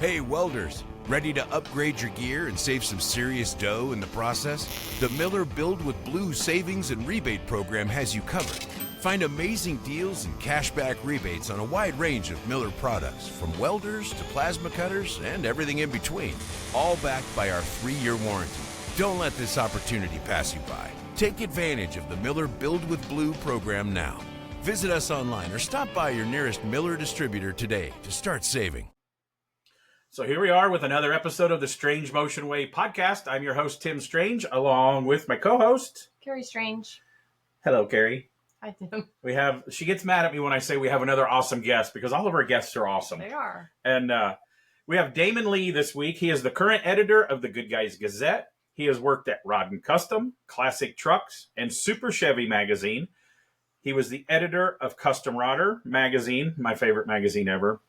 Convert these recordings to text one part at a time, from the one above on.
Hey, welders, ready to upgrade your gear and save some serious dough in the process? The Miller Build with Blue Savings and Rebate Program has you covered. Find amazing deals and cashback rebates on a wide range of Miller products, from welders to plasma cutters and everything in between, all backed by our 3-year warranty. Don't let this opportunity pass you by. Take advantage of the Miller Build with Blue program now. Visit us online or stop by your nearest Miller distributor today to start saving. So here we are with another episode of the Strange Motion Way podcast. I'm your host, Tim Strange, along with my co-host, Carrie Strange. Hello, Carrie. Hi, Tim. She gets mad at me when I say we have another awesome guest because all of our guests are awesome. They are. And we have Damon Lee this week. He is the current editor of the Good Guys Gazette. He has worked at Rod and Custom, Classic Trucks, and Super Chevy Magazine. He was the editor of Custom Rodder Magazine, my favorite magazine ever.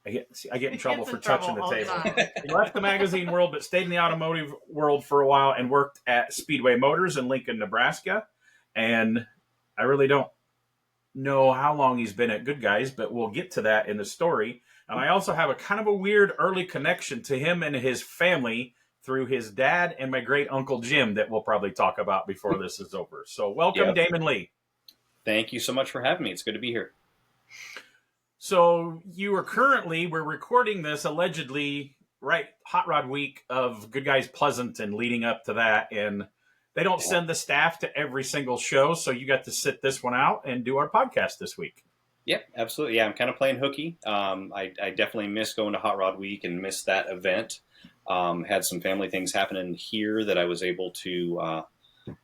I get in trouble for touching the table. He left the magazine world, but stayed in the automotive world for a while and worked at Speedway Motors in Lincoln, Nebraska. And I really don't know how long he's been at Good Guys, but we'll get to that in the story. And I also have a kind of a weird early connection to him and his family through his dad and my great uncle Jim that we'll probably talk about before this is over. So welcome, Damon Lee. Thank you so much for having me. It's good to be here. So we're recording this allegedly right Hot Rod Week of Good Guys Pleasanton leading up to that. And they don't send the staff to every single show. So you got to sit this one out and do our podcast this week. Yep, absolutely. Yeah, I'm kind of playing hooky. I definitely miss going to Hot Rod Week and miss that event. Had some family things happening here that I was able to,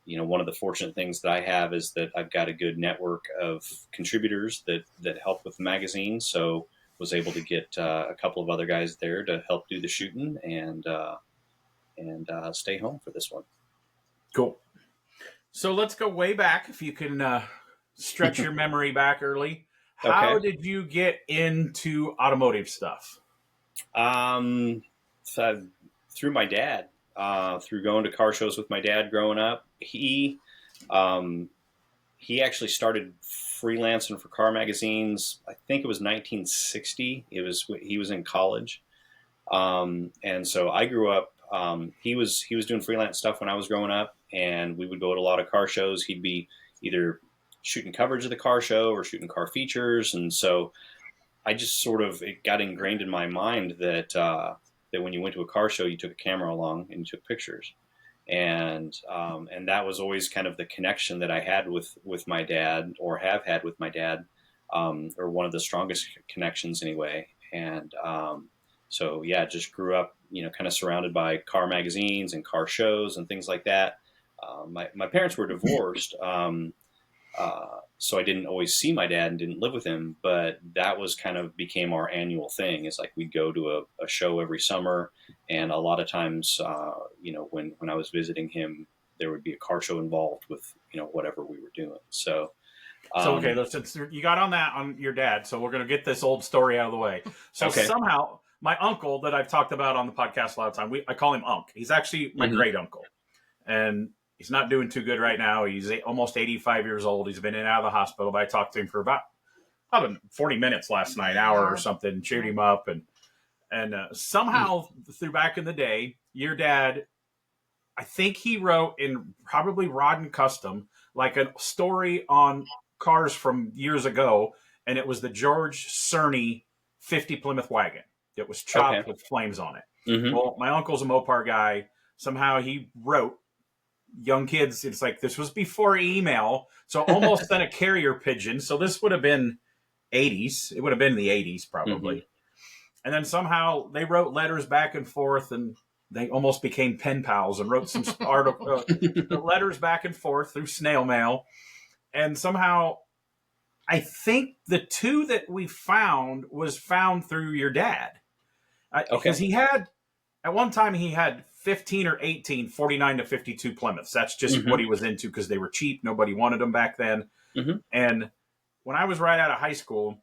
one of the fortunate things that I have is that I've got a good network of contributors that help with the magazine. So was able to get a couple of other guys there to help do the shooting and stay home for this one. Cool. So let's go way back. If you can stretch your memory back early. How did you get into automotive stuff? So through my dad, through going to car shows with my dad growing up. He actually started freelancing for car magazines. I think it was 1960. He was in college. And so I grew up, he was doing freelance stuff when I was growing up, and we would go to a lot of car shows. He'd be either shooting coverage of the car show or shooting car features. And so I just it got ingrained in my mind that when you went to a car show, you took a camera along and you took pictures. And that was always kind of the connection that I had with my dad, or have had with my dad, or one of the strongest connections anyway. And just grew up, kind of surrounded by car magazines and car shows and things like that. My parents were divorced, so I didn't always see my dad and didn't live with him, but that was kind of became our annual thing. It's like we'd go to a show every summer, and a lot of times, when I was visiting him, there would be a car show involved with, whatever we were doing. So okay, since you got on your dad, so we're going to get this old story out of the way. So somehow my uncle that I've talked about on the podcast a lot of time, I call him Unc. He's actually my great uncle, and he's not doing too good right now. He's almost 85 years old. He's been in and out of the hospital, but I talked to him for about 40 minutes last night, hour or something, cheered him up. And somehow through back in the day, your dad, I think he wrote in probably Rod and Custom, like a story on cars from years ago. And it was the George Cerny 50 Plymouth wagon. It was chopped with flames on it. Mm-hmm. Well, my uncle's a Mopar guy. Somehow he wrote, young kids, it's like this was before email, so almost sent a carrier pigeon. So this would have been 80s. It would have been in the 80s probably. Mm-hmm. And then somehow they wrote letters back and forth, and they almost became pen pals and wrote some letters back and forth through snail mail. And somehow I think the two that we found was found through your dad. Because he had, at one time he had 15 or 18 49 to 52 Plymouths. That's just what he was into because they were cheap. Nobody wanted them back then. Mm-hmm. And when I was right out of high school,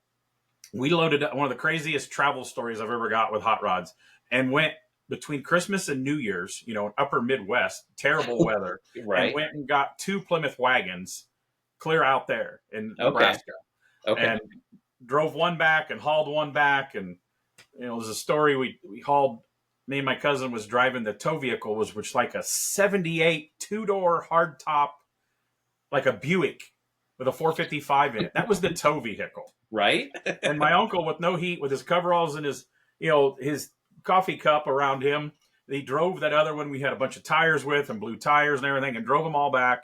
we loaded up one of the craziest travel stories I've ever got with hot rods, and went between Christmas and New Year's, upper Midwest, terrible weather, and went and got 2 Plymouth wagons clear out there in Nebraska. And drove one back and hauled one back, and there's a story we hauled. Me and my cousin was driving the tow vehicle, which like a 78 2-door hardtop, like a Buick with a 455 in it. That was the tow vehicle. Right. And my uncle with no heat, with his coveralls and his coffee cup around him, he drove that other one we had a bunch of tires with and blue tires and everything and drove them all back.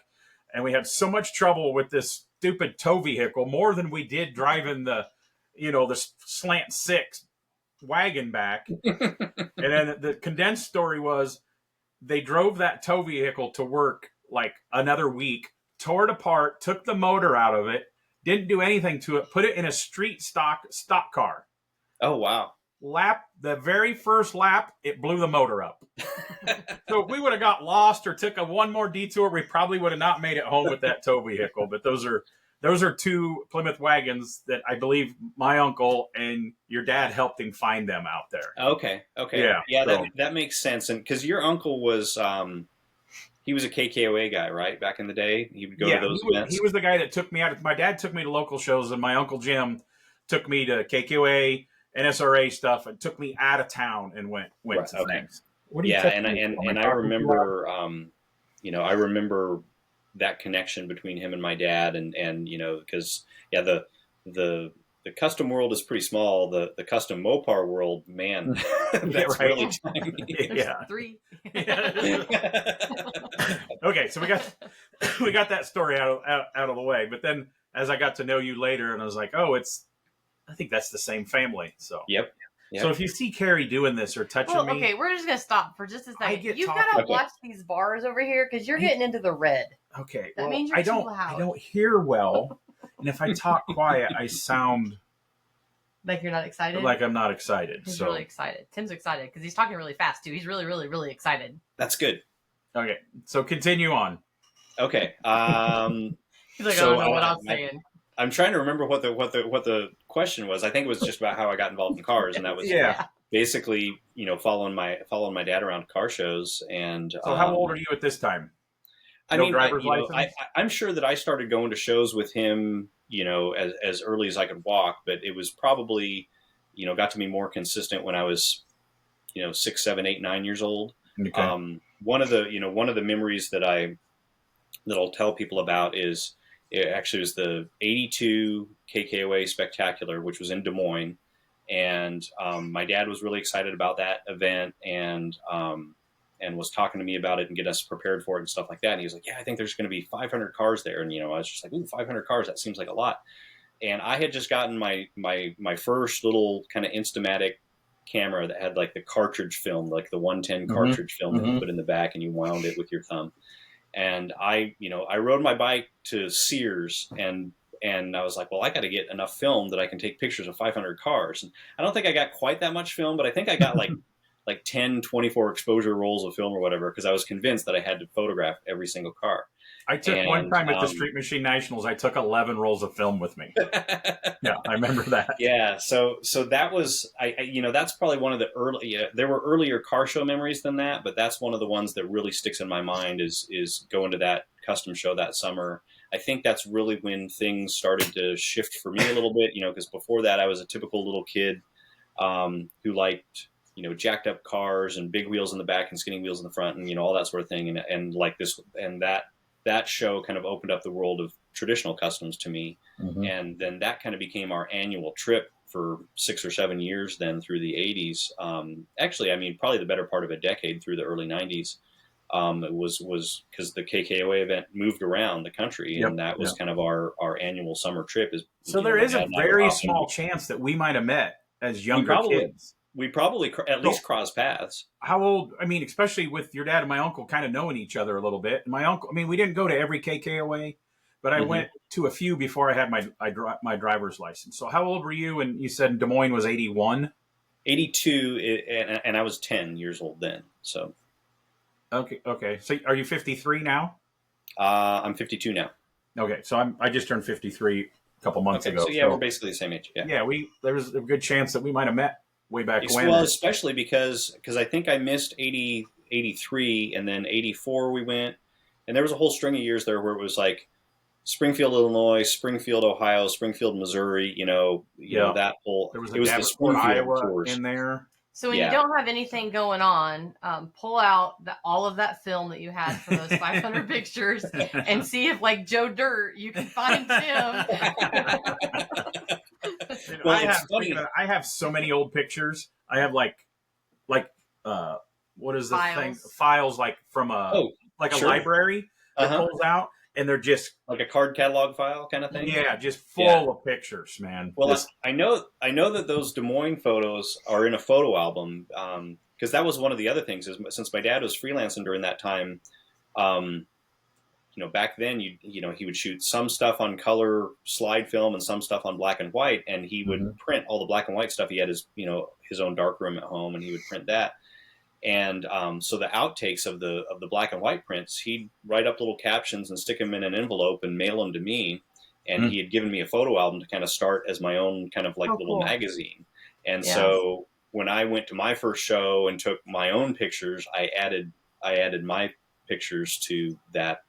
And we had so much trouble with this stupid tow vehicle, more than we did driving the slant six wagon back. And then the condensed story was they drove that tow vehicle to work like another week, tore it apart, took the motor out of it, didn't do anything to it, put it in a street stock car. Oh, wow. The very first lap, it blew the motor up. So if we would have got lost or took one more detour, we probably would have not made it home with that tow vehicle. But those are two Plymouth wagons that I believe my uncle and your dad helped him find them out there. Okay. Yeah. So, that makes sense. And because your uncle was, he was a KKOA guy, right? Back in the day, he would go to those events. He was the guy that took me out. My dad took me to local shows, and my uncle Jim took me to KKOA, NSRA stuff, and took me out of town and went to things. And I remember, I remember that connection between him and my dad, and because the custom world is pretty small. The custom Mopar world, man, that's really tiny. Yeah, 3. Okay, so we got that story out of the way. But then, as I got to know you later, and I was like, I think that's the same family. So yep. So if you see Carrie doing this or touching me, okay, we're just gonna stop for just a second. You've got to watch these bars over here because you're getting into the red. Okay, that means you're too loud. I don't hear well, and if I talk quiet, I sound like you're not excited. Like I'm not excited. He's really excited. Tim's excited because he's talking really fast too. He's really, really, really excited. That's good. Okay, so continue on. Okay. He's like, I don't know what I'm saying. I'm trying to remember what the question was. I think it was just about how I got involved in cars, and that was basically following my dad around car shows. And so, how old are you at this time? Driver's license. I'm sure that I started going to shows with him, as early as I could walk, but it was probably, got to be more consistent when I was, 6, 7, 8, 9 years old. Okay. One of the memories that I'll tell people about is. It actually was the 82 KKOA Spectacular, which was in Des Moines. And my dad was really excited about that event and was talking to me about it and get us prepared for it and stuff like that. And he was like, yeah, I think there's going to be 500 cars there. And, I was just like, ooh, 500 cars. That seems like a lot. And I had just gotten my first little kind of Instamatic camera that had like the cartridge film, like the 110 cartridge film that you put in the back and you wound it with your thumb. And I rode my bike to Sears and I was like, well, I got to get enough film that I can take pictures of 500 cars. And I don't think I got quite that much film, but I think I got like 10, 24 exposure rolls of film or whatever, because I was convinced that I had to photograph every single car. I took one time at the Street Machine Nationals, I took 11 rolls of film with me. Yeah, I remember that. Yeah, so that was, that's probably one of the early, there were earlier car show memories than that, but that's one of the ones that really sticks in my mind is going to that custom show that summer. I think that's really when things started to shift for me a little bit, because before that I was a typical little kid who liked, jacked up cars and big wheels in the back and skinny wheels in the front and, all that sort of thing. And like this, and that show kind of opened up the world of traditional customs to me. Mm-hmm. And then that kind of became our annual trip for 6 or 7 years then through the 80s. Actually, probably the better part of a decade through the early 90s. It was because the KKOA event moved around the country, and that was kind of our annual summer trip. So there is a very small chance that we might have met as younger kids. We probably at least crossed paths. How old? Especially with your dad and my uncle kind of knowing each other a little bit. And my uncle, we didn't go to every KKOA, but I went to a few before I had my driver's license. So how old were you? And you said Des Moines was 81? 82, and I was 10 years old then. So. Okay. So are you 53 now? I'm 52 now. Okay, so I just turned 53 a couple months ago. So yeah, we're basically the same age. Yeah, there was a good chance that we might have met way back when. Well, especially because I think I missed 80, 83, and then 84 we went, and there was a whole string of years there where it was like Springfield, Illinois, Springfield, Ohio, Springfield, Missouri. That whole. There was it was the Springfield Iowa tours in there. So when you don't have anything going on, pull out all of that film that you had for those 500 pictures and see if, like Joe Dirt, you can find Tim. Well, I have so many old pictures. I have like what is the thing? Files like from a library that pulls out, and they're just like a card catalog file kind of thing. Yeah, just full of pictures, man. Well, I know that those Des Moines photos are in a photo album because that was one of the other things. Is since my dad was freelancing during that time, back then he would shoot some stuff on color slide film and some stuff on black and white, and he would print all the black and white stuff. He had his own darkroom at home, and he would print that. And so the outtakes of the black and white prints, he'd write up little captions and stick them in an envelope and mail them to me. And he had given me a photo album to kind of start as my own kind of like little magazine. And so when I went to my first show and took my own pictures, I added my pictures to that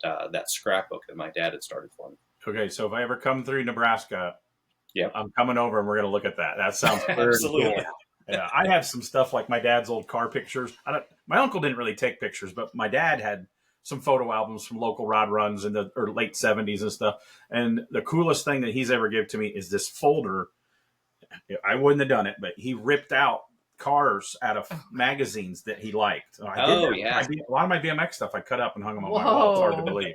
scrapbook that my dad had started for me. Okay, so if I ever come through Nebraska, I'm coming over and we're going to look at that. That sounds absolutely cool. Yeah, I have some stuff like my dad's old car pictures. My uncle didn't really take pictures, but my dad had some photo albums from local rod runs in the late 70s and stuff. And the coolest thing that he's ever given to me is this folder. I wouldn't have done it, but he ripped out cars out of magazines that he liked. I did that. A lot of my BMX stuff I cut up and hung them on my wall. It's hard to believe.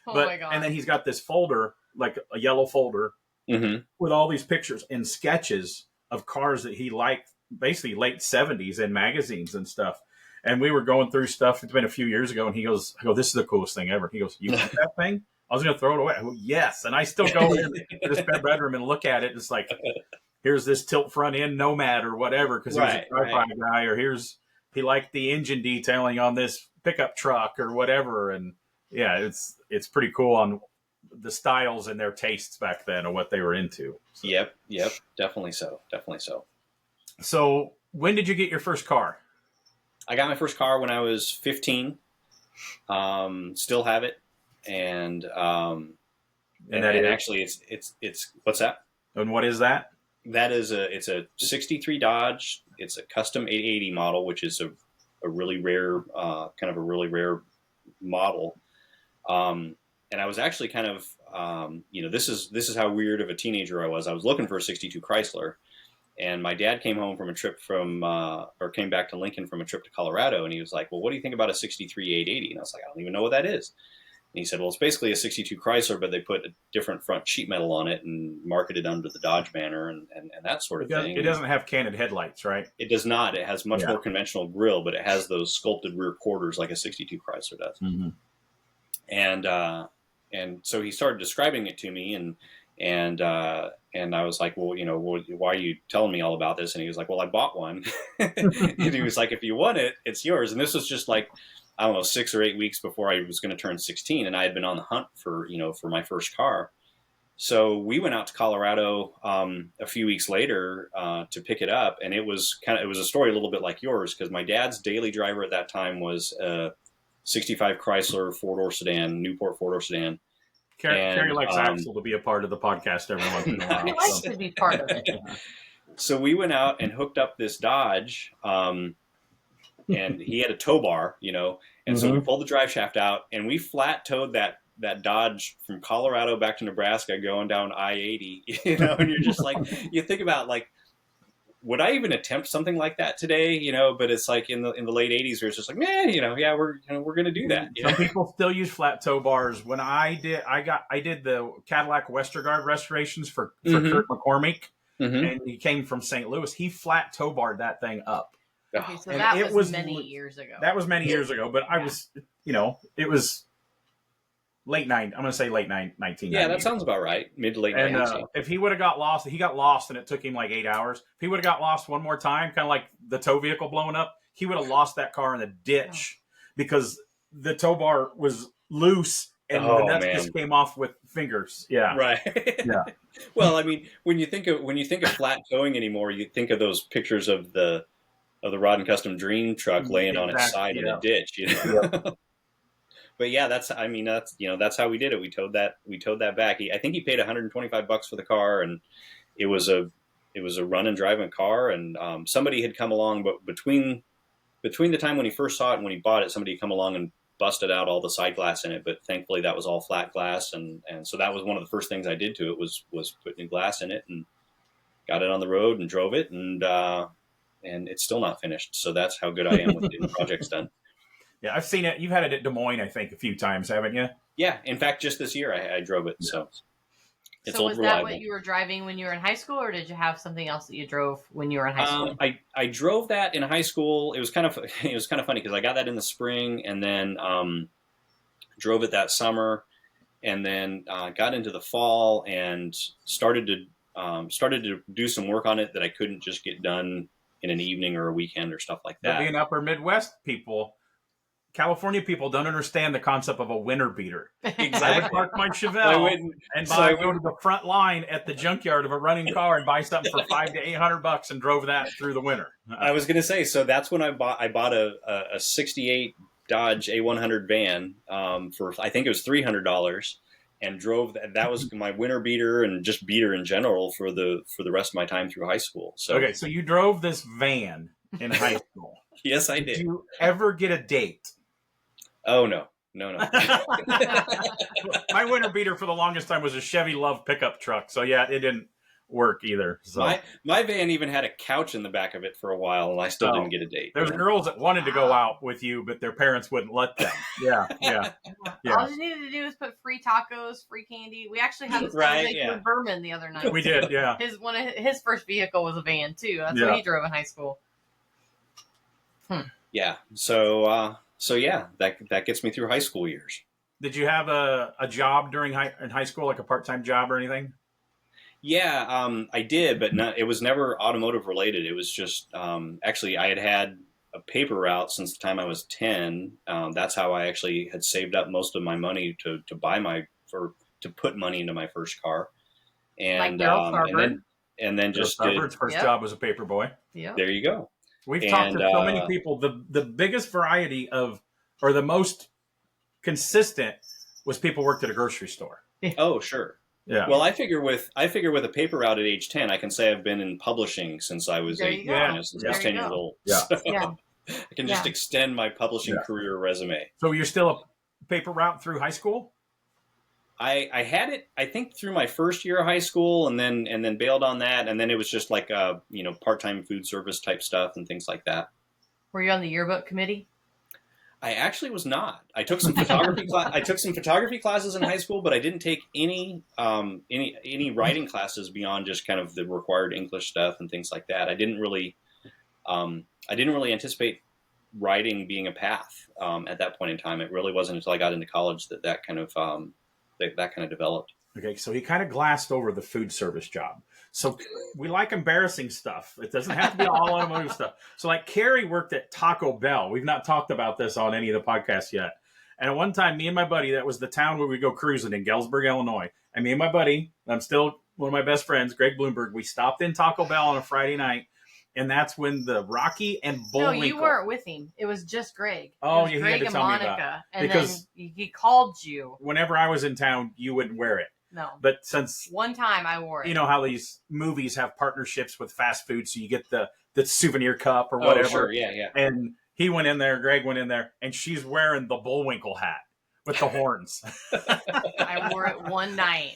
My God. And then he's got this folder, like a yellow folder, with all these pictures and sketches of cars that he liked. Basically late 70s in magazines and stuff. And we were going through stuff. It's been a few years ago. And he goes, this is the coolest thing ever. He goes, you want that thing? I was going to throw it away. I go, yes. And I still go in this bedroom and look at it. It's like, here's this tilt front end Nomad or whatever. Cause he was a tri-fi guy, or he liked the engine detailing on this pickup truck or whatever. And yeah, it's pretty cool on the styles and their tastes back then and what they were into. So. Yep. Definitely so. So when did you get your first car? I got my first car when I was 15. Still have it. And actually it's what's that? And what is that? That is it's a 63 Dodge. It's a custom 880 model, which is a really rare, kind of a really rare model. And I was actually kind of, this is how weird of a teenager I was. I was looking for a 62 Chrysler. And my dad came home from a trip came back to Lincoln from a trip to Colorado. And he was like, well, what do you think about a 63 880? And I was like, I don't even know what that is. And he said, well, it's basically a 62 Chrysler, but they put a different front sheet metal on it and marketed under the Dodge banner and that sort of thing. It doesn't have canted headlights, right? It does not. It has much more conventional grille, but it has those sculpted rear quarters like a 62 Chrysler does. Mm-hmm. And so he started describing it to me and I was like, well, why are you telling me all about this? And he was like, well, I bought one. And he was like, if you want it, it's yours. And this was just like, I don't know, 6 or 8 weeks before I was going to turn 16. And I had been on the hunt for my first car. So we went out to Colorado a few weeks later to pick it up. And it was a story a little bit like yours, because my dad's daily driver at that time was a 65 Chrysler 4-door sedan, Newport 4-door sedan. Carrie likes Axel to be a part of the podcast every once in a while. He likes to be part of it. So we went out and hooked up this Dodge, and he had a tow bar, and so we pulled the drive shaft out and we flat towed that Dodge from Colorado back to Nebraska going down I-80, and you're just like, you think about like, would I even attempt something like that today? But it's like in the late 80s where it's just like, we're going to do that. Some people still use flat tow bars. When I did the Cadillac Westergaard restorations for Kurt McCormick, and he came from St. Louis. He flat tow barred that thing up. Okay, so that was many years ago. That was many years ago, but I was, it was late 1990s. Yeah, that sounds about right. Mid to late 90s. If he would have got lost, he got lost and it took him like 8 hours. If he would have got lost one more time, kind of like the tow vehicle blowing up, he would have lost that car in the ditch because the tow bar was loose and the nuts just came off with fingers. Yeah. Right. Yeah. Well, I mean, when you think of flat towing anymore, you think of those pictures of the Rod and Custom Dream truck laying on its side in a ditch, but yeah, that's that's how we did it. We towed that back. I think he paid $125 for the car, and it was a run and driving car. And somebody had come along, but between the time when he first saw it and when he bought it, somebody had come along and busted out all the side glass in it. But thankfully, that was all flat glass, and so that was one of the first things I did to it was put new glass in it, and got it on the road and drove it, and it's still not finished. So that's how good I am with getting projects done. Yeah, I've seen it. You've had it at Des Moines, I think, a few times, haven't you? Yeah. In fact, just this year I drove it. So it's so was reliable. that what you were driving when you were in high school, or did you have something else that you drove when you were in high school? I drove that in high school. It was kind of funny because I got that in the spring, and then drove it that summer, and then got into the fall and started to do some work on it that I couldn't just get done in an evening or a weekend or stuff like that. But being upper Midwest people, California people don't understand the concept of a winter beater. Exactly. I would park my Chevelle go to the front line at the junkyard of a running car and buy something for $500 to $800 and drove that through the winter. I was going to say, so that's when I bought a 68 Dodge A100 van for, I think it was $300, and drove that was my winter beater and just beater in general for the rest of my time through high school. So okay, so you drove this van in high school. Yes, I did. Did you ever get a date? Oh no. My winter beater for the longest time was a Chevy Love pickup truck. So yeah, it didn't work either. So my van even had a couch in the back of it for a while, and I still didn't get a date. There's girls that wanted to go out with you, but their parents wouldn't let them. Yeah. All you needed to do was put free tacos, free candy. We actually had this conversation with Berman the other night. We did, yeah. His first vehicle was a van too. That's what he drove in high school. Yeah. So yeah, that gets me through high school years. Did you have a job in high school, like a part-time job or anything? Yeah, I did, but it was never automotive related. It was just actually I had a paper route since the time I was 10. That's how I actually had saved up most of my money to put money into my first car. And and then just Starbird's first job was a paper boy. Yeah. There you go. We've talked to so many people. The biggest variety or the most consistent was people worked at a grocery store. Oh, sure. Yeah. Well, I figure with a paper route at age 10, I can say I've been in publishing since I was 10 years old. Yeah. So I can just extend my publishing career resume. So you're still a paper route through high school? I had it, I think, through my first year of high school, and then bailed on that, and then it was just like part-time food service type stuff and things like that. Were you on the yearbook committee? I actually was not. I took some photography classes in high school, but I didn't take any writing classes beyond just kind of the required English stuff and things like that. I didn't really anticipate writing being a path at that point in time. It really wasn't until I got into college that kind of developed. Okay, so he kind of glassed over the food service job. So we like embarrassing stuff. It doesn't have to be all automotive stuff. So like Carrie worked at Taco Bell. We've not talked about this on any of the podcasts yet. And at one time, me and my buddy, that was the town where we go cruising in Galesburg, Illinois. And me and my buddy, I'm still one of my best friends, Greg Bloomberg, we stopped in Taco Bell on a Friday night. And that's when the Rocky and Bullwinkle. No, you weren't with him. It was just Greg. Oh, you had to tell Monica, me about. And because then he called you. Whenever I was in town, you wouldn't wear it. No. But since one time I wore it. You know how these movies have partnerships with fast food, so you get the souvenir cup or whatever. Oh, sure. Yeah. And he went in there, Greg went in there, and she's wearing the Bullwinkle hat with the horns. I wore it one night.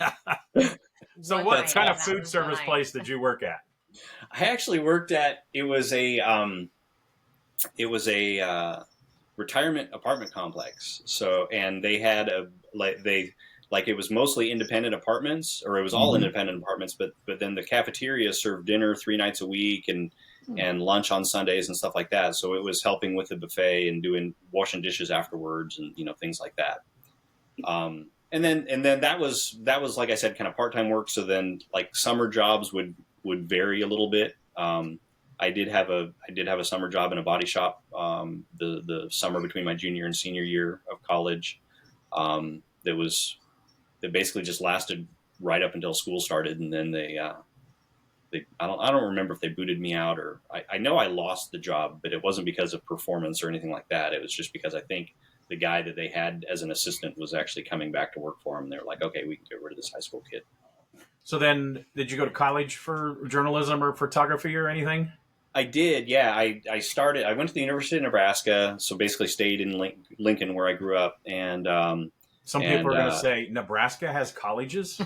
So what kind of food service place did you work at? I actually worked at it was a retirement apartment complex. So and they had it was mostly independent apartments, or it was all independent apartments, but then the cafeteria served dinner 3 nights a week and lunch on Sundays and stuff like that. So it was helping with the buffet and washing dishes afterwards and things like that. And then that was like I said, kind of part-time work. So then like summer jobs would vary a little bit. I did have a summer job in a body shop the summer between my junior and senior year of college. That basically just lasted right up until school started, and then I don't remember if they booted me out, or I know I lost the job, but it wasn't because of performance or anything like that. It was just because I think the guy that they had as an assistant was actually coming back to work for them. They're like, okay, we can get rid of this high school kid. So then, did you go to college for journalism or photography or anything? I did, yeah. I went to the University of Nebraska, so basically stayed in Lincoln where I grew up. And some people are going to say Nebraska has colleges.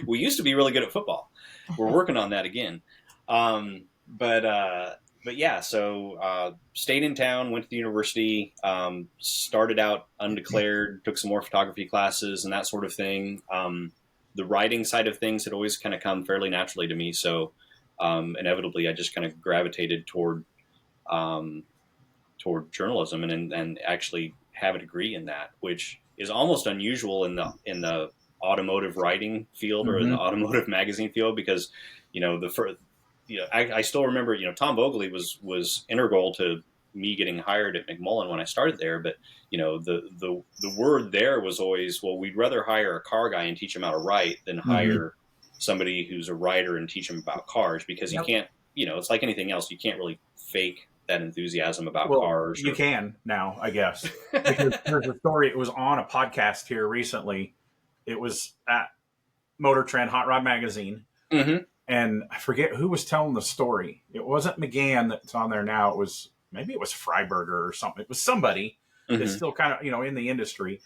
We used to be really good at football. We're working on that again. But yeah, so stayed in town, went to the university, started out undeclared, took some more photography classes and that sort of thing. The writing side of things had always kind of come fairly naturally to me. So inevitably, I just kind of gravitated toward journalism and actually have a degree in that, which is almost unusual in the automotive writing field or in the automotive magazine field, because I still remember, Tom Vogeley was integral to me getting hired at McMullen when I started there. But, the word there was always, well, we'd rather hire a car guy and teach him how to write than hire somebody who's a writer and teach him about cars, because you can't, it's like anything else. You can't really fake that enthusiasm about cars. You can now, I guess. Because there's a story. It was on a podcast here recently. It was at Motor Trend Hot Rod Magazine. And I forget who was telling the story. It wasn't McGann that's on there now. Maybe it was Freiberger or something. It was somebody that's still kind of, in the industry.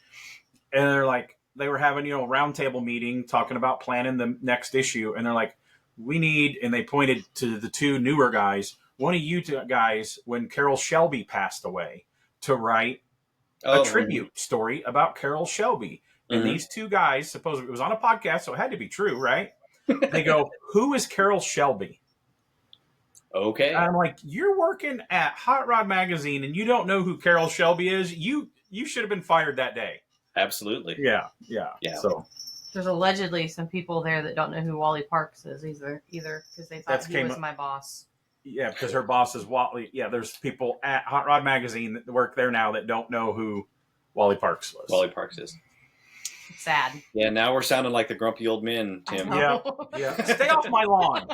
And they're like, they were having, a roundtable meeting talking about planning the next issue. And they're like, we need, and they pointed to the two newer guys, one of you two guys, when Carroll Shelby passed away, to write a tribute story about Carroll Shelby. And these two guys, supposedly, it was on a podcast, so it had to be true, right? They go, who is Carroll Shelby? Okay. And I'm like, you're working at Hot Rod Magazine and you don't know who Carroll Shelby is? You should have been fired that day. Absolutely. Yeah. So there's allegedly some people there that don't know who Wally Parks is either because they thought he was my boss. Yeah, because her boss is Wally. Yeah, there's people at Hot Rod Magazine that work there now that don't know who Wally Parks was. Wally Parks is. Sad. Yeah, now we're sounding like the grumpy old men, Tim. Yeah. Stay off my lawn.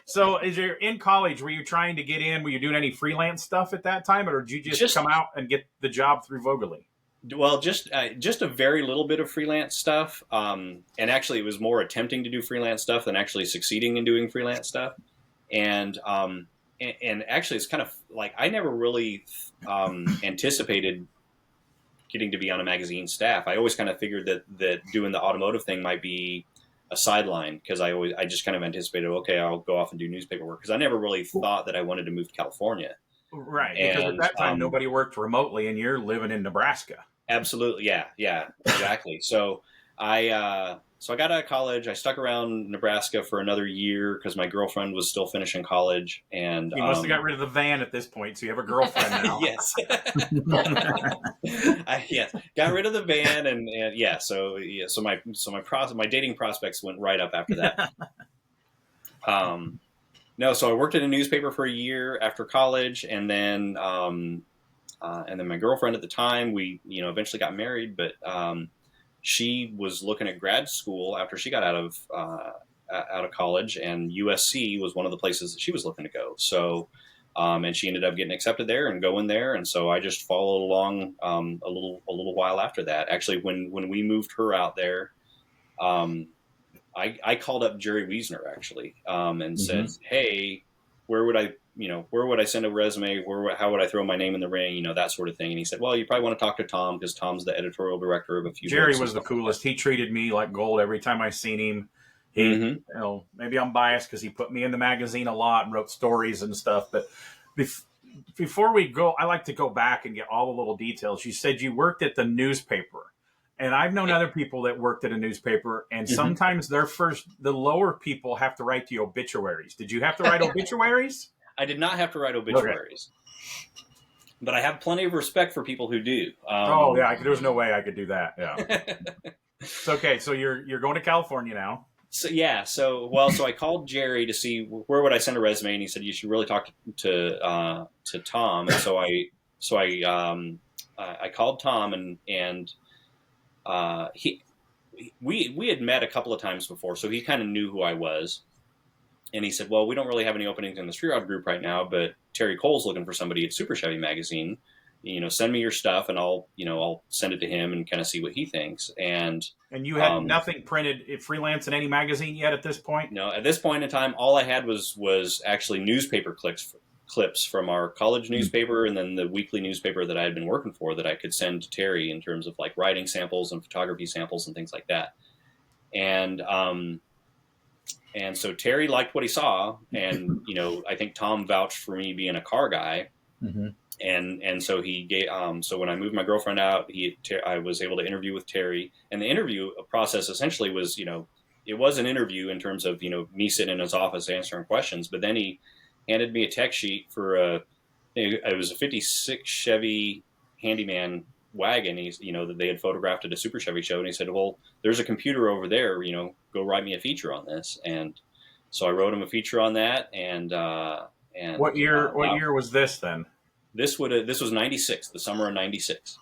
So, as you're in college, were you trying to get in? Were you doing any freelance stuff at that time, or did you just come out and get the job through Vogeley? Well, just a very little bit of freelance stuff, and actually, it was more attempting to do freelance stuff than actually succeeding in doing freelance stuff. And actually, it's kind of like I never really anticipated getting to be on a magazine staff. I always kind of figured that doing the automotive thing might be a sideline, because I just kind of anticipated, okay, I'll go off and do newspaper work, because I never really thought that I wanted to move to California. Right, because at that time nobody worked remotely, and you're living in Nebraska. Absolutely, yeah, exactly. So I got out of college. I stuck around Nebraska for another year because my girlfriend was still finishing college, and you must have got rid of the van at this point, so you have a girlfriend now. Yes, got rid of the van, and so my dating prospects went right up after that. No, so I worked at a newspaper for a year after college, and then my girlfriend at the time, we eventually got married, but she was looking at grad school after she got out of college, and USC was one of the places that she was looking to go. So, and she ended up getting accepted there and going there, and so I just followed along a little while after that. Actually, when we moved her out there, I called up Jerry Wiesner actually and said, "Hey, where would I send a resume? How would I throw my name in the ring? That sort of thing." And he said, "Well, you probably want to talk to Tom, because Tom's the editorial director of a few." Jerry was the coolest. He treated me like gold every time I seen him. He, maybe I'm biased because he put me in the magazine a lot and wrote stories and stuff. But before we go, I like to go back and get all the little details. You said you worked at the newspaper. And I've known other people that worked at a newspaper, and sometimes the lower people have to write the obituaries. Did you have to write obituaries? I did not have to write obituaries, but I have plenty of respect for people who do. There was no way I could do that. Yeah. It's okay. So you're going to California now. So so I called Jerry to see where would I send a resume, and he said you should really talk to Tom. And so I called Tom, and we had met a couple of times before, so he kind of knew who I was. And he said, well, we don't really have any openings in the Street Rod group right now, but Terry Cole's looking for somebody at Super Chevy Magazine. Send me your stuff and I'll send it to him and kind of see what he thinks. And you had nothing printed freelance in any magazine yet at this point? No, at this point in time, all I had was actually newspaper clips from our college newspaper and then the weekly newspaper that I had been working for that I could send to Terry in terms of like writing samples and photography samples and things like that. And so Terry liked what he saw, and I think Tom vouched for me being a car guy, and so he gave. So when I moved my girlfriend out, I was able to interview with Terry, and the interview process essentially was, it was an interview in terms of me sitting in his office answering questions, but then he handed me a tech sheet for it was a '56 Chevy Handyman wagon. That they had photographed at a Super Chevy show, and he said, well, there's a computer over there, go write me a feature on this. And so I wrote him a feature on that. And what year was this then? This was 96, the summer of 96.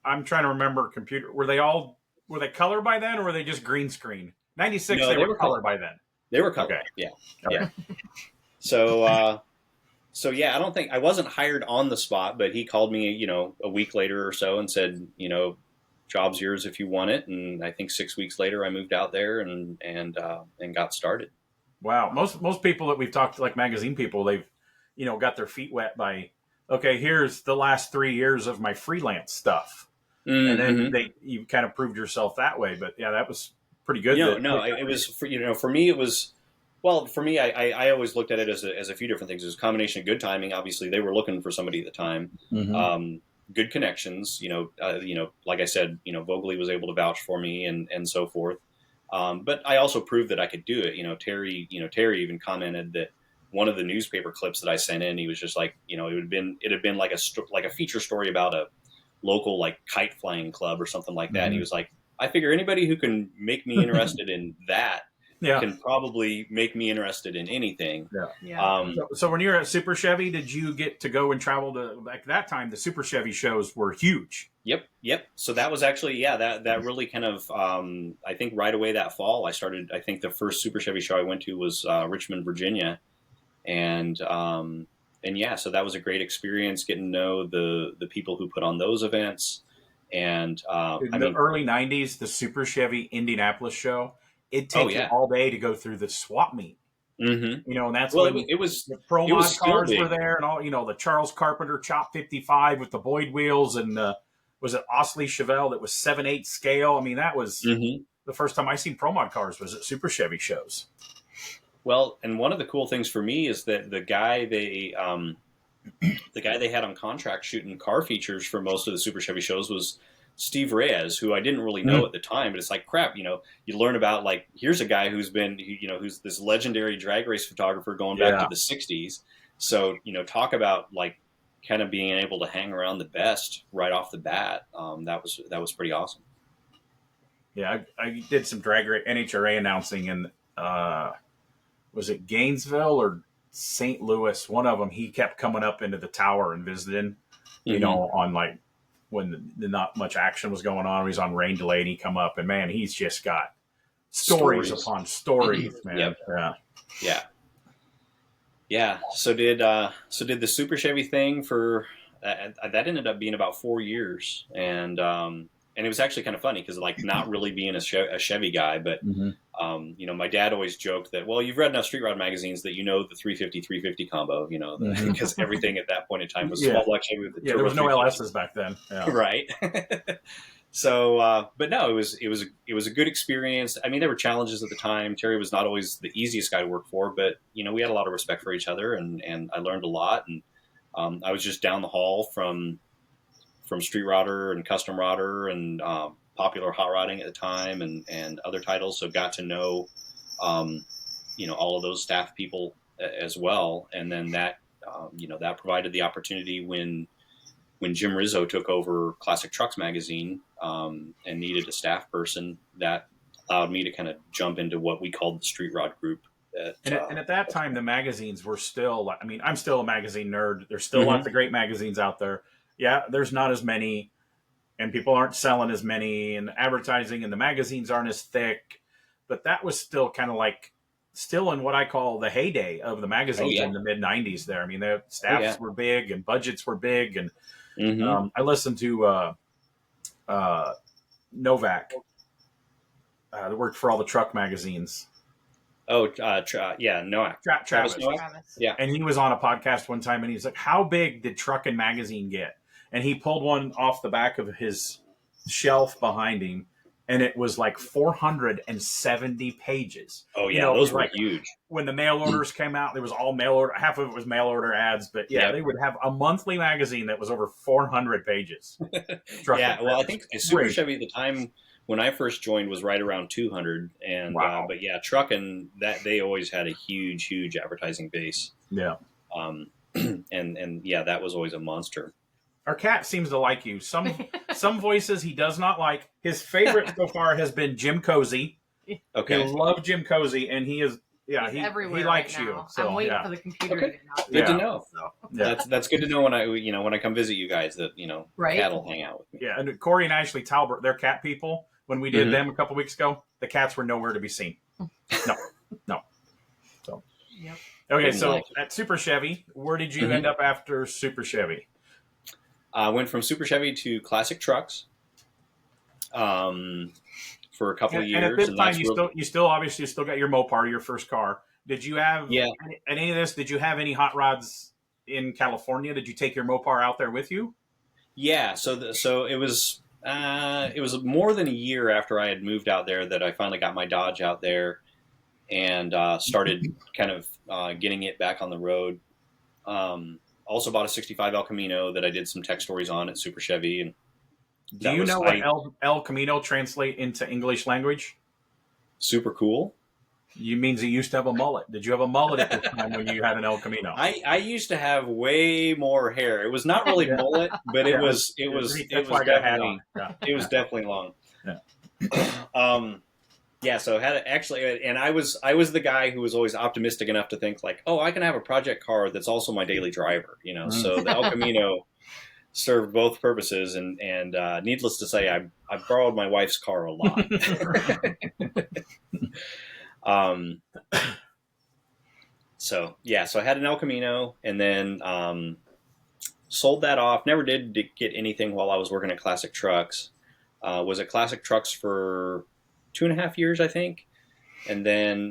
I'm trying to remember were they color by then, or were they just green screen? 96. No, they were color by then. They were color. Okay. Yeah. Okay. Yeah. So yeah, I wasn't hired on the spot, but he called me, a week later or so and said, job's yours if you want it. And I think 6 weeks later I moved out there and got started. Wow. Most people that we've talked to, like magazine people, they've, got their feet wet by, okay, here's the last 3 years of my freelance stuff. And then you kind of proved yourself that way. But yeah, that was pretty good. It was, for me, it was, well, for me, I always looked at it as a few different things. It was a combination of good timing. Obviously, they were looking for somebody at the time. Good connections. Like I said, Vogley was able to vouch for me and so forth. But I also proved that I could do it. Terry even commented that one of the newspaper clips that I sent in, he was just like, it had been like a feature story about a local like kite flying club or something like that. And he was like, I figure anybody who can make me interested in that. Can probably make me interested in anything. So when you were at Super Chevy, did you get to go and travel to, like that time, the Super Chevy shows were huge. Yep. So that was actually, that really kind of, I think right away that fall, I think the first Super Chevy show I went to was Richmond, Virginia. And so that was a great experience getting to know the people who put on those events. And in the early 90s, the Super Chevy Indianapolis show, it'd take you all day to go through the swap meet. And that's when it was the Pro Mod cars were there, and all the Charles Carpenter Chop 55 with the Boyd wheels, and was it Osley Chevelle that was 7/8 scale? I mean, that was the first time I seen Pro Mod cars was at Super Chevy shows. Well, and one of the cool things for me is that the guy they had on contract shooting car features for most of the Super Chevy shows was Steve Reyes, who I didn't really know at the time, but it's like, crap, you learn about, like, here's a guy who's this legendary drag race photographer going back to the 60s. So, talk about like kind of being able to hang around the best right off the bat. That was pretty awesome. Yeah. I did some drag race NHRA announcing in, was it Gainesville or St. Louis? One of them, he kept coming up into the tower and visiting, on like, when not much action was going on. He was on rain delay and he come up, and man, he's just got stories upon stories, man. Yeah. So did the Super Chevy thing for that ended up being about 4 years, and it was actually kind of funny because, like, not really being a Chevy guy, but my dad always joked that, well, you've read enough Street Rod magazines that the 350 combo, because everything at that point in time was small block Chevy with the there was no LSs back then, right? So, but no, it was a good experience. I mean, there were challenges at the time. Terry was not always the easiest guy to work for, but we had a lot of respect for each other, and I learned a lot. And I was just down the hall from Street Rodder and Custom Rodder and Popular Hot Rodding at the time, and other titles. So got to know, all of those staff people as well. And then that, that provided the opportunity when Jim Rizzo took over Classic Trucks magazine and needed a staff person, that allowed me to kind of jump into what we called the Street Rod group. And at that time, the magazines were still, I mean, I'm still a magazine nerd. There's still lots of great magazines out there. Yeah, there's not as many, and people aren't selling as many, and advertising and the magazines aren't as thick, but that was still kind of like still in what I call the heyday of the magazines yeah. in the mid '90s. There, I mean, the staffs yeah. were big and budgets were big, and Mm-hmm. I listened to Novak, that worked for all the truck magazines. Oh, yeah, Noah. Travis. Noah? Travis. Yeah. And he was on a podcast one time, and he's like, "How big did Truckin' Magazine get?" And he pulled one off the back of his shelf behind him, and it was like 470 pages. Oh, yeah, You know, it those was were like huge. when the mail orders came out, it was all mail order. Half of it was mail order ads, but yeah, Yep. they would have a monthly magazine that was over 400 pages. Yeah, well, I think Super Great. Chevy at the time when I first joined was right around 200, and Wow. but yeah, Truckin', that they always had a huge advertising base. Yeah. And yeah, that was always a monster. Our cat seems to like you. Some voices he does not like. His favorite so far has been Jim Cozy. Okay. He loved Jim Cozy, and he is He's he everywhere likes right you. now. So I'm waiting yeah. for the computer Okay. to get out. Good to Yeah. know. So, Yeah. That's good to know when I come visit you guys that Right. cat will hang out with me. Yeah, and Corey and Ashley Talbert, they're cat people. When we did Mhm. them a couple weeks ago, the cats were nowhere to be seen. No. So yep. okay, Didn't so like at Super Chevy, where did you Mhm. end up after Super Chevy? I went from Super Chevy to classic trucks for a couple of years. And at this time, that's you still obviously still got your Mopar, your first car. Did you have Yeah. any of this? Did you have any hot rods in California? Did you take your Mopar out there with you? Yeah, so it was more than a year after I had moved out there that I finally got my Dodge out there and started kind of getting it back on the road. Also bought a '65 El Camino that I did some tech stories on at Super Chevy. And Do you know what El Camino translate into English language? Super cool. You means he used to have a mullet. Did you have a mullet at this time when you had an El Camino? I used to have way more hair. It was not really mullet, but it was That's why I got a hat definitely on. it was definitely long. Yeah. Yeah, so had actually, and I was the guy who was always optimistic enough to think like, oh, I can have a project car that's also my daily driver, So the El Camino served both purposes, and needless to say, I borrowed my wife's car a lot. So I had an El Camino, and then sold that off. Never did get anything while I was working at Classic Trucks. Was at Classic Trucks for 2.5 years, I think, and then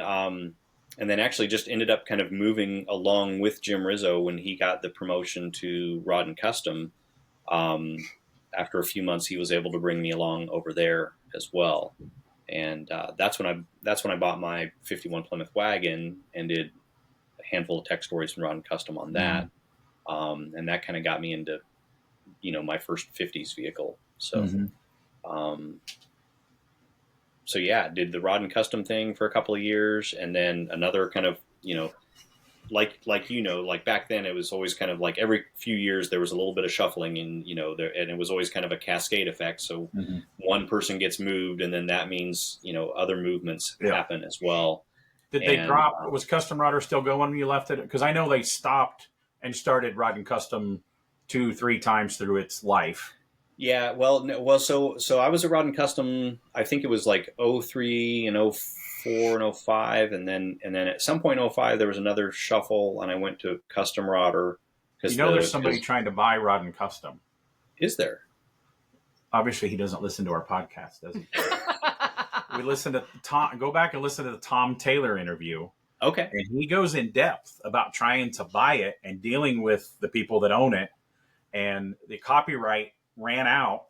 actually just ended up kind of moving along with Jim Rizzo when he got the promotion to Rod and Custom. After a few months, he was able to bring me along over there as well, and that's when I bought my '51 Plymouth wagon and did a handful of tech stories from Rod and Custom on that, and that kind of got me into my first '50s vehicle. So. So yeah, did the Rod and Custom thing for a couple of years, and then another kind of, like back then it was always kind of like every few years there was a little bit of shuffling, and and it was always kind of a cascade effect. So one person gets moved, and then that means other movements happen as well. Did they drop? Was Custom Rodder still going when you left it? Because I know they stopped and started Rod and Custom 2-3 times through its life. Yeah, so I was at Rod and Custom. I think it was like 03 and 04 and 05, and then at some point in 05 there was another shuffle, and I went to Custom Rodder. There's somebody trying to buy Rod and Custom. Is there? Obviously, he doesn't listen to our podcast, does he? We listen to Tom. Go back and listen to the Tom Taylor interview. Okay. And he goes in depth about trying to buy it and dealing with the people that own it, and the copyright ran out.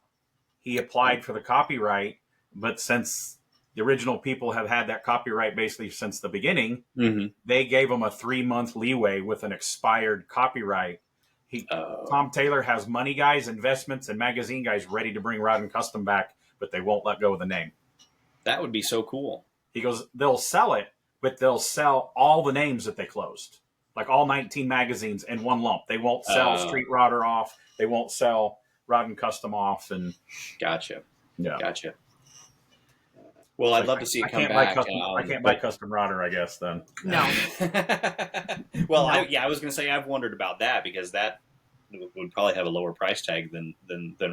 He applied for the copyright, but since the original people have had that copyright basically since the beginning, they gave him a 3-month leeway with an expired copyright. Tom Taylor has money guys, investments, and magazine guys ready to bring Rod and Custom back, but they won't let go of the name. That would be so cool. He goes, they'll sell it, but they'll sell all the names that they closed, like all 19 magazines in one lump. They won't sell Street Rodder off. They won't sell Rod and Custom off. And Gotcha. Yeah. Gotcha. Well, I'd love to see it come back. I can't buy Custom Rodder, I guess, then. No. Well, no. I was going to say I've wondered about that, because that would probably have a lower price tag than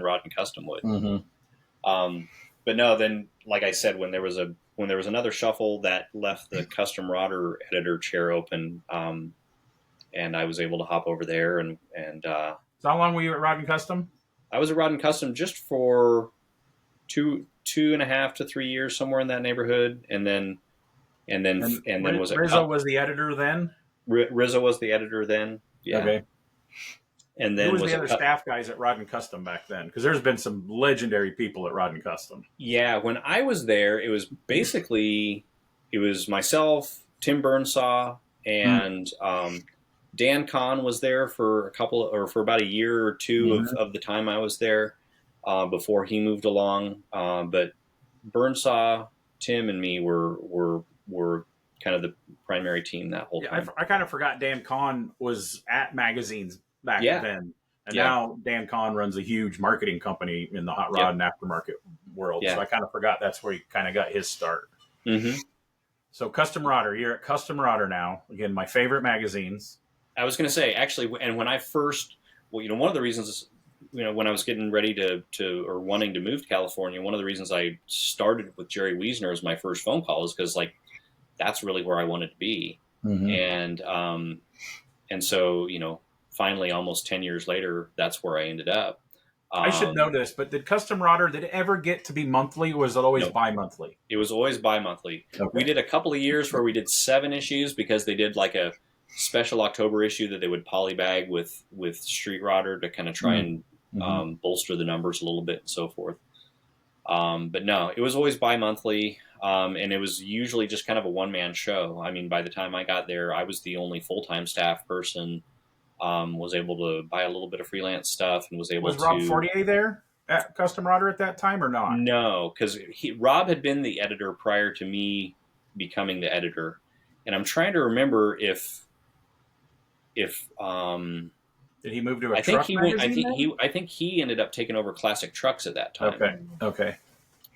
Rod and Custom would. But no, then like I said, when there was when there was another shuffle that left the custom rodder editor chair open, and I was able to hop over there. And So how long were you at Rod and Custom? I was at Rod and Custom just for 2.5 to 3 years, somewhere in that neighborhood, and then was it Rizzo was the editor then? Rizzo was the editor then. Yeah. Okay. And then who was the other staff guys at Rod and Custom back then? Because there's been some legendary people at Rod and Custom. Yeah, when I was there, it was myself, Tim Burnsaw, and Dan Kahn was there for for about a year or two of the time I was there before he moved along. But Burnsaw, Tim, and me were kind of the primary team that whole time. I kind of forgot Dan Kahn was at magazines back then. And now Dan Kahn runs a huge marketing company in the hot rod and aftermarket world. Yeah. So I kind of forgot that's where he kind of got his start. Mm-hmm. So Custom Rodder, you're at Custom Rodder now. Again, my favorite magazines. I was going to say, actually, and when I first, one of the reasons, when I was getting ready to or wanting to move to California, one of the reasons I started with Jerry Wiesner as my first phone call is because, that's really where I wanted to be. Mm-hmm. And so, finally, almost 10 years later, that's where I ended up. I should know this, but did Custom Rodder, did it ever get to be monthly, or was it always bi-monthly? It was always bi-monthly. Okay. We did a couple of years where we did 7 issues because they did a special October issue that they would polybag with Street Rodder to kind of try and bolster the numbers a little bit and so forth. But no, it was always bi-monthly, and it was usually just kind of a one-man show. I mean, by the time I got there, I was the only full-time staff person. Was able to buy a little bit of freelance stuff and was Rob Fortier there at Custom Rodder at that time or not? No, because Rob had been the editor prior to me becoming the editor, and I'm trying to remember if did he move to a truck magazine? I think he ended up taking over Classic Trucks at that time. Okay.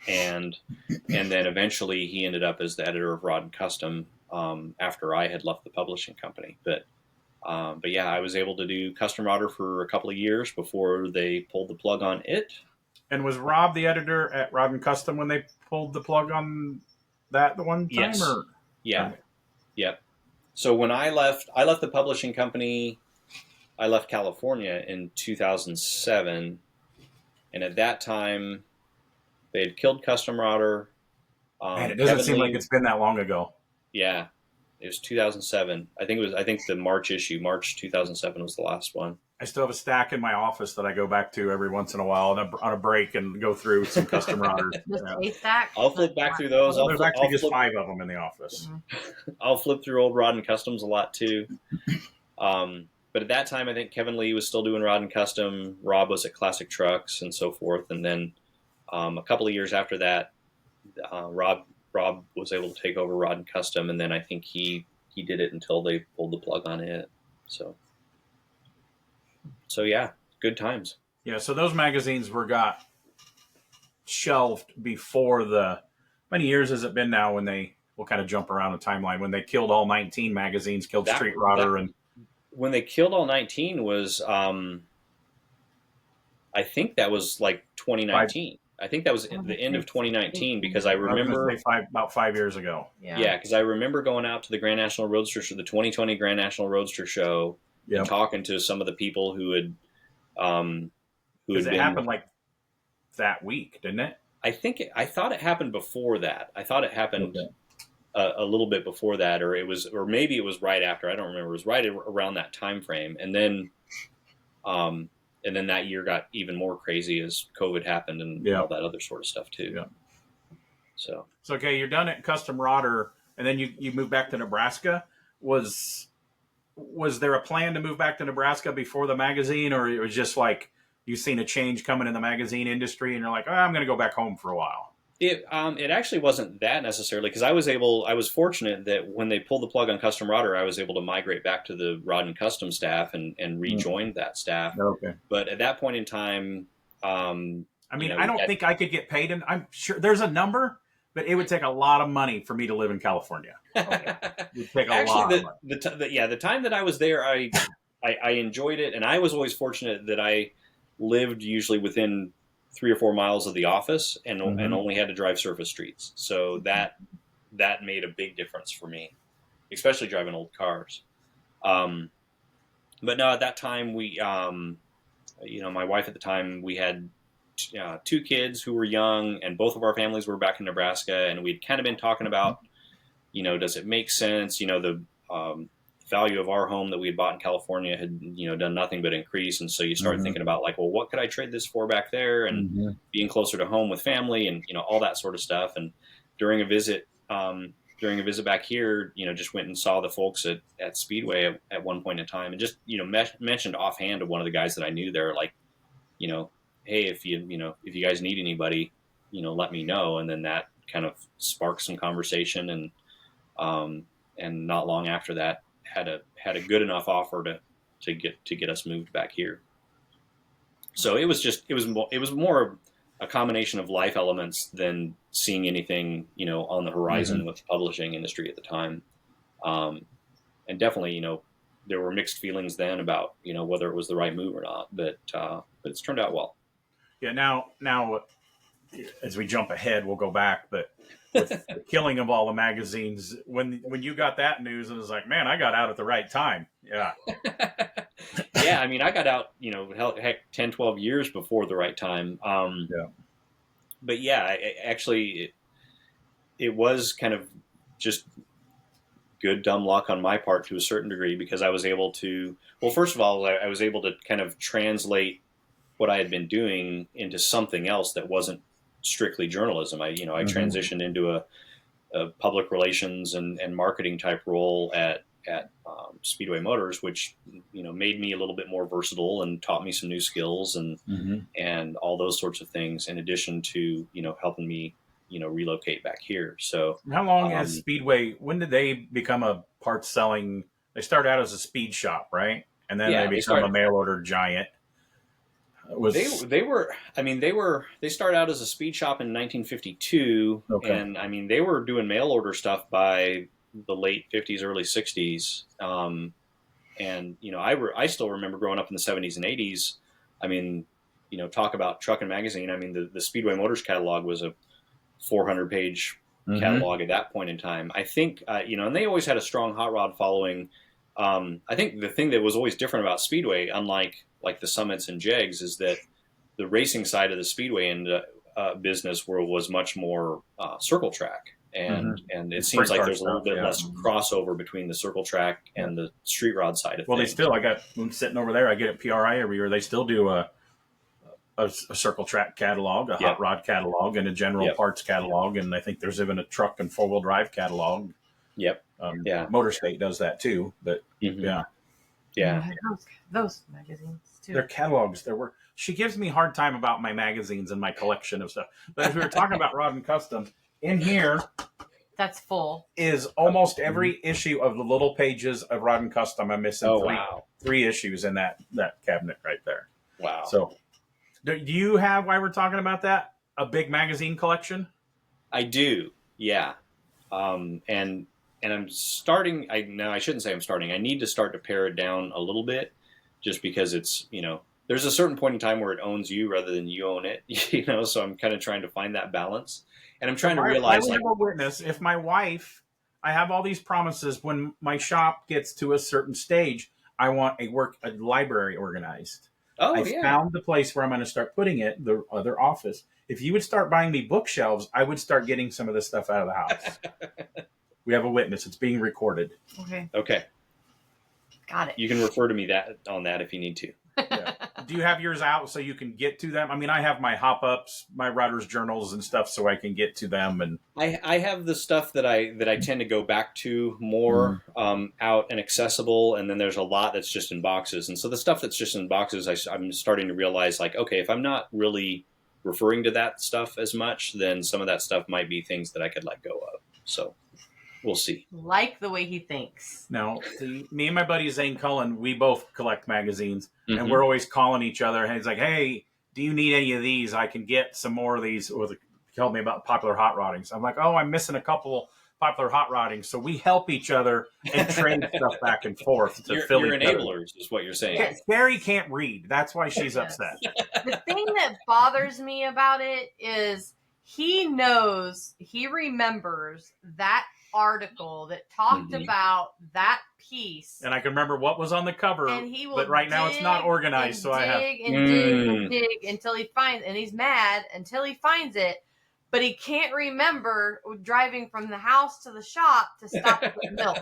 And then eventually he ended up as the editor of Rod and Custom after I had left the publishing company, but yeah, I was able to do Custom Rodder for a couple of years before they pulled the plug on it. And was Rob the editor at Rod and Custom when they pulled the plug on that the one time? Yes. Or? Yeah. Okay. Yep. So when I left the publishing company. I left California in 2007, and at that time, they had killed Custom Rodder. Man, it doesn't seem like it's been that long ago. Yeah. It was 2007. I think the March issue, March 2007 was the last one. I still have a stack in my office that I go back to every once in a while on a break and go through some Custom Rodders. Just a stack? I'll flip back through those. There's actually just 5 of them in the office. Mm-hmm. I'll flip through old Rod and Customs a lot too. But at that time, I think Kevin Lee was still doing Rod and Custom. Rob was at Classic Trucks and so forth. And then a couple of years after that, Rob was able to take over Rod and Custom, and then I think he did it until they pulled the plug on it. So yeah, good times. Yeah, so those magazines got shelved before how many years has it been now when we'll kind of jump around the timeline, when they killed all 19 magazines, killed Street Rodder and... When they killed all 19 was, I think that was 2019. I think that was the end of 2019 because I remember about 5 years ago. Yeah, because I remember going out to the Grand National Roadster Show, the 2020 Grand National Roadster Show, and talking to some of the people who had happened that week, didn't it? I thought it happened before that. I thought it happened a little bit before that, or maybe it was right after. I don't remember. It was right around that time frame, and then that year got even more crazy as COVID happened and all that other sort of stuff too. Yeah. So okay, you're done at Custom Rodder, and then you moved back to Nebraska. Was there a plan to move back to Nebraska before the magazine, or it was just you've seen a change coming in the magazine industry, and you're like, I'm going to go back home for a while? It actually wasn't that necessarily, because I was fortunate that when they pulled the plug on Custom Rodder, I was able to migrate back to the Rod and Custom staff and rejoin that staff. Okay. But at that point in time, I don't think I could get paid, and I'm sure there's a number, but it would take a lot of money for me to live in California. It would take a lot of money. The time that I was there, I enjoyed it, and I was always fortunate that I lived usually within 3 or 4 miles of the office and only had to drive surface streets. So that made a big difference for me, especially driving old cars. But no, at that time we, my wife at the time, we had 2 kids who were young, and both of our families were back in Nebraska, and we'd kind of been talking about, does it make sense? The value of our home that we had bought in California had, done nothing but increase. And so you start thinking about like, well, what could I trade this for back there? And being closer to home with family and, all that sort of stuff. And during a visit back here, just went and saw the folks at Speedway at one point in time, and just, mentioned offhand to one of the guys that I knew there, like, hey, if you guys need anybody, let me know. And then that kind of sparked some conversation. And not long after that, had a good enough offer to get us moved back here. So it was more a combination of life elements than seeing anything, on the horizon with the publishing industry at the time. And definitely, there were mixed feelings then about, whether it was the right move or not, but it's turned out well. Yeah. Now, as we jump ahead, we'll go back, but with the killing of all the magazines, when you got that news, it was like, man, I got out at the right time. Yeah. Yeah. I mean, I got out, heck, 10, 12 years before the right time. But yeah, it was kind of just good, dumb luck on my part to a certain degree, because I was able to, well, first of all, I was able to kind of translate what I had been doing into something else that wasn't strictly journalism. I transitioned into a public relations and marketing type role at Speedway Motors, which, made me a little bit more versatile and taught me some new skills and all those sorts of things, in addition to, helping me, relocate back here. So how long has Speedway, when did they become a parts selling? They started out as a speed shop, right? And then they become a mail order giant. They started out as a speed shop in 1952, and they were doing mail order stuff by the late 50s, early 60s. I still remember growing up in the 70s and 80s. Talk about Truckin' Magazine. The Speedway Motors catalog was a 400-page catalog at that point in time. I think, and they always had a strong hot rod following. I think the thing that was always different about Speedway, unlike like the Summits and Jegs, is that the racing side of the Speedway and business world was much more circle track. And it seems like there's a little bit less crossover between the circle track and the street rod side of things. I'm sitting over there, I get at PRI every year. They still do a circle track catalog, a hot rod catalog, and a general parts catalog. And I think there's even a truck and 4-wheel drive catalog. Yep. Motor State does that too, but those magazines too. Their catalogs. She gives me a hard time about my magazines and my collection of stuff. But as we were talking about Rod and Custom, in here, that's full, is almost every issue of the little pages of Rod and Custom. I'm missing three issues in that cabinet right there. Wow. So, do you have, while we're talking about that, a big magazine collection? I do. Yeah. And I'm starting. I shouldn't say I'm starting. I need to start to pare it down a little bit, just because it's, there's a certain point in time where it owns you rather than you own it, so I'm kind of trying to find that balance. And I'm trying to realize, I have a witness. If my wife, I have all these promises, when my shop gets to a certain stage, I want a library organized. I found the place where I'm going to start putting it, the other office. If you would start buying me bookshelves, I would start getting some of this stuff out of the house. We have a witness. It's being recorded. Okay. Got it. You can refer to me on that if you need to. Yeah. Do you have yours out so you can get to them? I mean, I have my hop-ups, my writer's journals and stuff, so I can get to them. And I have the stuff that I tend to go back to more out and accessible, and then there's a lot that's just in boxes. And so the stuff that's just in boxes, I'm starting to realize, like, okay, if I'm not really referring to that stuff as much, then some of that stuff might be things that I could let go of. So we'll see. Like the way he thinks. Now, me and my buddy Zane Cullen, we both collect magazines, and we're always calling each other. And he's like, hey, do you need any of these? I can get some more of these. Or he told me about popular hot rodding. So I'm like, oh, I'm missing a couple popular hot rodding, so we help each other and trade stuff back and forth to You're fill each other. enablers, is what you're saying. Yes. Carrie can't read. That's why she's Yes. upset. The thing that bothers me about it is he remembers that article that talked about that piece. And I can remember what was on the cover, And he will but right now it's not organized, so I have. dig and dig until he finds, and he's mad until he finds it, but he can't remember driving from the house to the shop to stop to get milk.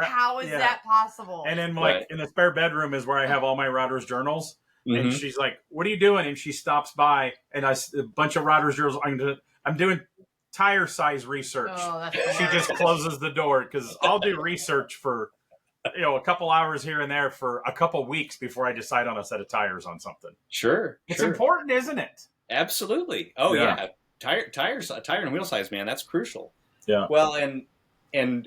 How is that possible? And then, like, in the spare bedroom is where I have all my Rodder's journals. And she's like, "What are you doing?" And she stops by, and a bunch of Rodder's journals. I'm doing tire size research. Oh, that's she just closes the door because I'll do research for a couple hours here and there for a couple weeks before I decide on a set of tires on something. Sure, it's important, isn't it? Absolutely. Oh yeah. Tire and wheel size, man, that's crucial. Yeah. Well, and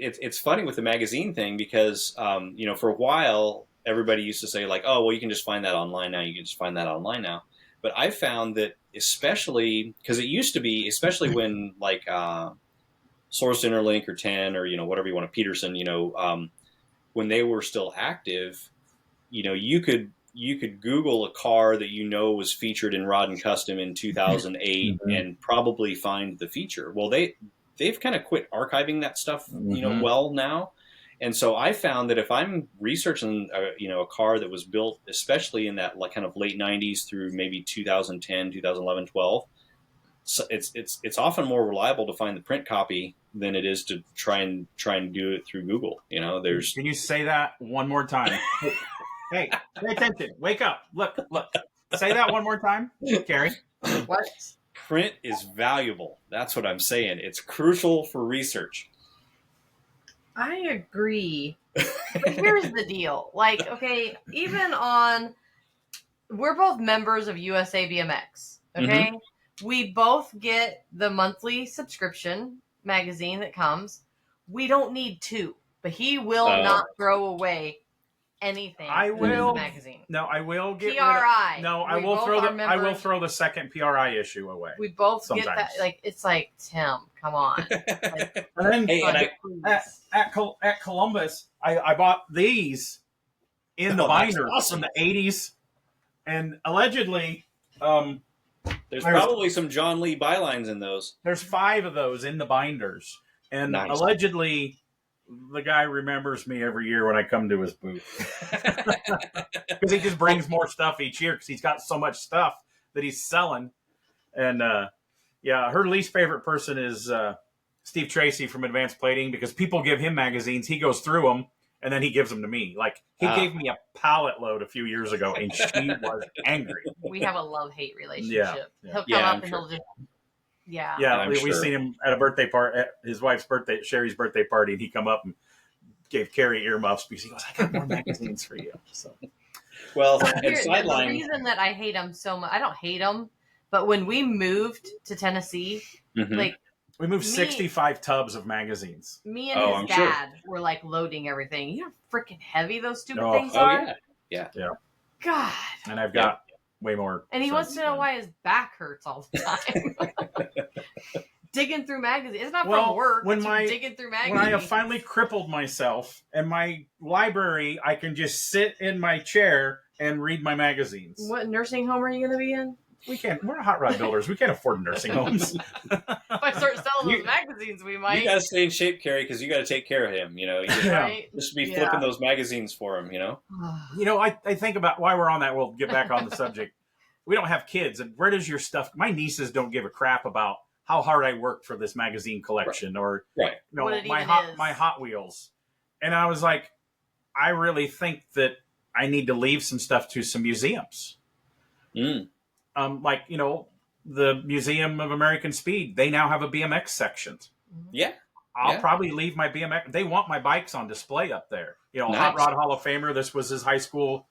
it's funny with the magazine thing because for a while everybody used to say like, oh well, you can just find that online now. You can just find that online now. But I found that especially because it used to be, especially when like Source Interlink or 10 or whatever you want, Peterson, when they were still active, you could Google a car that was featured in Rod and Custom in 2008 and probably find the feature. Well, they've kind of quit archiving that stuff, well now. And so I found that if I'm researching, a car that was built, especially in that like kind of late 90s through maybe 2010, 2011, 12, so it's often more reliable to find the print copy than it is to try and do it through Google. Can you say that one more time? Hey, pay attention. Wake up. Look. Say that one more time, Carrie. What? Print is valuable. That's what I'm saying. It's crucial for research. I agree. But here's the deal. Like, okay, we're both members of USA BMX. Okay. We both get the monthly subscription magazine that comes. We don't need two, but he will not throw away anything. I will. Magazine. No, I will get PRI. I will throw the second PRI issue away. We both sometimes. get that. Like, it's like, Tim, come on. Like, and then at Columbus, I bought these in the binder from the 80s, and allegedly, there's probably some John Lee bylines in those. There's 5 of those in the binders, and allegedly, the guy remembers me every year when I come to his booth because he just brings more stuff each year because he's got so much stuff that he's selling. And her least favorite person is Steve Tracy from Advanced Plating because people give him magazines, he goes through them, and then he gives them to me. Like, he gave me a pallet load a few years ago, and she was angry. We have a love-hate relationship. Yeah. He'll come up and he'll just... Yeah, we seen him at a birthday party, at his wife's birthday, Sherry's birthday party, and he come up and gave Carrie earmuffs because he goes, "I got more magazines for you." So, well, the reason that I hate him so much, I don't hate him, but when we moved to Tennessee, like we moved 65 tubs of magazines. Me and his dad were like loading everything. You know how freaking heavy those stupid things are. Yeah. God. And I've got way more. And he wants to know why his back hurts all the time. Digging through magazines. It's not from work. Digging through magazines. When I have finally crippled myself and my library, I can just sit in my chair and read my magazines. What nursing home are you going to be in? We can't. We're hot rod builders. We can't afford nursing homes. If I start selling those magazines, we might. You got to stay in shape, Carrie, because you got to take care of him. You just be flipping those magazines for him. I think about why we're on that. We'll get back on the subject. We don't have kids, and where does your stuff? My nieces don't give a crap about how hard I worked for this magazine collection, or my Hot Wheels. And I was like, I really think that I need to leave some stuff to some museums. The Museum of American Speed, they now have a BMX section. Yeah. I'll probably leave my BMX. They want my bikes on display up there. Hot Rod Hall of Famer. This was his high school,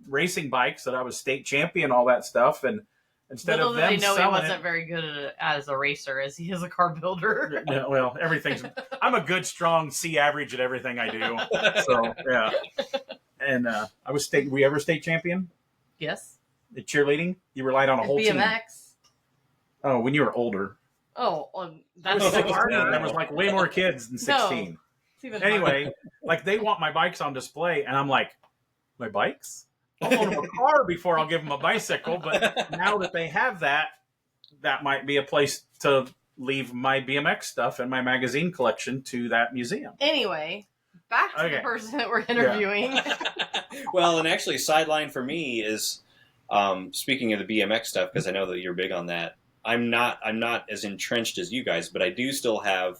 racing bikes that I was state champion, all that stuff. And instead of them they know selling he wasn't very good as a racer as he is a car builder. Yeah, well, everything's. I'm a good, strong C average at everything I do. So yeah. And I was state. Were you ever state champion? Yes. The cheerleading, you relied on a whole team. BMX. Oh, when you were older. Oh, well, I was that's 16. harder. There was like way more kids than 16. No, it's even Anyway, like they want my bikes on display, and I'm like, my bikes? I'll loan them a car before I'll give them a bicycle. But now that they have that, that might be a place to leave my BMX stuff and my magazine collection to that museum. Anyway, back to the person that we're interviewing. Well, and actually, a sideline for me is speaking of the BMX stuff, because I know that you're big on that. I'm not as entrenched as you guys, but I do still have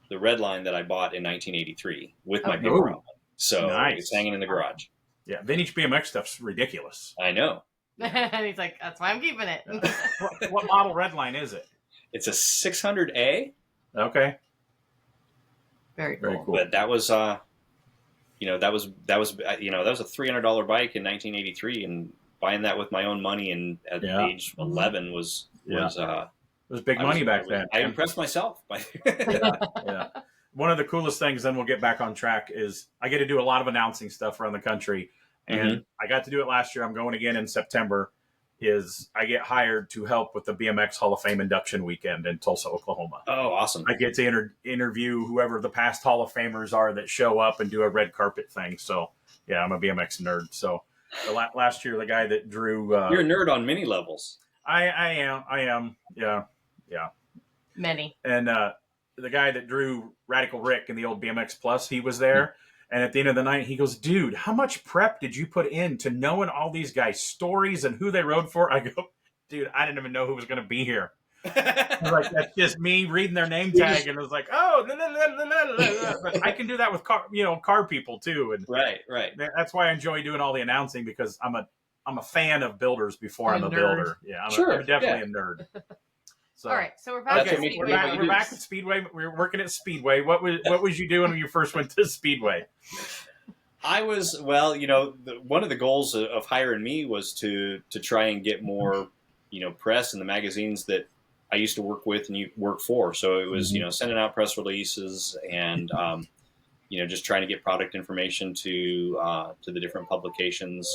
the red line that I bought in 1983 with my paper outline. So nice. It's hanging in the garage. Yeah, vintage BMX stuff's ridiculous. I know. And he's like, that's why I'm keeping it. What model red line is it? It's a 600A. Okay. Very cool. Very cool. But that was, that was a $300 bike in 1983, and buying that with my own money and at age 11 was it was big money back then. I impressed myself by yeah. One of the coolest things, then we'll get back on track, is I get to do a lot of announcing stuff around the country. And I got to do it last year. I'm going again in September. Is I get hired to help with the BMX Hall of Fame induction weekend in Tulsa, Oklahoma. Oh, awesome. I get to interview whoever the past Hall of Famers are that show up and do a red carpet thing. So, yeah, I'm a BMX nerd. So, last year, the guy that drew... You're a nerd on many levels. I am. Yeah. Many. And the guy that drew Radical Rick in the old BMX Plus, he was there. And at the end of the night, he goes, dude, how much prep did you put into knowing all these guys' stories and who they rode for? I go, dude, I didn't even know who was going to be here. Like, that's just me reading their name tag, and it was like, oh, but I can do that with car people too. And right. That's why I enjoy doing all the announcing, because I'm a fan of builders before I'm a builder. Yeah, I'm definitely a nerd. So, all right, so we're back at Speedway. We're back at Speedway. We're working at Speedway. What was you doing when you first went to Speedway? I was, one of the goals of hiring me was to try and get more, press in the magazines that I used to work with and you work for. So it was, sending out press releases and, just trying to get product information to the different publications.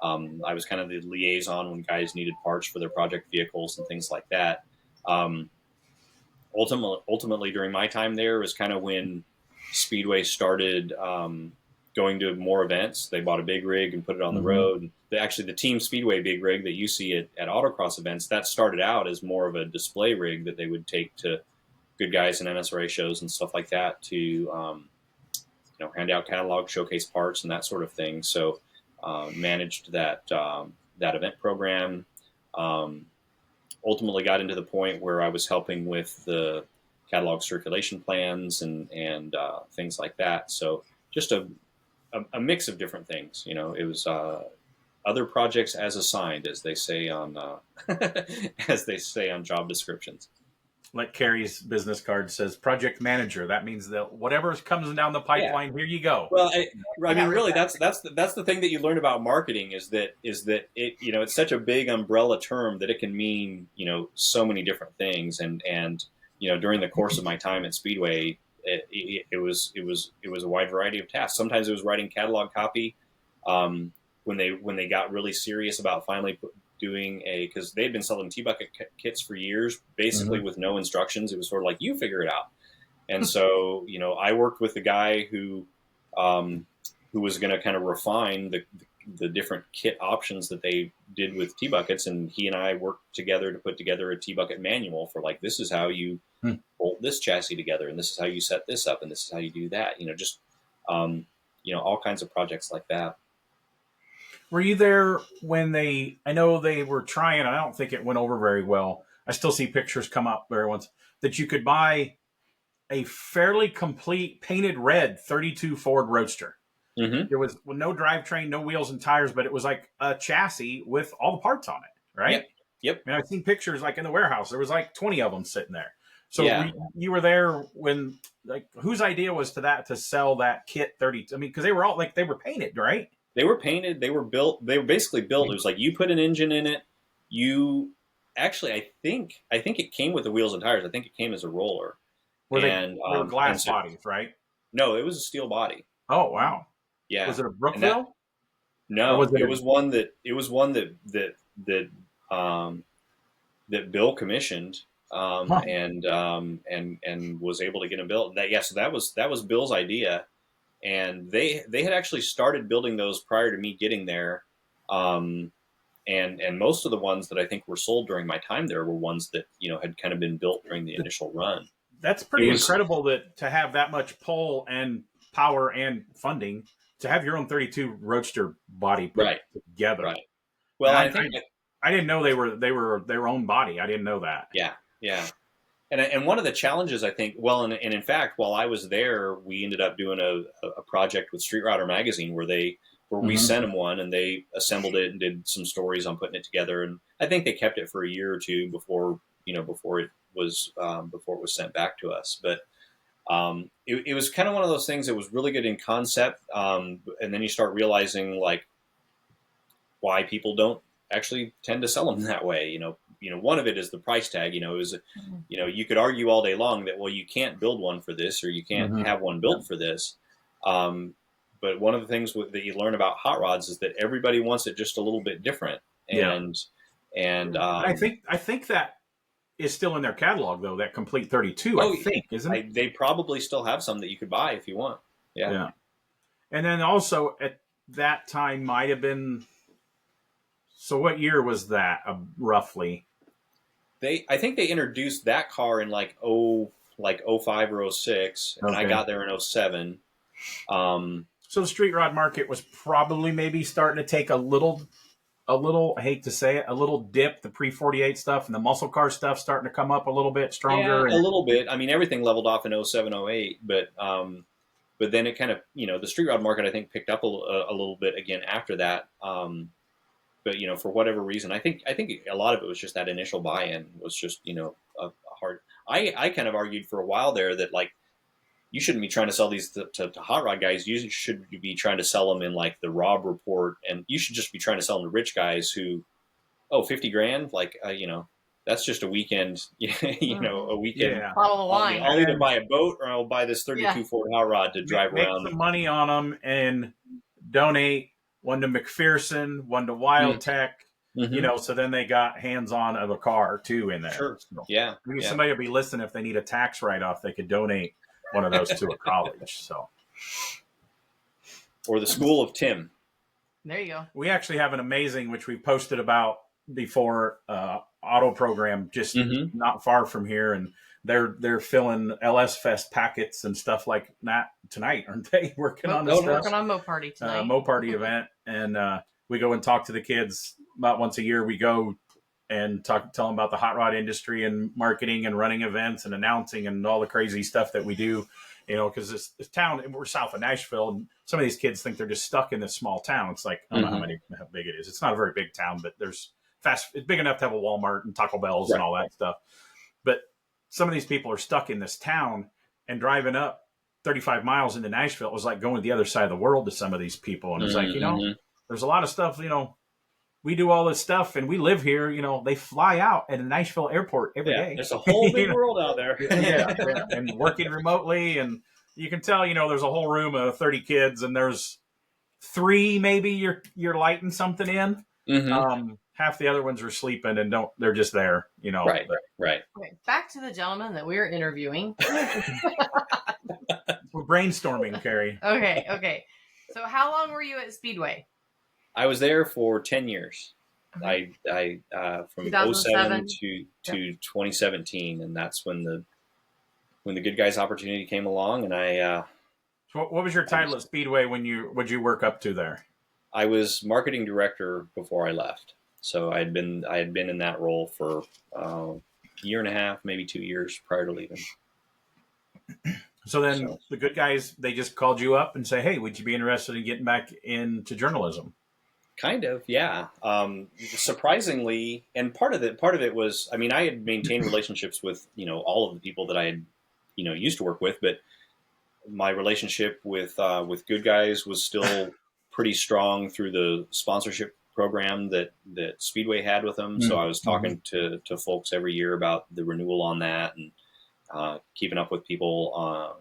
I was kind of the liaison when guys needed parts for their project vehicles and things like that. Ultimately, during my time there was kind of when Speedway started going to more events. They bought a big rig and put it on the road. The Team Speedway big rig that you see at autocross events, that started out as more of a display rig that they would take to Good Guys and NSRA shows and stuff like that to hand out catalog, showcase parts, and that sort of thing. So managed that event program. Ultimately got into the point where I was helping with the catalog circulation plans and things like that. So just a mix of different things. It was other projects as assigned, as they say on job descriptions. Like Carrie's business card says, project manager. That means that whatever comes down the pipeline, here you go. Well, I mean, really, that's the thing that you learn about marketing is that it it's such a big umbrella term that it can mean so many different things. And during the course of my time at Speedway, it was a wide variety of tasks. Sometimes it was writing catalog copy. When they got really serious about finally doing because they'd been selling T-bucket kits for years, basically with no instructions. It was sort of like, you figure it out. And so, I worked with the guy who was going to kind of refine the different kit options that they did with T-buckets. And he and I worked together to put together a T-bucket manual for this is how you bolt this chassis together. And this is how you set this up. And this is how you do that, all kinds of projects like that. Were you there when I know they were trying, and I don't think it went over very well. I still see pictures come up there once that you could buy a fairly complete painted red 32 Ford Roadster. There was no drivetrain, no wheels and tires, but it was like a chassis with all the parts on it, right? Yep. And I've seen pictures in the warehouse. There was 20 of them sitting there. So you were there when, whose idea was to sell that kit 30? I mean, because they were all they were painted, right? They were painted. They were built. They were basically built. It was like you put an engine in it. I think it came with the wheels and tires. I think it came as a roller. They were glass bodies, right? No, it was a steel body. Oh wow! Yeah. Was it a Brookville? No, it was one that Bill commissioned. and was able to get them built. So that was Bill's idea, and they had actually started building those prior to me getting there. And most of the ones that I think were sold during my time there were ones that had kind of been built during the initial run. That's pretty incredible that to have that much pull and power and funding to have your own 32 Roadster body put together. Right. Well, I didn't know they were their own body. I didn't know that. Yeah. And one of the challenges, I think, and in fact, while I was there, we ended up doing a project with Street Rodder Magazine where we sent them one and they assembled it and did some stories on putting it together. And I think they kept it for a year or two before it was sent back to us. But it was kind of one of those things that was really good in concept. And then you start realizing like why people don't actually tend to sell them that way. One of it is the price tag. You could argue all day long that, well, you can't build one for this or you can't have one built for this. But one of the things that you learn about hot rods is that everybody wants it just a little bit different. And I think that is still in their catalog though. That Complete 32, I think, isn't it? They probably still have some that you could buy if you want. Yeah. And then also at that time might have been. So what year was that roughly? I think they introduced that car in like 05 or 06, and I got there in 07. So the street rod market was probably maybe starting to take a little, I hate to say it, a little dip. The pre-48 stuff and the muscle car stuff starting to come up a little bit stronger. Yeah, a little bit. I mean, everything leveled off in 07, 08, but then it kind of, the street rod market, I think, picked up a little bit again after that. But for whatever reason, I think a lot of it was just that initial buy-in was just a hard. I kind of argued for a while there that like you shouldn't be trying to sell these to hot rod guys. You should be trying to sell them in like the Rob Report, and you should just be trying to sell them to rich guys who, $50,000, like that's just a weekend. A weekend. Yeah. Bottle of wine. I'll either buy a boat or I'll buy this 32 Ford hot rod to drive around. Make some money on them and donate. One to McPherson, one to Wildtech, so then they got hands-on of a car too in there. Sure. So Maybe somebody will be listening if they need a tax write-off, they could donate one of those to a college. So, or the School of Tim. There you go. We actually have an amazing, which we posted about before, auto program just not far from here, and they're filling LS Fest packets and stuff like that tonight, aren't they? Working on this stuff. Working on Mo Party tonight. Mo Party event, and we go and talk to the kids about once a year. We go and tell them about the hot rod industry and marketing and running events and announcing and all the crazy stuff that we do. Because this town, we're south of Nashville, and some of these kids think they're just stuck in this small town. It's like I don't know how big it is. It's not a very big town, but it's big enough to have a Walmart and Taco Bell's and all that stuff. But some of these people are stuck in this town, and driving up 35 miles into Nashville, it was like going to the other side of the world to some of these people. And it's like, there's a lot of stuff, we do all this stuff and we live here, they fly out at a Nashville airport every day. There's a whole big world out there. And working remotely. And you can tell, there's a whole room of 30 kids and there's 3 maybe you're lighting something in. Half the other ones are sleeping and they're just there, Right. Okay, back to the gentleman that we're interviewing. We're brainstorming, Carrie. Okay. So how long were you at Speedway? I was there for 10 years. I from 07 to 2017, and that's when the Good Guys opportunity came along, and I. So what was your title at Speedway what'd you work up to there? I was marketing director before I left. So I had been in that role for a year and a half, maybe 2 years prior to leaving. So then the Good Guys, they just called you up and say, "Hey, would you be interested in getting back into journalism?" Kind of, yeah. Surprisingly, and part of it was, I mean, I had maintained relationships with all of the people that I had used to work with, but my relationship with Good Guys was still pretty strong through the sponsorship program that Speedway had with them. So I was talking to folks every year about the renewal on that, and keeping up with people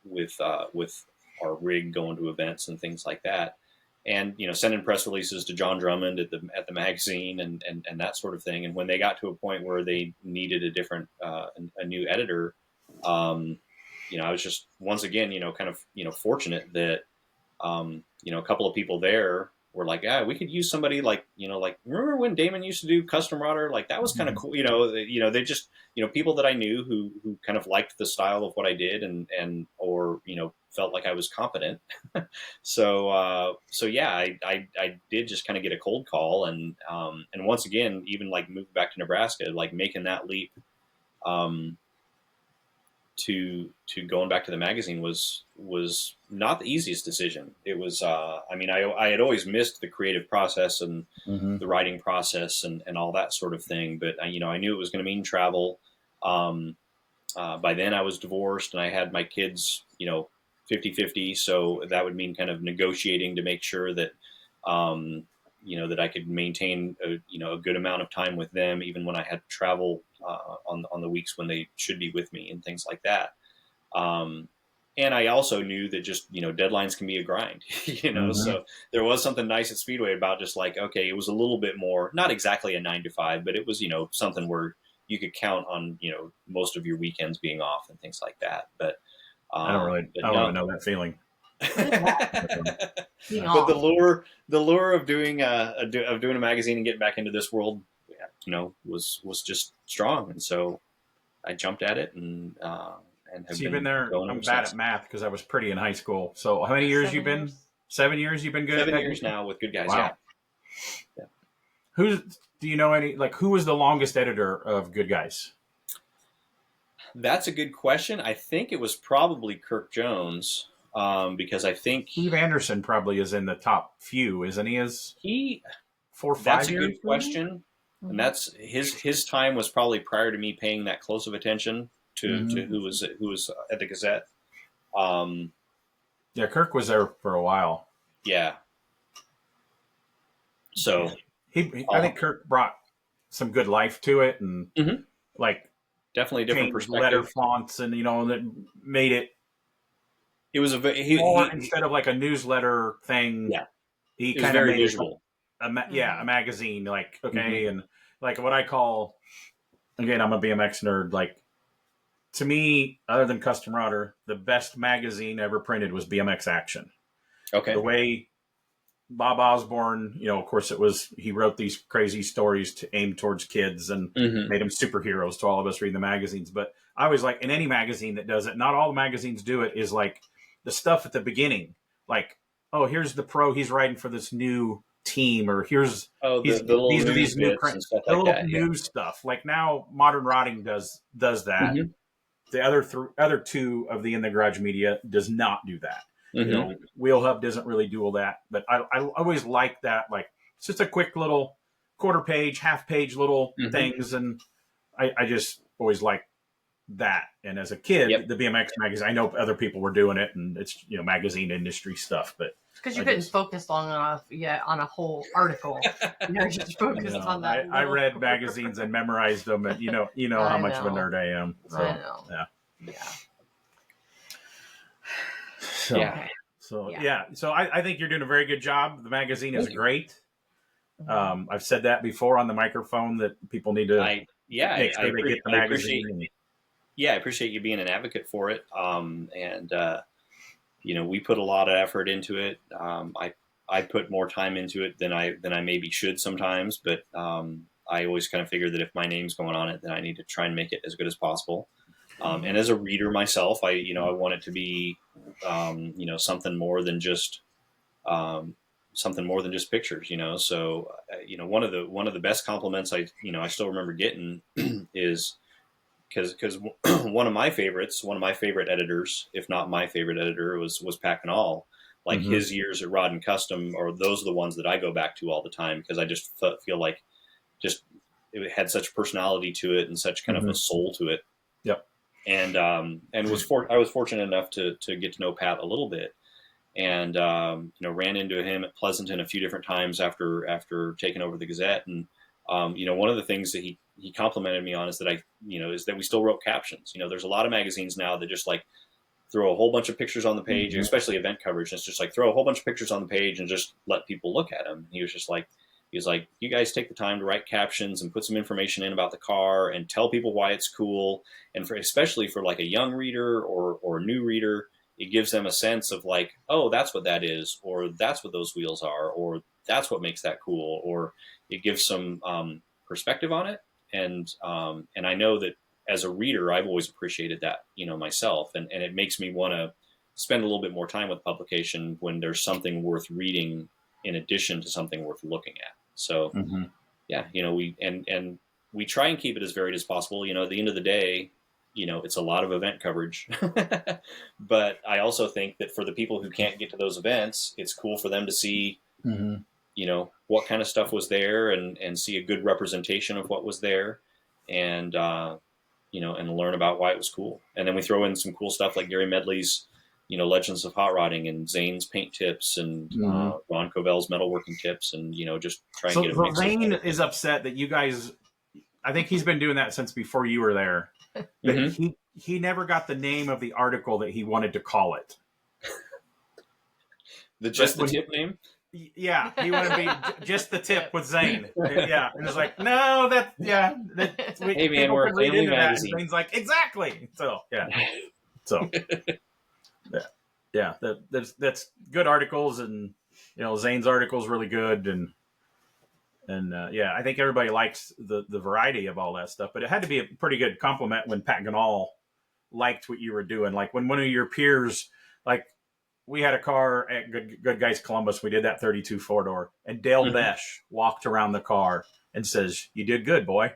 with our rig going to events and things like that. and sending press releases to John Drummond at the magazine and that sort of thing. And when they got to a point where they needed a new editor, I was just once again kind of fortunate that a couple of people there were like, yeah, we could use somebody like remember when Damon used to do custom rodder? Like that was kind of cool. They just people that I knew who kind of liked the style of what I did or felt like I was competent. So yeah, I did just kind of get a cold call and once again, even like moving back to Nebraska, like making that leap to going back to the magazine was not the easiest decision. It was, I had always missed the creative process and the writing process and all that sort of thing. But I knew it was going to mean travel. By then I was divorced and I had my kids, 50-50. So that would mean kind of negotiating to make sure that, that I could maintain a good amount of time with them, even when I had to travel on the weeks when they should be with me and things like that. And I also knew that just, deadlines can be a grind, so there was something nice at Speedway about just like, okay, it was a little bit more, not exactly a 9 to 5, but it was, something where you could count on, most of your weekends being off and things like that. But I don't really know that feeling. But the lure of doing a magazine and getting back into this world, was just strong, and so I jumped at it and have so you've been there. I'm bad at math because I was pretty in high school. So how many years you been? 7 years you've been good. 7 years now with Good Guys. Wow. Yeah. Do you know who was the longest editor of Good Guys? That's a good question. I think it was probably Kirk Jones. Because I think Steve Anderson probably is in the top few, isn't he? He 4 or 5 That's years. a good question, and that's his time was probably prior to me paying that close of attention to who was at the Gazette. Yeah, Kirk was there for a while. Yeah. So I think Kirk brought some good life to it, and definitely a different perspective. Letter fonts, and that made it. It was instead of like a newsletter thing. Yeah, he kind of made visual. A magazine. And like what I call, again, I'm a BMX nerd. Like to me, other than Custom Rodder, the best magazine ever printed was BMX Action. Okay, the way Bob Osborne, of course, he wrote these crazy stories to aim towards kids and made them superheroes to all of us reading the magazines. But I always like in any magazine that does it, not all the magazines do it, is like the stuff at the beginning, like, oh, here's the pro, he's riding for this new team, or here's these are these new news stuff. Like now, Modern Rodding does that. The other two of the In the Garage media does not do that. Wheel Hub doesn't really do all that, but I always like that. Like it's just a quick little quarter page, half page little things, and I just always like that. And as a kid, the BMX magazine, I know other people were doing it, and it's magazine industry stuff, but because you couldn't focus long enough on a whole article. Just focused on that. I read magazines and memorized them, and you know how much of a nerd I am. So, I know. Yeah. So I think you're doing a very good job. The magazine is great. I've said that before on the microphone that people need to make sure they get the magazine. I appreciate you being an advocate for it. We put a lot of effort into it. I put more time into it than I maybe should sometimes, but I always kind of figure that if my name's going on it, then I need to try and make it as good as possible. And as a reader myself, I want it to be, something more than just pictures, So, one of the best compliments I still remember getting is because one of my favorite editors, if not my favorite editor, was Pat Canal. Like his years at Rod and Custom, or those are the ones that I go back to all the time because I just feel like it had such personality to it and such kind of a soul to it. Yep. And I was fortunate enough to get to know Pat a little bit, and ran into him at Pleasanton a few different times after taking over the Gazette. And one of the things that he complimented me on is that we still wrote captions. There's a lot of magazines now that just like throw a whole bunch of pictures on the page, especially event coverage. It's just like throw a whole bunch of pictures on the page and just let people look at them. He was like, you guys take the time to write captions and put some information in about the car and tell people why it's cool. And especially for like a young reader or a new reader, it gives them a sense of like, oh, that's what that is, or that's what those wheels are, or that's what makes that cool, or it gives some perspective on it. And I know that as a reader, I've always appreciated that, myself. And it makes me want to spend a little bit more time with publication when there's something worth reading in addition to something worth looking at. So, yeah, we try and keep it as varied as possible. At the end of the day, it's a lot of event coverage. But I also think that for the people who can't get to those events, it's cool for them to see, what kind of stuff was there and see a good representation of what was there. And, and learn about why it was cool. And then we throw in some cool stuff like Gary Medley's, Legends of Hot Rodding and Zane's paint tips and Ron Covell's metalworking tips, and just try and get a mix. Zane is upset that you guys. I think he's been doing that since before you were there. But he never got the name of the article that he wanted to call it. The tip name. Yeah, he wanted to be just the tip with Zane. Yeah, and it's like, no, hey man, we're a family magazine. Zane's like, exactly. So yeah, that's good articles, and Zane's article is really good, and I think everybody likes the variety of all that stuff. But it had to be a pretty good compliment when Pat Ganal liked what you were doing. Like when one of your peers, like. We had a car at Good Guys Columbus. We did that 32 4-door, and Dale Besh walked around the car and says, "You did good, boy."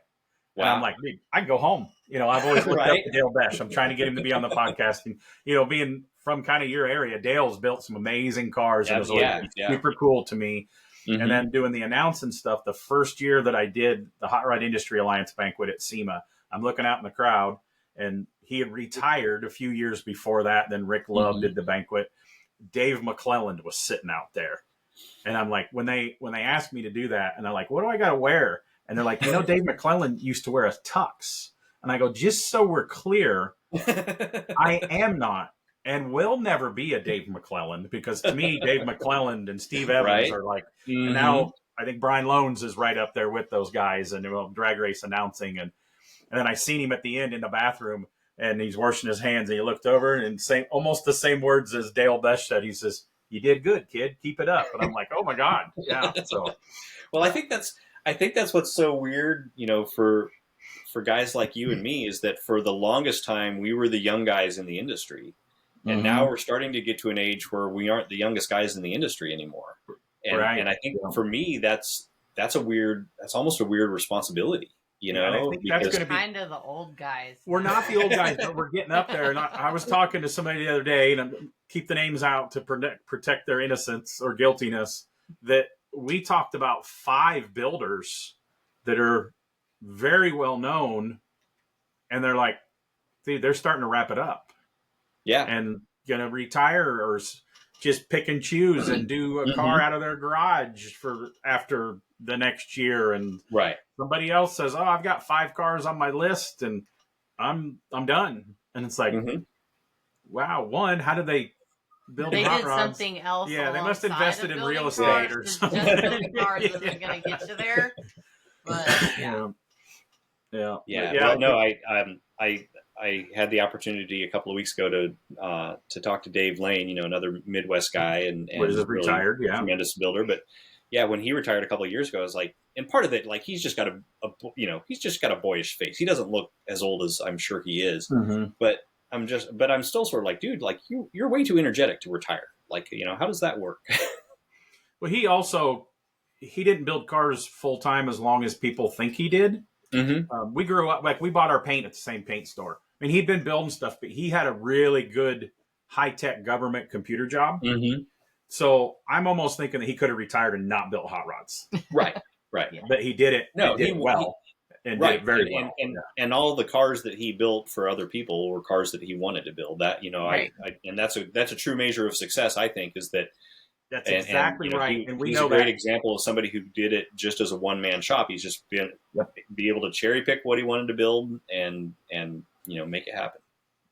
Wow. And I'm like, dude, I can go home. I've always looked up to Dale Besh. I'm trying to get him to be on the podcast. And, being from kind of your area, Dale's built some amazing cars. And it was always super cool to me. And then doing the announcing stuff, the first year that I did the Hot Rod Industry Alliance banquet at SEMA, I'm looking out in the crowd, and he had retired a few years before that. Then Rick Love did the banquet. Dave McClelland was sitting out there, and I'm like, when they asked me to do that, and they're like, what do I got to wear? And they're like, Dave McClelland used to wear a tux. And I go, just so we're clear, I am not and will never be a Dave McClelland, because to me, Dave McClelland and Steve Evans are like, and now I think Brian Loans is right up there with those guys, and drag race announcing. And then I seen him at the end in the bathroom, and he's washing his hands, and he looked over and almost the same words as Dale Besh said. He says, "You did good, kid. Keep it up." And I'm like, "Oh my God." Yeah. So, well, I think that's what's so weird, for guys like you and me, is that for the longest time, we were the young guys in the industry. And now we're starting to get to an age where we aren't the youngest guys in the industry anymore. And, and I think for me, that's almost a weird responsibility. I think that's going to be kind of the old guys. We're not the old guys, but we're getting up there. And I was talking to somebody the other day, and keep the names out to protect their innocence or guiltiness, that we talked about 5 builders that are very well known, and they're like, they're starting to wrap it up. Yeah. And going to retire or just pick and choose and do a car out of their garage for after the next year. And somebody else says, "Oh, I've got 5 cars on my list and I'm done." And it's like, wow, one, how did they build They hot did rods? something else. Yeah, they must have invested in real cars, estate or something. Just building cars isn't going to get you there. But Yeah. Well, no, I had the opportunity a couple of weeks ago to talk to Dave Lane, another Midwest guy and really retired, tremendous builder. But yeah, when he retired a couple of years ago, I was like, and part of it, like, he's just got a boyish face. He doesn't look as old as I'm sure he is, but I'm still sort of like, dude, like you're way too energetic to retire. Like, how does that work? Well, he didn't build cars full time as long as people think he did. We grew up, like, we bought our paint at the same paint store. I mean, he'd been building stuff, but he had a really good high-tech government computer job. So I'm almost thinking that he could have retired and not built hot rods. Right. But he did it. No, he did it well. And did it very well. And all the cars that he built for other people were cars that he wanted to build. That, and that's a true measure of success, I think, is that. That's exactly right. And he's a great example of somebody who did it just as a one-man shop. He's just be able to cherry pick what he wanted to build and make it happen.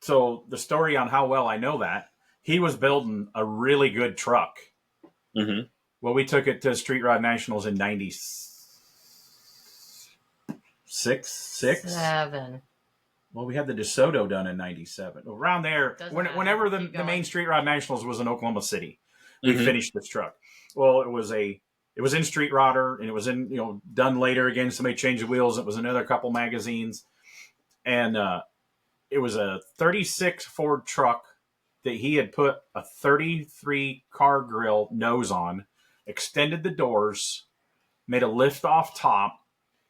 So the story on how well I know that, he was building a really good truck. Mm-hmm. Well, we took it to Street Rod Nationals in 96. 7. Well, we had the DeSoto done in 97. Around there, whenever the main Street Rod Nationals was in Oklahoma City, we finished this truck. Well, it was in Street Rodder, and it was done later again. Somebody changed the wheels. It was another couple magazines. And it was a 36 Ford truck that he had put a 33 car grill nose on, extended the doors, made a lift off top,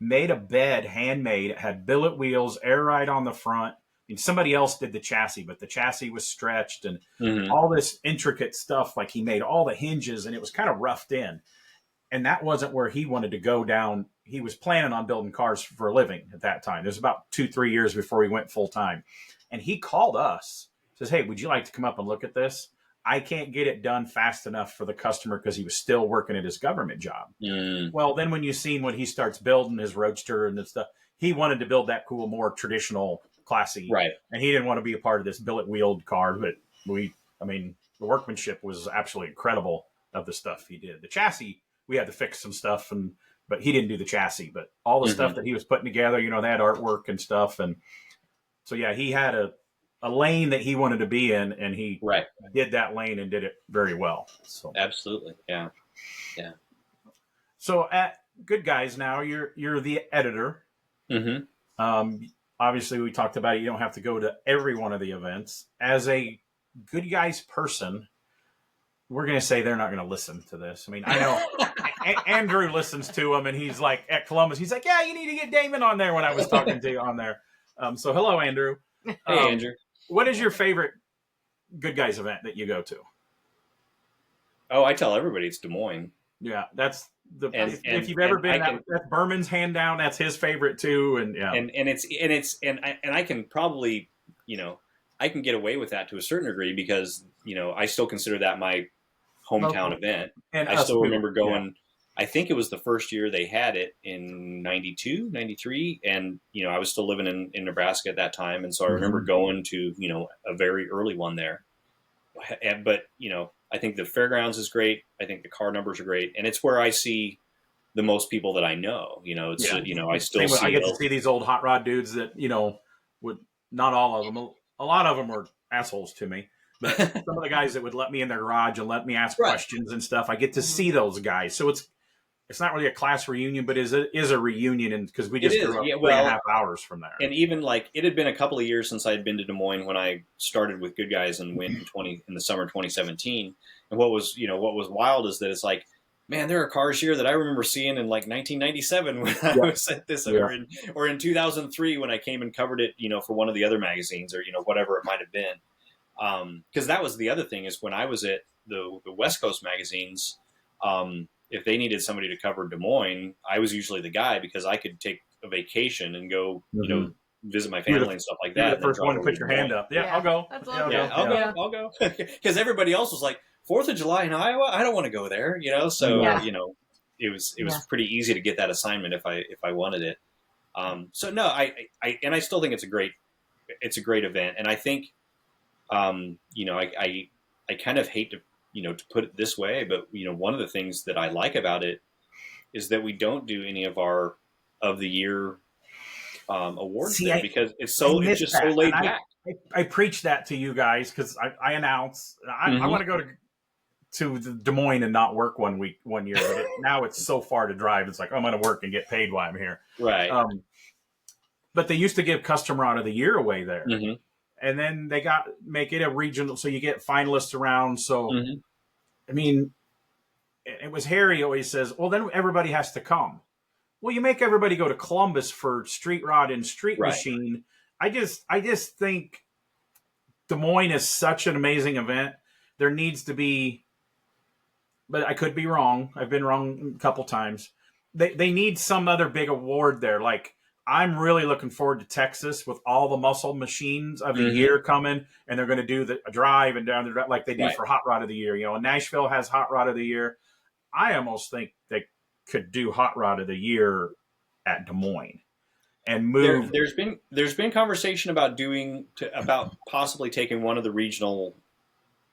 made a bed handmade. It had billet wheels, air ride on the front. I mean, somebody else did the chassis, but the chassis was stretched and all this intricate stuff. Like, he made all the hinges, and it was kind of roughed in. And that wasn't where he wanted to go down. He was planning on building cars for a living at that time. It was about 2-3 years before he went full time. And he called us, says, "Hey, would you like to come up and look at this? I can't get it done fast enough for the customer," because he was still working at his government job. Well, then when you seen when he starts building his Roadster and stuff, he wanted to build that cool, more traditional, classy. Right. And he didn't want to be a part of this billet-wheeled car. But the workmanship was absolutely incredible of the stuff he did. The chassis, we had to fix some stuff, but he didn't do the chassis. But all the stuff that he was putting together, they had artwork and stuff. And so, yeah, he had a lane that he wanted to be in, and he did that lane and did it very well. So absolutely, yeah. So at Good Guys now, you're the editor. Obviously, we talked about it. You don't have to go to every one of the events. As a Good Guys person, we're going to say they're not going to listen to this. I mean, I know Andrew listens to them, and he's like, at Columbus, he's like, "Yeah, you need to get Damon on there," when I was talking to you on there. So hello, Andrew. Hey, Andrew. What is your favorite Good Guys event that you go to? Oh, I tell everybody it's Des Moines. Yeah, that's if you've ever been, that's Berman's hand down. That's his favorite too, and yeah, and I can probably, I can get away with that to a certain degree because I still consider that my hometown event. And I still remember going. Yeah. I think it was the first year they had it in 92, 93. And, I was still living in Nebraska at that time. And so I remember going to, a very early one there. But, I think the fairgrounds is great. I think the car numbers are great. And it's where I see the most people that I know. I still see. I get to see these old hot rod dudes that, would, not all of them. A lot of them were assholes to me. But some of the guys that would let me in their garage and let me ask questions and stuff, I get to see those guys. So it's not really a class reunion, but is a reunion, because we just grew up 3.5 hours from there. And even it had been a couple of years since I had been to Des Moines when I started with Good Guys and went in the summer 2017. And what was wild is that it's like, man, there are cars here that I remember seeing in 1997 when I was at this, or in 2003 when I came and covered it, for one of the other magazines, or whatever it might have been. Because that was the other thing, is when I was at the West Coast magazines. If they needed somebody to cover Des Moines, I was usually the guy, because I could take a vacation and go, visit my family and stuff like that. You're the first one to put your hand up. Yeah, I'll go. I'll go. Because everybody else was like, 4th of July in Iowa? I don't want to go there, So, it was pretty easy to get that assignment if I wanted it. So no, I still think it's a great event. And I think, I kind of hate to put it this way, but one of the things that I like about it is that we don't do any of our of the year awards because it's just so laid back. I preach that to you guys because I announce I want to go to Des Moines and not work one year, but now it's so far to drive. It's like, I'm going to work and get paid while I'm here. Right. But they used to give Customer Rod of the Year away there. And then they make it a regional, so you get finalists around. So, I mean, it was Harry always says, well, then everybody has to come. Well, you make everybody go to Columbus for Street Rod and Street Machine. I just think Des Moines is such an amazing event. There needs to be, but I could be wrong. I've been wrong a couple times. They need some other big award there. Like, I'm really looking forward to Texas with all the muscle machines of the year coming, and they're going to do a drive and down the drive like they do for Hot Rod of the Year. And Nashville has Hot Rod of the Year. I almost think they could do Hot Rod of the Year at Des Moines. and move. There's been conversation about about possibly taking one of the regional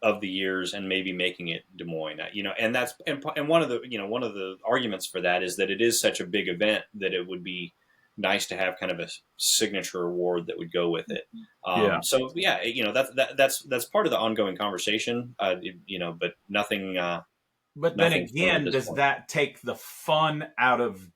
of the years and maybe making it Des Moines, and that's and one of the arguments for that is that it is such a big event that it would be nice to have kind of a signature award that would go with it. So that's part of the ongoing conversation, but nothing. But then again, does that take the fun out of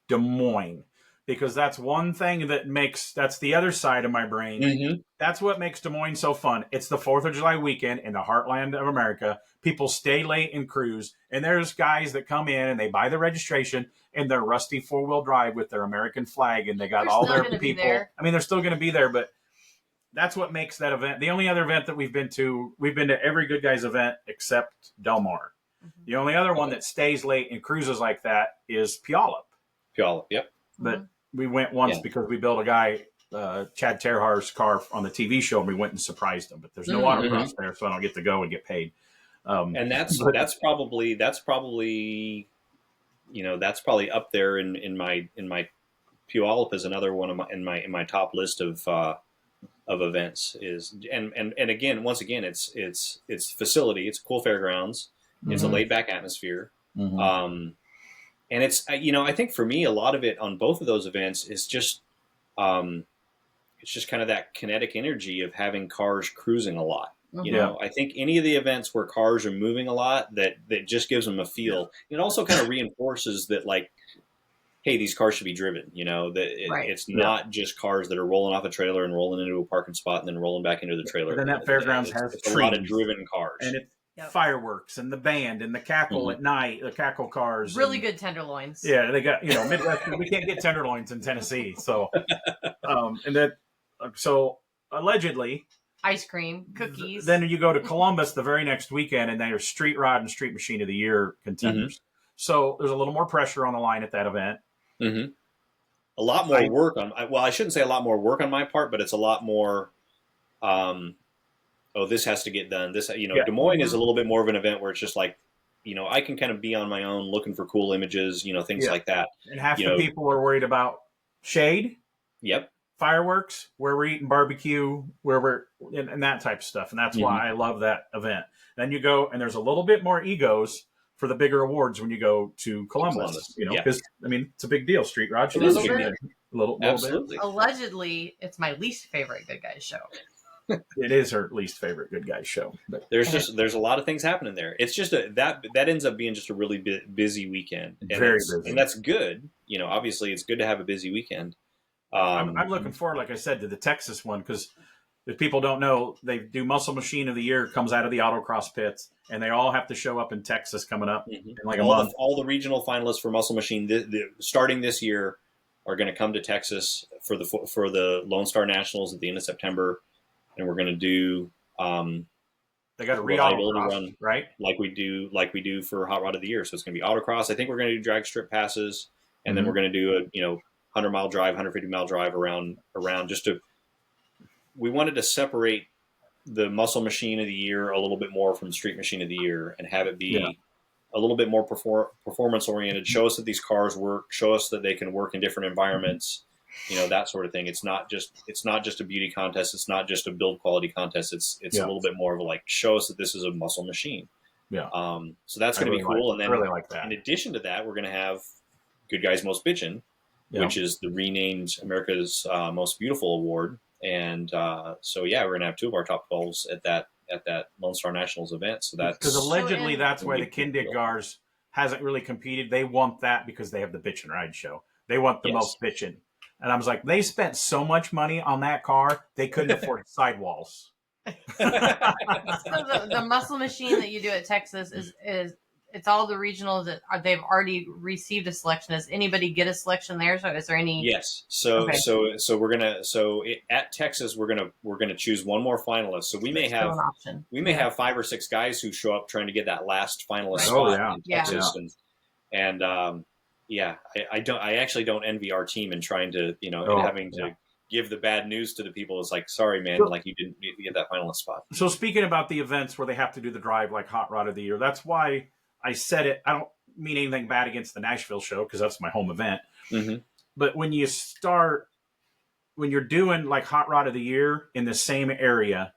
Des Moines? Because that's one thing that's the other side of my brain. Mm-hmm. That's what makes Des Moines so fun. It's the 4th of July weekend in the heartland of America. People stay late and cruise. And there's guys that come in and they buy the registration in their rusty 4-wheel drive with their American flag. And they got all their people. I mean, they're still going to be there, but that's what makes that event. The only other event that we've been to every Good Guys event except Del Mar. Mm-hmm. The only other one that stays late and cruises like that is Puyallup. Puyallup, yep. But we went once because we built a guy, Chad Terhar's car on the TV show, and we went and surprised him. But there's no autocross there, so I don't get to go and get paid. And that's probably that's probably up there in my Puyallup is another one of in my top list of events is and again once again it's facility, it's a cool fairgrounds, it's a laid back atmosphere. And it's, I think for me, a lot of it on both of those events is just, it's just kind of that kinetic energy of having cars cruising a lot. I think any of the events where cars are moving a lot, that just gives them a feel. It also kind of reinforces that, like, hey, these cars should be driven. It's not just cars that are rolling off a trailer and rolling into a parking spot and then rolling back into the trailer. And then that fairgrounds has a lot of driven cars. And it's fireworks and the band and the cackle at night, the cackle cars. Really good tenderloins. Yeah, they got, Midwest. We can't get tenderloins in Tennessee. So, so allegedly, ice cream, cookies. Then you go to Columbus the very next weekend, and there's Street Rod and Street Machine of the Year contenders. So there's a little more pressure on the line at that event. A lot more work on. Well, I shouldn't say a lot more work on my part, but it's a lot more. This has to get done. Des Moines is a little bit more of an event where it's just like, I can kind of be on my own looking for cool images, things like that. And half the people are worried about shade. Yep. Fireworks, where we're eating barbecue, where we're and that type of stuff. And that's why I love that event. Then you go, and there's a little bit more egos for the bigger awards when you go to Columbus. Because it's a big deal. Street Rod should be a little bit. Allegedly, it's my least favorite Good Guys show. It is her least favorite Good Guys show. But there's a lot of things happening there. It's just that ends up being just a really busy weekend. And very busy. And that's good. Obviously it's good to have a busy weekend. I'm looking forward, like I said, to the Texas one, because if people don't know, they do Muscle Machine of the Year comes out of the autocross pits, and they all have to show up in Texas coming up in like a month. All the regional finalists for Muscle Machine starting this year are going to come to Texas for the Lone Star Nationals at the end of September. And we're going to do. They got a reliability run, right? Like we do for Hot Rod of the Year. So it's going to be autocross. I think we're going to do drag strip passes, and then we're going to do a 100-mile drive, 150-mile drive around. We wanted to separate the Muscle Machine of the Year a little bit more from Street Machine of the Year, and have it be a little bit more performance oriented. Show us that these cars work. Show us that they can work in different environments. That sort of thing. It's not just a beauty contest. It's not just a build quality contest. It's a little bit more of a, like, show us that this is a muscle machine. Yeah. So that's going to be cool. And then really like that. In addition to that, we're going to have Good Guys Most Bitchin', which is the renamed America's Most Beautiful Award. And we're going to have 2 of our top 12s at that Lone Star Nationals event. So that's because allegedly that's why the Kindig Gars hasn't really competed. They want that because they have the Bitchin' Ride show. They want the most bitchin'. And I was like, they spent so much money on that car, they couldn't afford sidewalls. So the Muscle Machine that you do at Texas is it's all the regionals that they've already received a selection. Does anybody get a selection there? So is there any? Yes. So at Texas we're gonna choose one more finalist. So we may have 5 or 6 guys who show up trying to get that last finalist spot in Texas, and I actually don't envy our team in trying to, having to give the bad news to the people. It's like, sorry, man, you didn't get that finalist spot. So speaking about the events where they have to do the drive like Hot Rod of the Year, that's why I said it. I don't mean anything bad against the Nashville show because that's my home event. But when you start when you're doing like Hot Rod of the Year in the same area,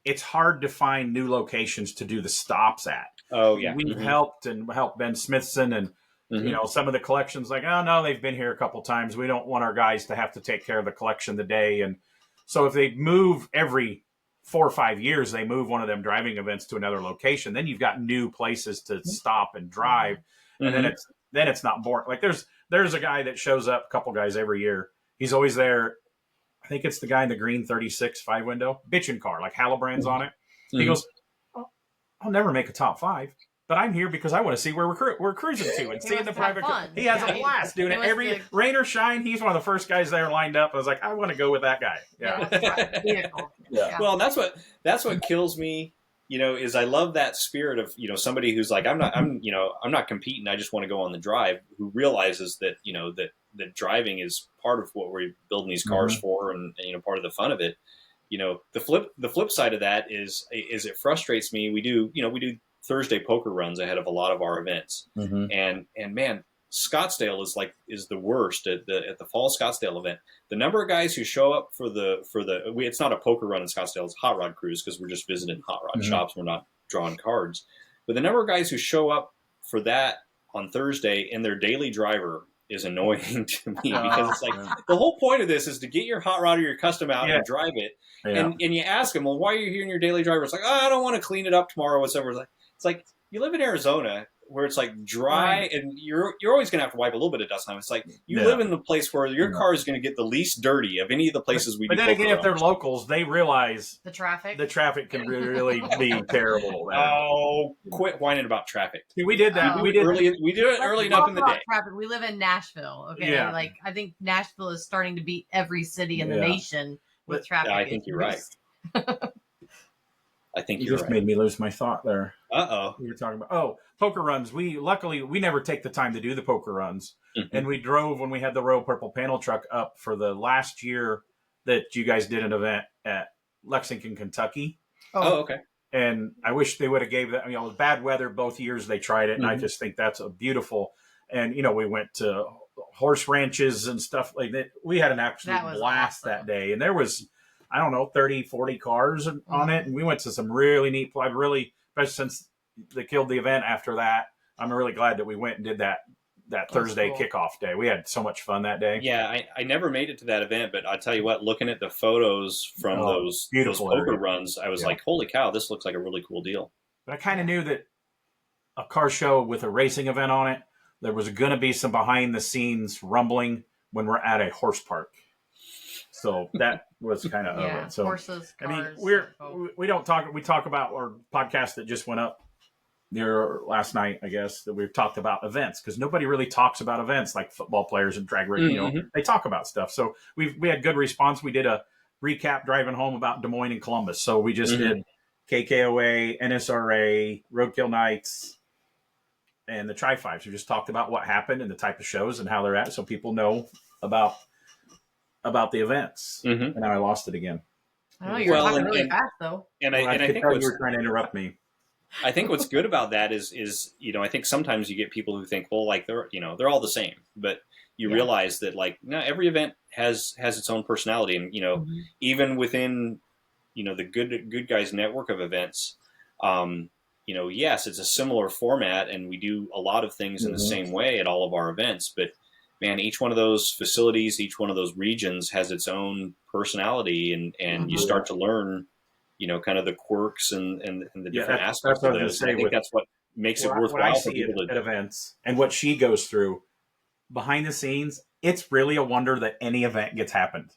it's hard to find new locations to do the stops at. Oh yeah, We've helped Ben Smithson and some of the collections. Like, oh no, they've been here a couple times. We don't want our guys to have to take care of the collection the day. And so if they move every 4 or 5 years, they move one of them driving events to another location. Then you've got new places to stop and drive, and then it's not boring. Like there's a guy that shows up, a couple guys every year. He's always there. I think it's the guy in the green 36 5-window bitchin' car, like Halibrands on it. He goes, I'll never make a top 5, but I'm here because I want to see where we're cruising to and seeing the private car. He has a blast doing it every rain or shine. He's one of the first guys there lined up. I was like, I want to go with that guy. Yeah. Well, that's what kills me. Is I love that spirit of somebody who's like, I'm not competing. I just want to go on the drive. Who realizes that that driving is part of what we're building these cars for, and part of the fun of it. The flip side of that is it frustrates me. We do Thursday poker runs ahead of a lot of our events, and man, Scottsdale is the worst at the fall Scottsdale event. The number of guys who show up for it's not a poker run in Scottsdale, it's a hot rod cruise because we're just visiting hot rod shops. We're not drawing cards, but the number of guys who show up for that on Thursday and their daily driver is annoying to me because it's like the whole point of this is to get your hot rod or your custom out and drive it. And you ask them, well, why are you here in your daily driver? It's like, I don't want to clean it up tomorrow, whatever. It's like you live in Arizona where it's like dry and you're always going to have to wipe a little bit of dust on it. It's like you live in the place where your car is going to get the least dirty of any of the places we do. But then again, if they're locals, they realize the traffic can really be terrible. Oh, quit whining about traffic. See, we did that. We did it early enough in the day. Traffic. We live in Nashville. Okay. Yeah. Like I think Nashville is starting to beat every city in the nation with traffic. I think you're right. I think you just made me lose my thought there. We were talking about poker runs. We never take the time to do the poker runs, and we drove when we had the Royal Purple panel truck up for the last year that you guys did an event at Lexington, Kentucky. Oh, okay. And I wish they would have gave that. It was bad weather both years they tried it, and I just think that's a beautiful. And we went to horse ranches and stuff like that. We had an absolute blast that day, and there was, I don't know, 30, 40 cars on it. And we went to some really neat, especially since they killed the event after that. I'm really glad that we went and did that Thursday kickoff day. We had so much fun that day. Yeah, I never made it to that event, but I'll tell you what, looking at the photos from those poker runs, I was like, holy cow, this looks like a really cool deal. But I kind of knew that a car show with a racing event on it, there was going to be some behind the scenes rumbling when we're at a horse park. So that was kind of it. So horses, cars, we talk about our podcast that just went up there last night, I guess, that we've talked about events because nobody really talks about events like football players and drag racing. They talk about stuff. So we had good response. We did a recap driving home about Des Moines and Columbus. So we just did KKOA, NSRA, Roadkill Nights, and the Tri-Fives. We just talked about what happened and the type of shows and how they're at, so people know about the events. And now I lost it again. I know you're talking really fast though. And I think you were trying to interrupt me. I think what's good about that is I think sometimes you get people who think, well, like they're all the same, but you realize that like no, every event has its own personality, and even within the Good Guys network of events, yes, it's a similar format, and we do a lot of things in the same way at all of our events, but man, each one of those facilities, each one of those regions has its own personality, and you start to learn, kind of the quirks and the different aspects of those. I think that's what makes it worthwhile for people at events. And what she goes through behind the scenes, it's really a wonder that any event gets happened.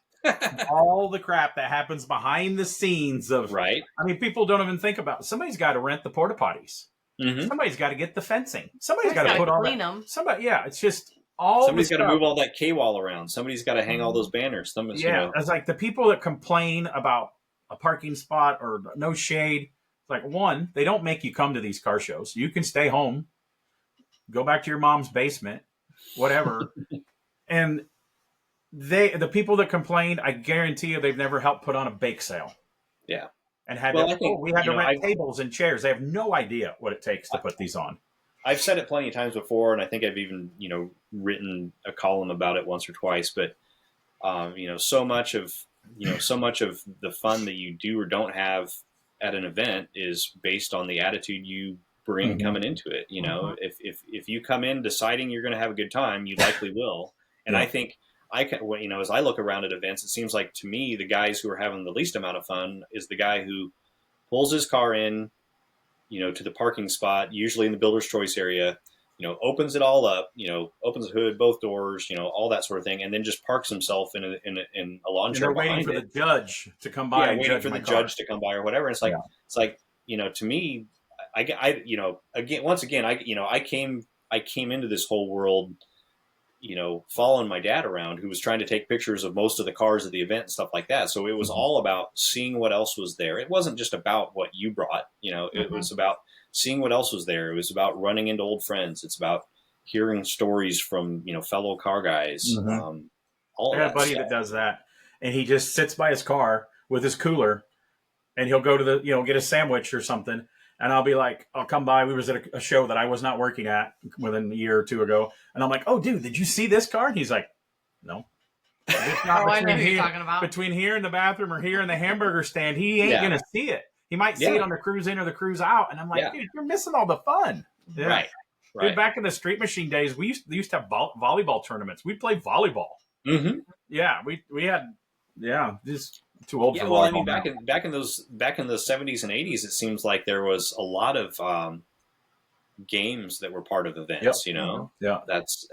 All the crap that happens behind the scenes of, I mean, people don't even think about it. Somebody's got to rent the porta potties. Somebody's got to get the fencing. Somebody's got to put all that. Somebody, it's just. Somebody's got to move all that K-wall around. Somebody's got to hang all those banners. It's like the people that complain about a parking spot or no shade. It's like, one, they don't make you come to these car shows. You can stay home, go back to your mom's basement, whatever. And the people that complain, I guarantee you, they've never helped put on a bake sale. Yeah, and we had to rent tables and chairs. They have no idea what it takes to put these on. I've said it plenty of times before, and I think I've even, written a column about it once or twice, but so much of the fun that you do or don't have at an event is based on the attitude you bring coming into it. If you come in deciding you're going to have a good time, you likely will. And I think as I look around at events, it seems like to me, the guys who are having the least amount of fun is the guy who pulls his car in, to the parking spot, usually in the builder's choice area, opens it all up, opens the hood, both doors, all that sort of thing, and then just parks himself in a lawn chair. They're waiting for the judge to come by. Yeah, waiting for the judge to come by or whatever. And it's like, to me, I came into this whole world, following my dad around, who was trying to take pictures of most of the cars at the event and stuff like that. So it was all about seeing what else was there. It wasn't just about what you brought, it was about seeing what else was there. It was about running into old friends. It's about hearing stories from, fellow car guys. I got a buddy that does that, and he just sits by his car with his cooler, and he'll go to get a sandwich or something. And I'll be like, I'll come by. We was at a show that I was not working at within a year or two ago. And I'm like, oh, dude, did you see this car? And he's like, no. I know who you're talking about. Between here and the bathroom or here and the hamburger stand, he ain't going to see it. He might see it on the cruise in or the cruise out. And I'm like, dude, you're missing all the fun. Yeah. Right. Dude, back in the Street Machine days, we used to have volleyball tournaments. We'd play volleyball. Mm-hmm. Yeah, we had, just too old for volleyball. Well, I mean, back in the 70s and 80s, it seems like there was a lot of games that were part of events. Yeah, that's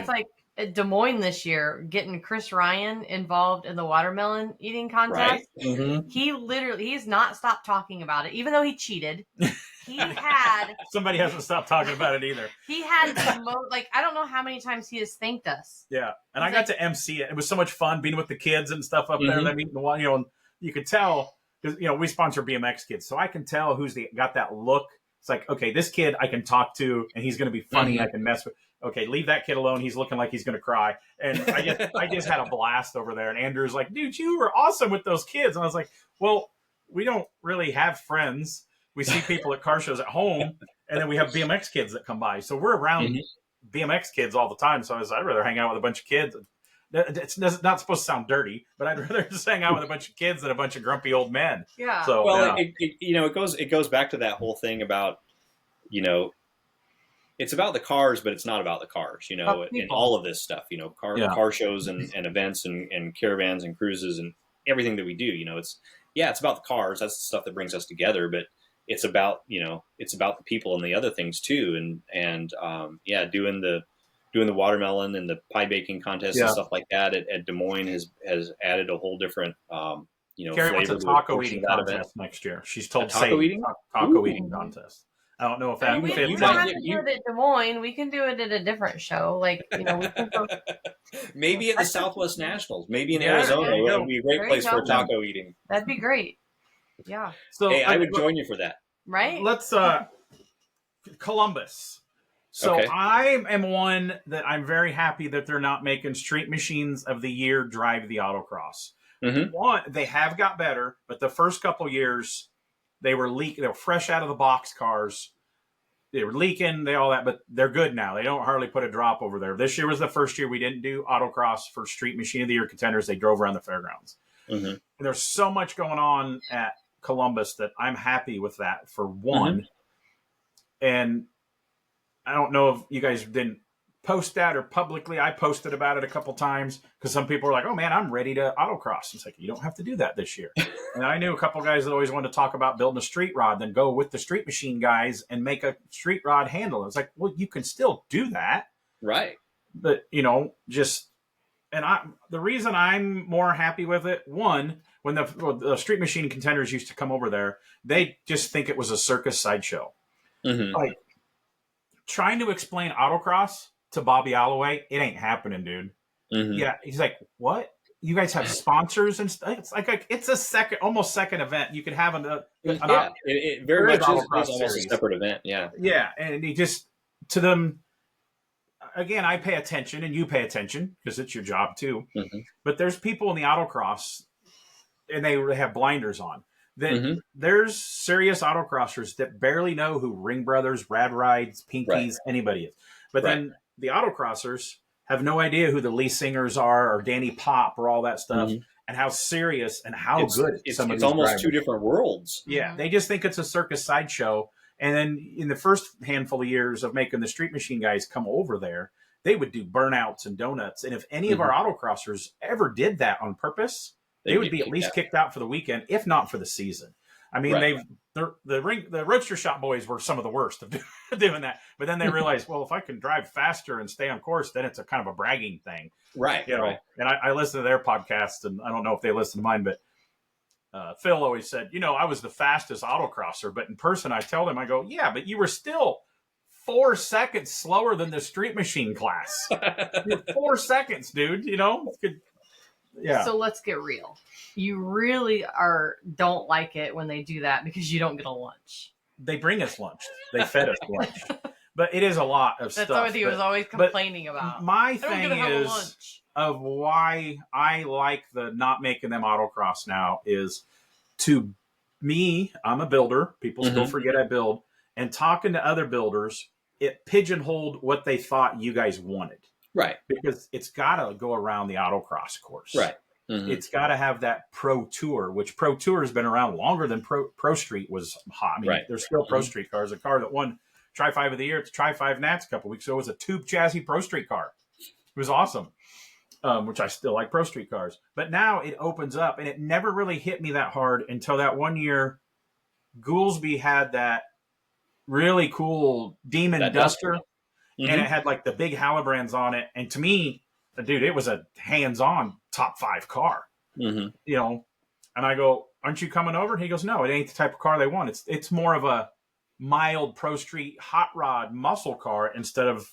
like at Des Moines this year, getting Chris Ryan involved in the watermelon eating contest. Right? Mm-hmm. He's not stopped talking about it, even though he cheated. He had somebody hasn't stopped talking about it either. He had I don't know how many times he has thanked us. Yeah, and I got to MC it. It was so much fun being with the kids and stuff up there. Them eating the one, and you could tell because we sponsor BMX kids, so I can tell who's got that look. It's like, okay, this kid I can talk to, and he's going to be funny. I can mess with. Okay, leave that kid alone. He's looking like he's going to cry. And I just had a blast over there. And Andrew's like, dude, you were awesome with those kids. And I was like, well, we don't really have friends. We see people at car shows at home, and then we have BMX kids that come by. So we're around BMX kids all the time. So I'd rather hang out with a bunch of kids. It's not supposed to sound dirty, but I'd rather just hang out with a bunch of kids than a bunch of grumpy old men. Yeah. So it goes back to that whole thing about, it's about the cars, but it's not about the cars, and all of this stuff, car shows and events and caravans and cruises and everything that we do, it's about the cars. That's the stuff that brings us together, but it's about, it's about the people and the other things too. And doing the watermelon and the pie baking contest and stuff like that at Des Moines has added a whole different, Carrie wants a taco eating contest next year. She's told taco eating contest. I don't know if that fits. You don't have to do it at Des Moines. We can do it at a different show. We can go. Maybe at the Southwest Nationals. Maybe in Arizona. It would be a great place for taco eating. That'd be great. Yeah. So hey, I would join you for that. Right? Let's Columbus. So I am one that I'm very happy that they're not making Street Machines of the Year drive the autocross. One, they have got better, but the first couple years they were leaking. They were fresh out of the box cars. They were leaking, all that, but they're good now. They don't hardly put a drop over there. This year was the first year we didn't do autocross for Street Machine of the Year contenders. They drove around the fairgrounds. And there's so much going on at Columbus that I'm happy with that for one. And I don't know if you guys didn't post that or publicly. I posted about it a couple times because some people are like, oh man, I'm ready to autocross. It's like, you don't have to do that this year. And I knew a couple guys that always wanted to talk about building a street rod, then go with the Street Machine guys and make a street rod handle. It's like, well, you can still do that. Right. But, the reason I'm more happy with it, one, when the Street Machine contenders used to come over there, they just think it was a circus sideshow. Like, trying to explain autocross to Bobby Alloway, it ain't happening, dude. Yeah, he's like, what? You guys have sponsors and stuff? It's like it's a almost second event. You could have it very much is almost a separate event. Yeah, yeah, and he just to them. Again, I pay attention, and you pay attention because it's your job too. But there's people in the autocross, and they have blinders on. That there's serious autocrossers that barely know who Ring Brothers, Rad Rides, Pinkies, anybody is. But then the autocrossers have no idea who the Lee Singers are or Danny Pop or all that stuff, and how serious and how good some of these almost drivers. two different worlds. Yeah, they just think it's a circus sideshow. And then in the first handful of years of making the Street Machine guys come over there, they would do burnouts and donuts. And if any of our autocrossers ever did that on purpose, they would be at least kicked out for the weekend, if not for the season. I mean, the Roadster Shop boys were some of the worst of doing that. But then they realized, well, if I can drive faster and stay on course, then it's a kind of a bragging thing. Right. You know, right. And I listen to their podcast, and I don't know if they listen to mine, but Phil always said, you know, I was the fastest autocrosser, but in person, I tell them, I go, yeah, but you were still 4 seconds slower than the Street Machine class. 4 seconds, dude, you know? Yeah. So let's get real. You really don't like it when they do that because you don't get a lunch. They bring us lunch. They fed us lunch. But it is a lot of stuff. That's what he was always complaining about. My thing is of why I like the not making them autocross now is, to me, I'm a builder. People still forget I build. And talking to other builders, it pigeonholed what they thought you guys wanted. Right. Because it's got to go around the autocross course. Right. It's got to have that Pro Tour, which Pro Tour has been around longer than Pro Street was hot. I mean, there's still Pro Street cars. A car that won Tri-5 of the Year at the Tri-5 Nats a couple weeks ago was a tube chassis Pro Street car. It was awesome, which I still like Pro Street cars. But now it opens up, and it never really hit me that hard until that one year Goolsby had that really cool Demon Duster. And it had like the big Halibrands on it. And to me, dude, it was a hands-on top 5 car, you know? And I go, aren't you coming over? And he goes, no, it ain't the type of car they want. It's more of a mild Pro Street hot rod muscle car instead of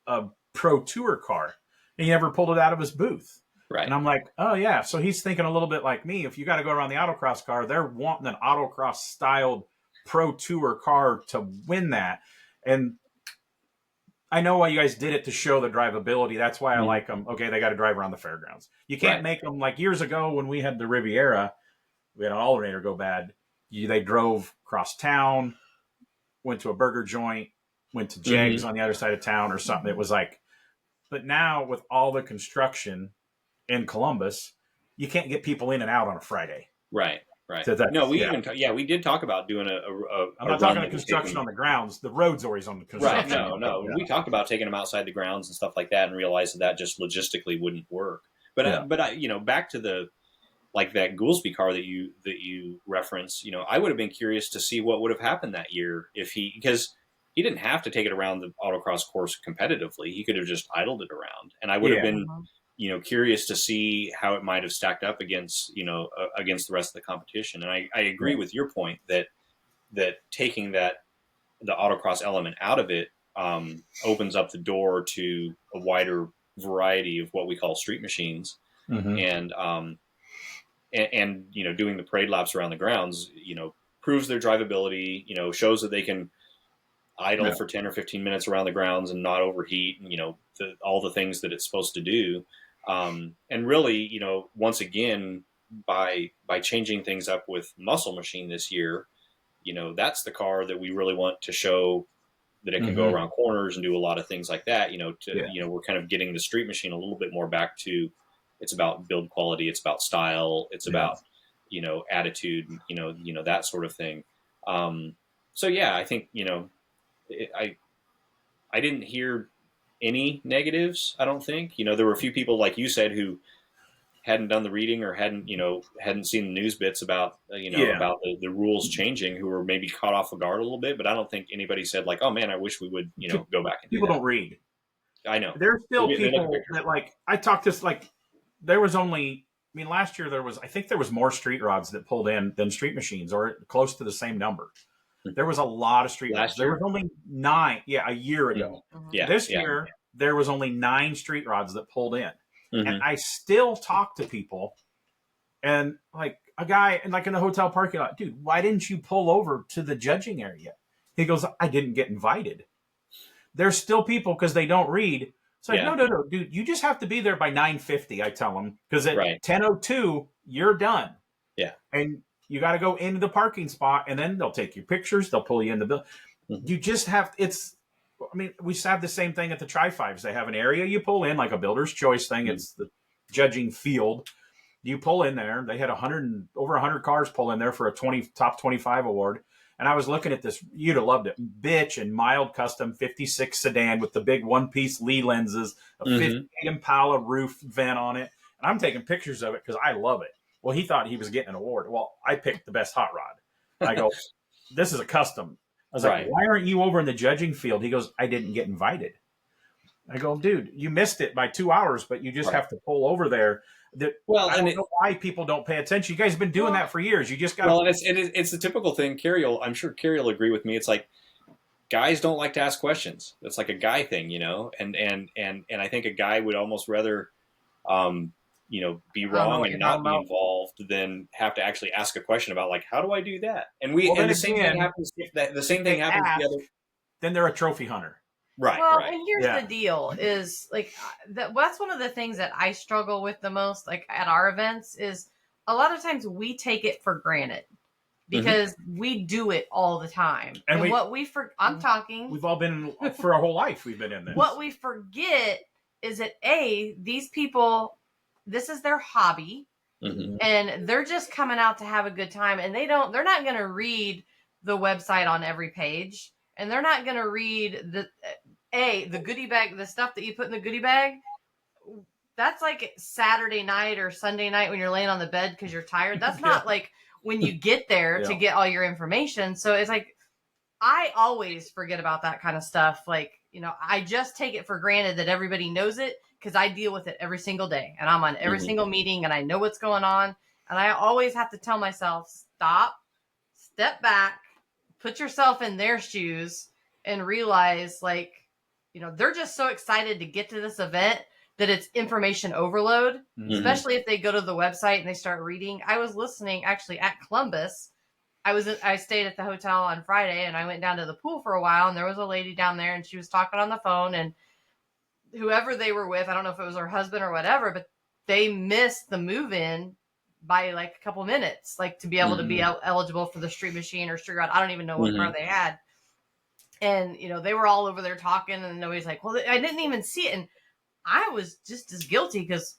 a Pro Tour car. And he never pulled it out of his booth. Right. And I'm like, oh yeah. So he's thinking a little bit like me. If you got to go around the autocross car, they're wanting an autocross styled Pro Tour car to win that. And I know why you guys did it, to show the drivability. That's why I like them. Okay, they got to drive around the fairgrounds. You can't make them like years ago when we had the Riviera. We had an alternator go bad. They drove across town, went to a burger joint, went to Jegs on the other side of town or something. It was like, but now with all the construction in Columbus, you can't get people in and out on a Friday. Right. Right. So no, we we did talk about doing I'm not talking about construction on the grounds. The road's always on the construction. Right. No. Yeah. We talked about taking them outside the grounds and stuff like that, and realized that just logistically wouldn't work. But back to the that Goolsby car that you referenced. You know, I would have been curious to see what would have happened that year because he didn't have to take it around the autocross course competitively. He could have just idled it around, and I would have been. Curious to see how it might have stacked up against the rest of the competition. And I agree with your point that taking the autocross element out of it opens up the door to a wider variety of what we call street machines, and doing the parade laps around the grounds, proves their drivability, shows that they can idle for 10 or 15 minutes around the grounds and not overheat, and all the things that it's supposed to do. And really, once again, by changing things up with Muscle Machine this year, that's the car that we really want to show that it can go around corners and do a lot of things like that. We're kind of getting the Street Machine a little bit more back to, it's about build quality, it's about style, it's about attitude, that sort of thing. I think I didn't hear any negatives. I don't think, there were a few people, like you said, who hadn't done the reading or hadn't seen the news bits about, about the rules changing, who were maybe caught off guard a little bit. But I don't think anybody said like, oh man, I wish we would, go back and do people that. don't read. I know. There's still people that I talked to, there was only, last year I think there was more street rods that pulled in than street machines, or close to the same number. There was a lot of street rods. There was only 9. Yeah, a year ago. Yeah. This year, there was only 9 street rods that pulled in. And I still talk to people, and like a guy in the hotel parking lot, dude, why didn't you pull over to the judging area? He goes, I didn't get invited. There's still people, because they don't read. It's like, no, dude, you just have to be there by 9:50, I tell them, because at 10:02, you're done. Yeah. And you got to go into the parking spot, and then they'll take your pictures. They'll pull you in the building. You just have, I mean, we have the same thing at the Tri-Fives. They have an area you pull in, like a builder's choice thing. It's the judging field. You pull in there. They had over 100 cars pull in there for a top 25 award. And I was looking at this. You'd have loved it. Bitch and mild custom 56 sedan with the big one-piece Lee lenses, a 58 Impala roof vent on it. And I'm taking pictures of it because I love it. Well, he thought he was getting an award. Well, I picked the best hot rod. I go, this is a custom. I was like, why aren't you over in the judging field? He goes, I didn't get invited. I go, dude, you missed it by 2 hours, but you just have to pull over there. I don't know why people don't pay attention. You guys have been doing that for years. You just got. Well, it's the typical thing. I'm sure Carrie will agree with me. It's like guys don't like to ask questions. It's like a guy thing, you know. And I think a guy would almost rather, be wrong and not be involved than have to actually ask a question about like, how do I do that? And the same thing happens. The same thing happens the other. Then they're a trophy hunter. Right. Well, right. and here's the deal: is like that's one of the things that I struggle with the most. Like at our events, is a lot of times we take it for granted because we do it all the time. And I'm talking. We've all been for our whole life. We've been in this. What we forget is that these people, this is their hobby, and they're just coming out to have a good time, and they're not going to read the website on every page. And they're not going to read the goodie bag, the stuff that you put in the goodie bag. That's like Saturday night or Sunday night when you're laying on the bed because you're tired. That's not like when you get there to get all your information. So it's like, I always forget about that kind of stuff. Like, I just take it for granted that everybody knows it because I deal with it every single day. And I'm on every single meeting and I know what's going on. And I always have to tell myself, stop, step back, put yourself in their shoes and realize they're just so excited to get to this event that it's information overload, especially if they go to the website and they start reading. I was listening actually at Columbus. I stayed at the hotel on Friday and I went down to the pool for a while and there was a lady down there and she was talking on the phone and whoever they were with, I don't know if it was her husband or whatever, but they missed the move-in by like a couple minutes, like to be able to be eligible for the street machine or street rod. I don't even know what car they had. And, they were all over there talking and nobody's like, well, I didn't even see it. And I was just as guilty because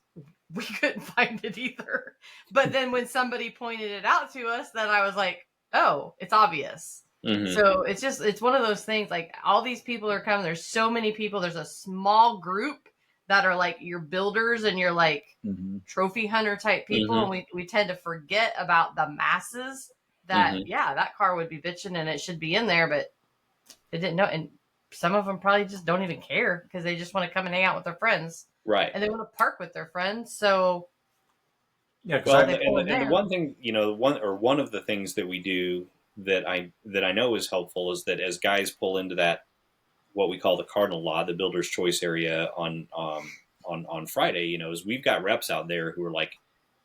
we couldn't find it either. But then when somebody pointed it out to us, then I was like, oh, it's obvious. So it's one of those things, like all these people are coming. There's so many people. There's a small group that are like your builders and your like trophy hunter type people. And we tend to forget about the masses that, that car would be bitching and it should be in there, but they didn't know. And some of them probably just don't even care because they just want to come and hang out with their friends. Right. And they want to park with their friends. So yeah. The one thing, one of the things that we do that I know is helpful is that as guys pull into that, what we call the Cardinal Lot, the Builder's Choice area on Friday, is we've got reps out there who are like,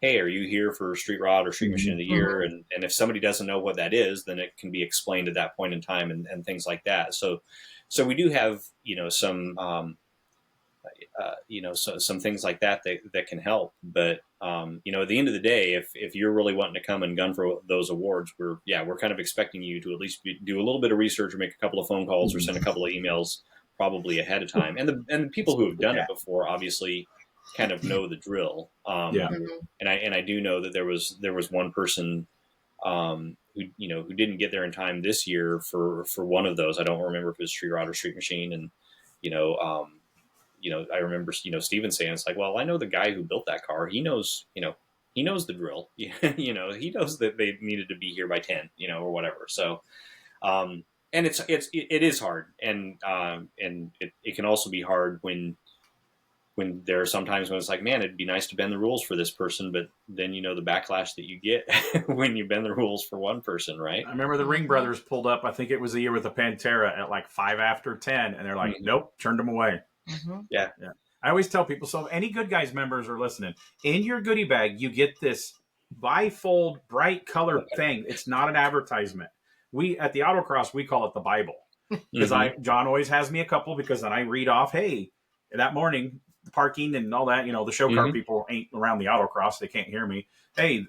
hey, are you here for Street Rod or Street Machine of the Year? And if somebody doesn't know what that is, then it can be explained at that point in time and things like that. So we do have, some things like that can help. But, at the end of the day, if you're really wanting to come and gun for those awards, we're kind of expecting you to at least do a little bit of research or make a couple of phone calls or send a couple of emails probably ahead of time. And the people who have done it before, obviously kind of know the drill. And I do know that there was one person, who didn't get there in time this year for one of those. I don't remember if it was Street Rod or Street Machine. And, I remember, Steven saying, it's like, well, I know the guy who built that car. He knows the drill. He knows that they needed to be here by 10, or whatever. So, and it is hard. And it can also be hard when there are sometimes when it's like, man, it'd be nice to bend the rules for this person, but then the backlash that you get when you bend the rules for one person, right? I remember the Ring brothers pulled up, I think it was the year with the Pantera at like 5 after 10, and they're like, nope, turned them away. Yeah. I always tell people, so if any Good Guys members are listening, in your goodie bag, you get this bifold, bright color thing. It's not an advertisement. We, at the autocross, we call it the Bible. Because John always has me a couple because then I read off, hey, that morning, the parking and all that, the show car people ain't around the autocross. They can't hear me. Hey,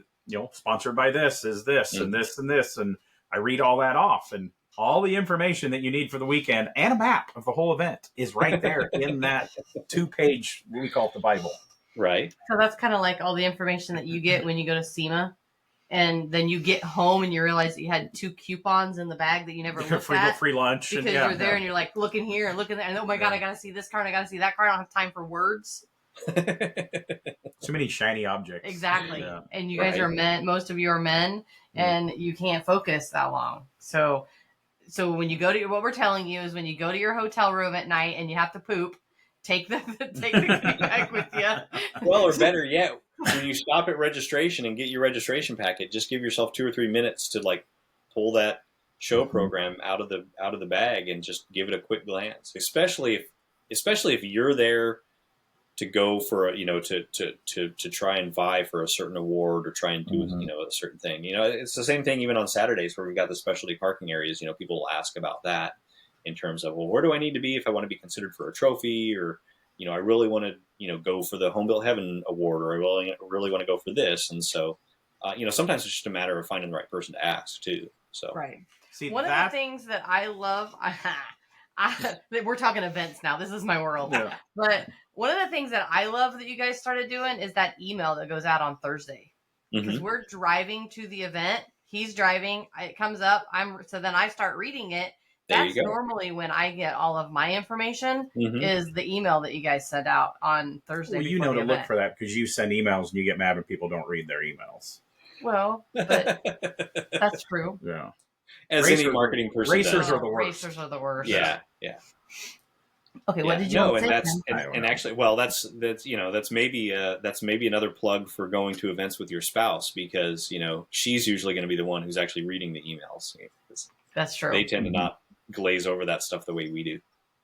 sponsored by this is this and this and this. And I read all that off. And all the information that you need for the weekend and a map of the whole event is right there in that 2-page, we call it the Bible. Right. So that's kind of like all the information that you get when you go to SEMA, and then you get home and you realize that you had 2 coupons in the bag that you never looked at. Free lunch. Because you're there and you're like looking here and looking there, and oh my God, I got to see this car and I got to see that car. I don't have time for words. Too many shiny objects. Exactly. Yeah. And you guys are men. Most of you are men, and you can't focus that long. So when you go to what we're telling you is when you go to your hotel room at night and you have to poop, take the bag with you. Well, or better yet, when you stop at registration and get your registration packet, just give yourself 2 or 3 minutes to like pull that show program out of the bag and just give it a quick glance. Especially if you're there to go for a, to try and vie for a certain award or try and do a certain thing. It's the same thing even on Saturdays where we've got the specialty parking areas. People will ask about that in terms of, well, where do I need to be if I want to be considered for a trophy, or I really want to go for the Home Built Heaven award, or I really want to go for this. And so sometimes it's just a matter of finding the right person to ask too. So right. See, one of the things that I love, we're talking events now. This is my world. Yeah. But one of the things that I love that you guys started doing is that email that goes out on Thursday. Because we're driving to the event. He's driving. It comes up. So then I start reading it. That's normally when I get all of my information is the email that you guys send out on Thursday. Well, to look for that because you send emails and you get mad when people don't read their emails. Well, but that's true. Yeah. As any marketing person racers does. are the worst. Racers are the worst. Yeah. Okay, what did you want to say? And actually, well, that's maybe another plug for going to events with your spouse, because she's usually going to be the one who's actually reading the emails. That's true. They tend to not glaze over that stuff the way we do.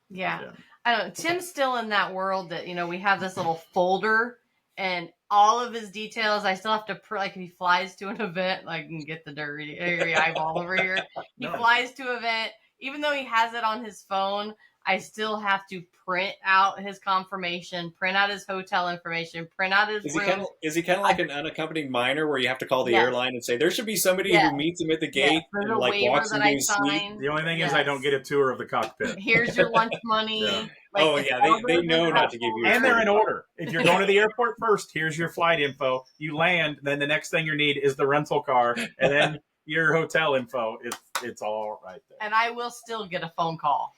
Yeah. I don't know. Tim's still in that world that we have this little folder and all of his details. I still have to like if he flies to an event, I can get the dirty eyeball over here. He flies to an event, even though he has it on his phone. I still have to print out his confirmation, print out his hotel information, print out his room. Is he kind of like an unaccompanied minor where you have to call the airline and say, there should be somebody who meets him at the gate and like walks into his seat? The only thing is I don't get a tour of the cockpit. Here's your lunch money. They know not to give you and they're in order. If you're going to the airport first, here's your flight info. You land, then the next thing you need is the rental car, and then your hotel info. It's all right there. And I will still get a phone call.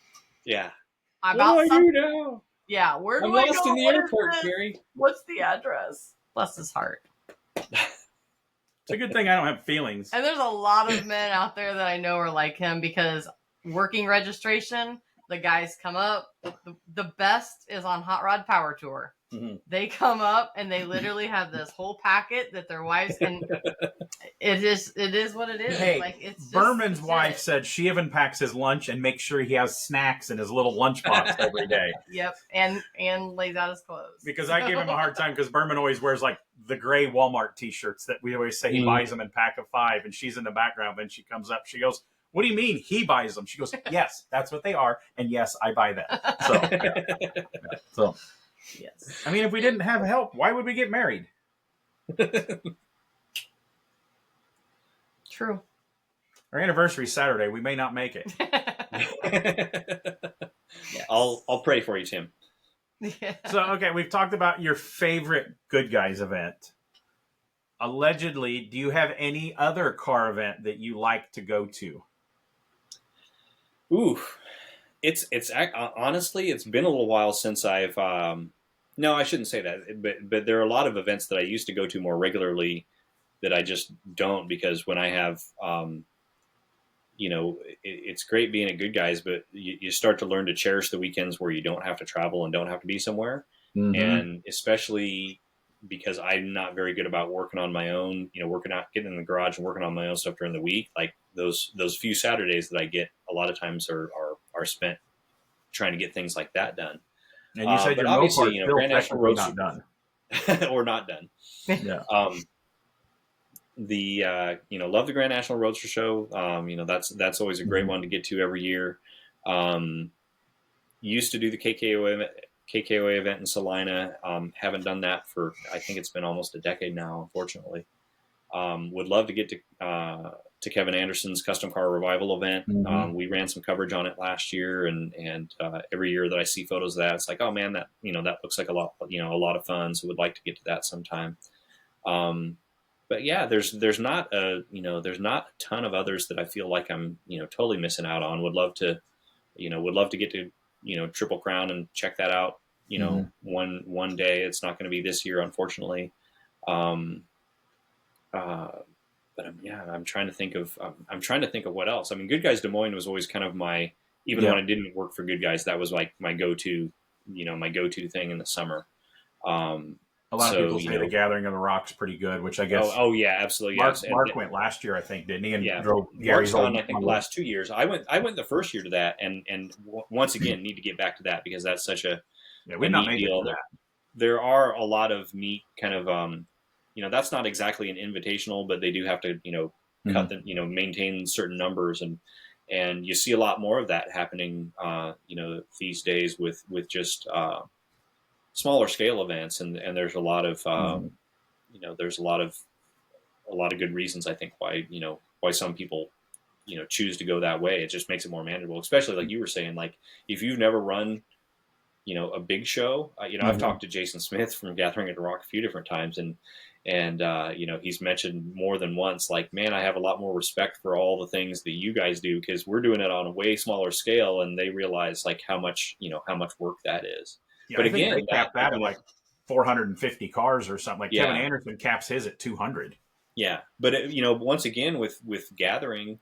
Yeah. About you know? Yeah, where do I'm I lost go? in the airport, Carrie. What's the address? Bless his heart. It's a good thing I don't have feelings. And there's a lot of men out there that I know are like him, because working registration, the guys come up. The best is on Hot Rod Power Tour. They come up and they literally have this whole packet that their wives and it is what it is. Hey, like it's just, Berman's wife said she even packs his lunch and makes sure he has snacks in his little lunchbox every day. Yep, and lays out his clothes. Because I gave him a hard time because Berman always wears like the gray Walmart T-shirts that we always say he buys them in pack of 5, and she's in the background. Then she comes up, she goes, "What do you mean he buys them?" She goes, "Yes, that's what they are, and yes, I buy them." So. Yes. I mean, if we didn't have help, why would we get married? True. Our anniversary is Saturday. We may not make it. Yes. I'll pray for you, Tim. Yeah. So, okay, we've talked about your favorite Good Guys event. Allegedly, do you have any other car event that you like to go to? Ooh, it's honestly, it's been a little while since I've. No, I shouldn't say that. But there are a lot of events that I used to go to more regularly that I just don't, because when I have, it's great being at Good Guys, but you start to learn to cherish the weekends where you don't have to travel and don't have to be somewhere. And especially because I'm not very good about working on my own, getting in the garage and working on my own stuff during the week. Like those few Saturdays that I get a lot of times are spent trying to get things like that done. And you said your obviously, still Grand National Road not done. or not done. Yeah. Love the Grand National Roadster Show. That's always a great one to get to every year. Used to do the KKOA event in Salina. Haven't done that for, I think it's been almost a decade now, unfortunately. Would love to get to to Kevin Anderson's Custom Car Revival event. Mhm. We ran some coverage on it last year, and every year that I see photos of that, it's like, oh man, that that looks like a lot of fun. So would like to get to that sometime. But yeah, there's not there's not a ton of others that I feel like I'm totally missing out on. Would love to get to Triple Crown and check that out. Mhm. One day. It's not going to be this year, unfortunately. Um, but I'm trying to think of what else. I mean, Good Guys Des Moines was always kind of my, even when I didn't work for Good Guys, that was like my go-to thing in the summer. A lot of people say the Gathering of the Rock's pretty good, which I guess. Oh yeah, absolutely. Yes. Mark went last year, I think, didn't he? And Yeah, drove Mark's Gary's gone, I think, the last 2 years. I went the first year to that, and once again need to get back to that because that's such a we've not neat made it deal. to that. There are a lot of neat kind of that's not exactly an invitational, but they do have to cut the maintain certain numbers, and you see a lot more of that happening these days with just smaller scale events, and there's a lot of there's a lot of good reasons, I think, why some people choose to go that way. It just makes it more manageable, especially like you were saying, like if you've never run a big show. I've talked to Jason Smith from Gathering at the Rock a few different times, and he's mentioned more than once, like, man, I have a lot more respect for all the things that you guys do because we're doing it on a way smaller scale, and they realize like how much work that is. Yeah, but I think again, they cap that at like 450 cars or something. Like Yeah. Kevin Anderson caps his at 200. Yeah, but once again with Gathering,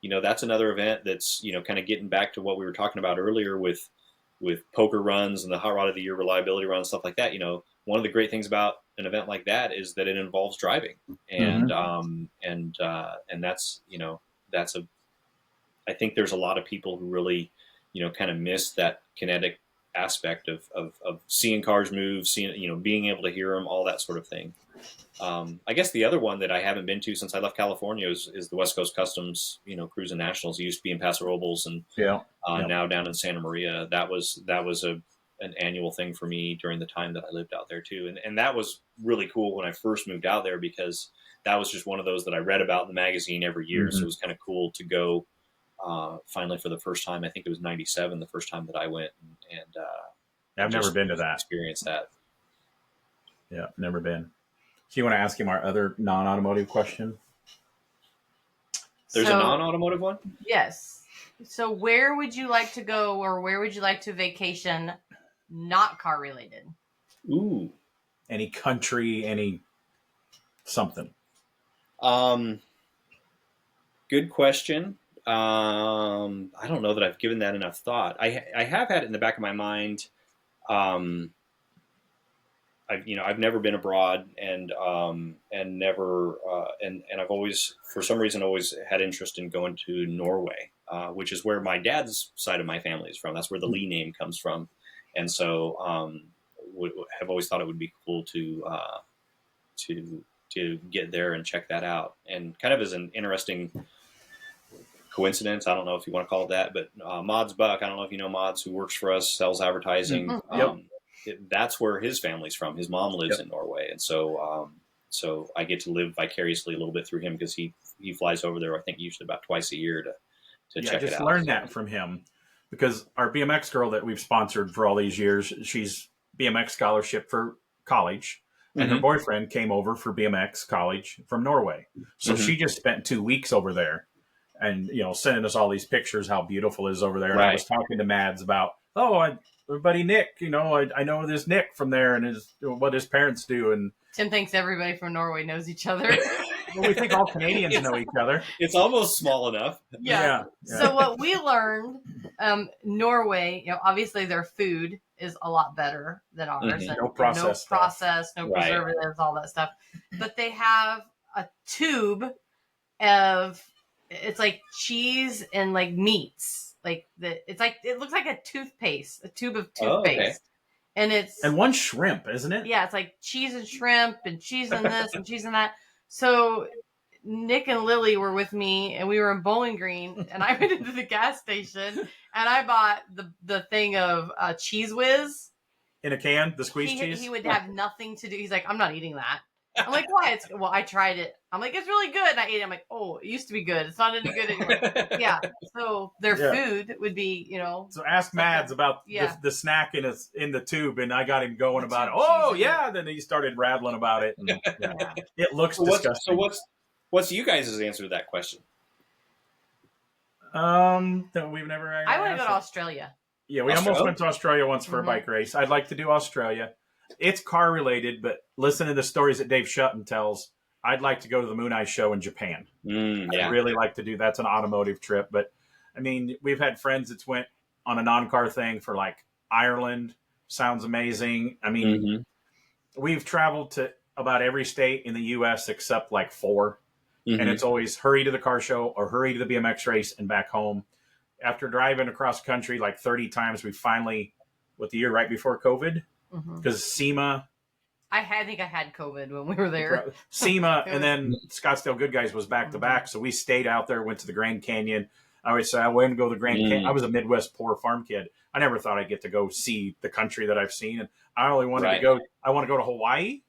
that's another event that's kind of getting back to what we were talking about earlier with poker runs and the Hot Rod of the Year reliability runs, stuff like that. One of the great things about an event like that is that it involves driving, and that's I think there's a lot of people who really kind of miss that kinetic aspect of seeing cars move, seeing being able to hear them, all that sort of thing. I guess the other one that I haven't been to since I left California is the West Coast Customs, Cruise and Nationals. It used to be in Paso Robles, and now down in Santa Maria. That was an annual thing for me during the time that I lived out there too, and that was really cool when I first moved out there because that was just one of those that I read about in the magazine every year. So it was kind of cool to go finally for the first time. I think it was '97 the first time that I went, and I've never been to that. Experienced that. Yeah, never been. So you want to ask him our other non-automotive question? There's a non-automotive one? Yes. So where would you like to go, or where would you like to vacation not car related? Ooh. Any country, any something. Good question. I don't know that I've given that enough thought. I have had it in the back of my mind. I've never been abroad, and never and I've always, for some reason, always had interest in going to Norway, which is where my dad's side of my family is from. That's where the Lee name comes from, and so have always thought it would be cool to get there and check that out. And kind of as an interesting coincidence, I don't know if you want to call it that, but Mods Buck, I don't know if you know Mods, who works for us, sells advertising. Yep. That's where his family's from. His mom lives in Norway, and so I get to live vicariously a little bit through him because he flies over there, I think, usually about twice a year to check it out. Just learn that from him, because our BMX girl that we've sponsored for all these years, she's BMX scholarship for college, and her boyfriend came over for BMX college from Norway. So she just spent 2 weeks over there, and sending us all these pictures how beautiful it is over there. And I was talking to Mads about, our buddy Nick, I know this Nick from there and what his parents do. And Tim thinks everybody from Norway knows each other. well, we think all Canadians know each other. It's almost small enough. Yeah. So what we learned, Norway, obviously their food is a lot better than ours. And no process, no preservatives, all that stuff. But they have a tube of, it's like cheese and like meats. Like it looks like a tube of toothpaste, and one shrimp, isn't it? Yeah, it's like cheese and shrimp and cheese and this and cheese and that. So Nick and Lily were with me, and we were in Bowling Green, and I went into the gas station and I bought the thing of Cheese Whiz in a can, the squeezed cheese. He would have nothing to do. He's like, I'm not eating that. I'm like, why? Well, I tried it. I'm like, it's really good. And I ate it. I'm like, oh, it used to be good. It's not any good anymore. Yeah. So their food would be, So ask Mads about the snack in the tube, and I got him going about it. Oh yeah, then he started rattling about it. And, it looks disgusting. So what's you guys' answer to that question? That we've never. I want to go to Australia. Yeah, we almost went to Australia once for a bike race. I'd like to do Australia. It's car related, but listen to the stories that Dave Shutton tells. I'd like to go to the Moon Eye show in Japan. I'd really like to do that's an automotive trip. But I mean, we've had friends that went on a non-car thing for like Ireland. Sounds amazing. I mean, we've traveled to about every state in the U.S. except like 4. And it's always hurry to the car show or hurry to the BMX race and back home. After driving across country like 30 times, we finally, the year right before COVID, because SEMA. I think I had COVID when we were there. SEMA and then Scottsdale Good Guys was back to back. So we stayed out there, went to the Grand Canyon. I always say I went to go to the Grand Canyon. I was a Midwest poor farm kid. I never thought I'd get to go see the country that I've seen. And I only wanted to go. I want to go to Hawaii.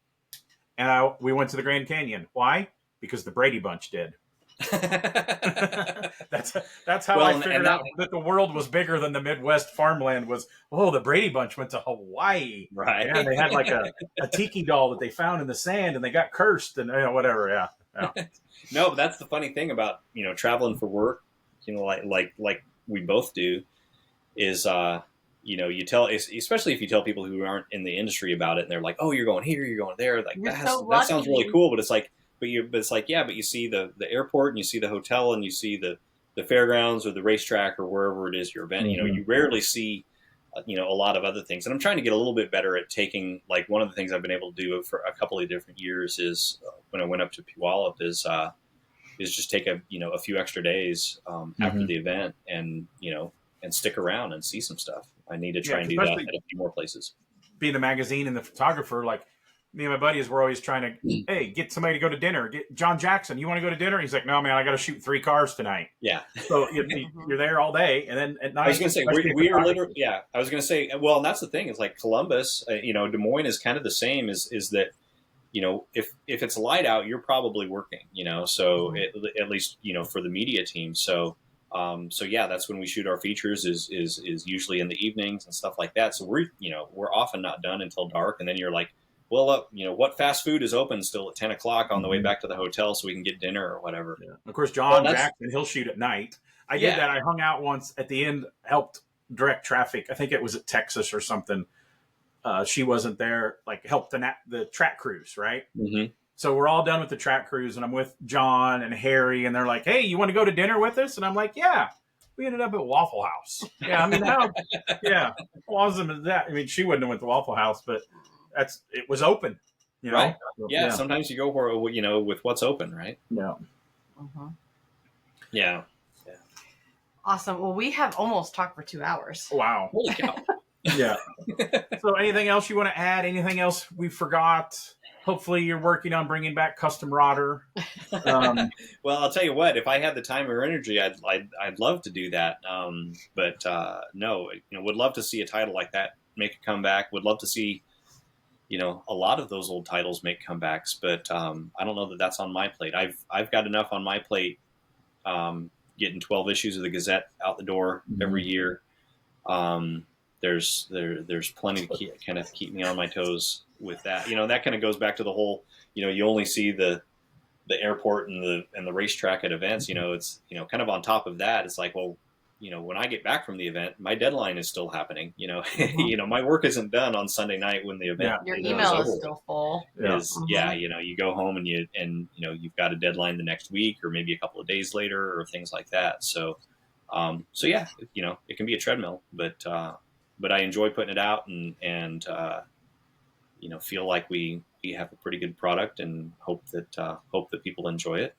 And we went to the Grand Canyon. Why? Because the Brady Bunch did. that's how I figured out that the world was bigger than the Midwest farmland was. Oh, the Brady Bunch went to Hawaii, right? Yeah, they had like a tiki doll that they found in the sand, and they got cursed, and whatever. Yeah. No, but that's the funny thing about traveling for work. Like we both do, is you tell, especially if you tell people who aren't in the industry about it, and they're like, oh, you're going here, you're going there, like that sounds really cool, but it's like. But you see the airport and you see the hotel and you see the fairgrounds or the racetrack or wherever it is your event. You rarely see, a lot of other things. And I'm trying to get a little bit better at taking, like, one of the things I've been able to do for a couple of different years is when I went up to Puyallup is just take a few extra days after the event and stick around and see some stuff. I need to try and do that at a few more places. Being the magazine and the photographer, like, me and my buddies were always trying to, hey, get somebody to go to dinner. Get John Jackson. You want to go to dinner? He's like, no, man, I got to shoot 3 cars tonight. Yeah. So you're there all day, and then at night. I was going to say we are literally. Yeah, I was going to say. Well, and that's the thing. It's like Columbus. Des Moines is kind of the same. Is that if it's light out, you're probably working. So at least for the media team. So yeah, that's when we shoot our features. Is usually in the evenings and stuff like that. So we're often not done until dark, and then you're like. Well, what fast food is open still at 10 o'clock on the way back to the hotel so we can get dinner or whatever. Yeah. Of course, John Jackson, he'll shoot at night. I did that. I hung out once at the end, helped direct traffic. I think it was at Texas or something. She wasn't there, like helped the track crews, right? Mm-hmm. So we're all done with the track crews, and I'm with John and Harry, and they're like, hey, you want to go to dinner with us? And I'm like, yeah. We ended up at Waffle House. Yeah, I mean, how awesome is that? I mean, she wouldn't have went to Waffle House, but it was open, right? Yeah, sometimes you go where with what's open, right? Yeah. Yeah. Awesome. Well, we have almost talked for 2 hours. Wow. Holy cow. Yeah. So, anything else you want to add? Anything else we forgot? Hopefully, you're working on bringing back custom rodder. Well, I'll tell you what. If I had the time or energy, I'd love to do that. But no, would love to see a title like that make a comeback. Would love to see. A lot of those old titles make comebacks, but I don't know that that's on my plate. I've got enough on my plate getting 12 issues of the Gazette out the door every year. There's plenty to keep me on my toes with that. That kind of goes back to the whole. You only see the airport and the racetrack at events. It's kind of on top of that. It's like, well. When I get back from the event, my deadline is still happening. My work isn't done on Sunday night when the event. Your email is still full. You go home and you've got a deadline the next week or maybe a couple of days later or things like that. So yeah, it can be a treadmill, but I enjoy putting it out and feel like we have a pretty good product and hope that people enjoy it.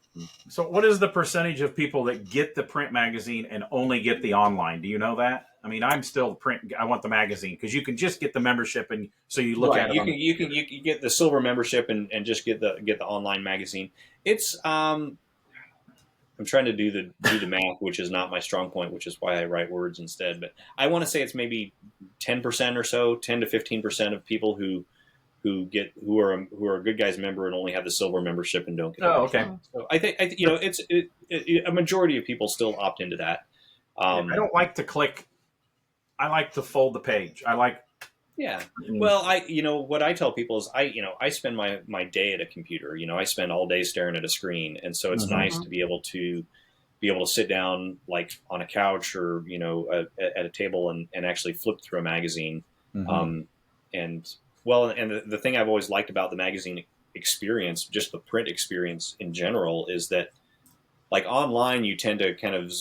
So what is the percentage of people that get the print magazine and only get the online? Do you know that? I mean, I'm still print. I want the magazine because you can just get the membership and so you look at it. You can get the silver membership and just get the online magazine. It's I'm trying to do the math, which is not my strong point, which is why I write words instead. But I want to say it's maybe 10% or so, 10 to 15% of people who who are a Good Guys member and only have the silver membership and don't get. Oh, okay. So I think a majority of people still opt into that. I don't like to click. I like to fold the page. I like. Yeah. Well, what I tell people is I spend my day at a computer. I spend all day staring at a screen, and so it's nice to be able to sit down like on a couch or at a table and actually flip through a magazine. And the thing I've always liked about the magazine experience, just the print experience in general, is that like online you tend to kind of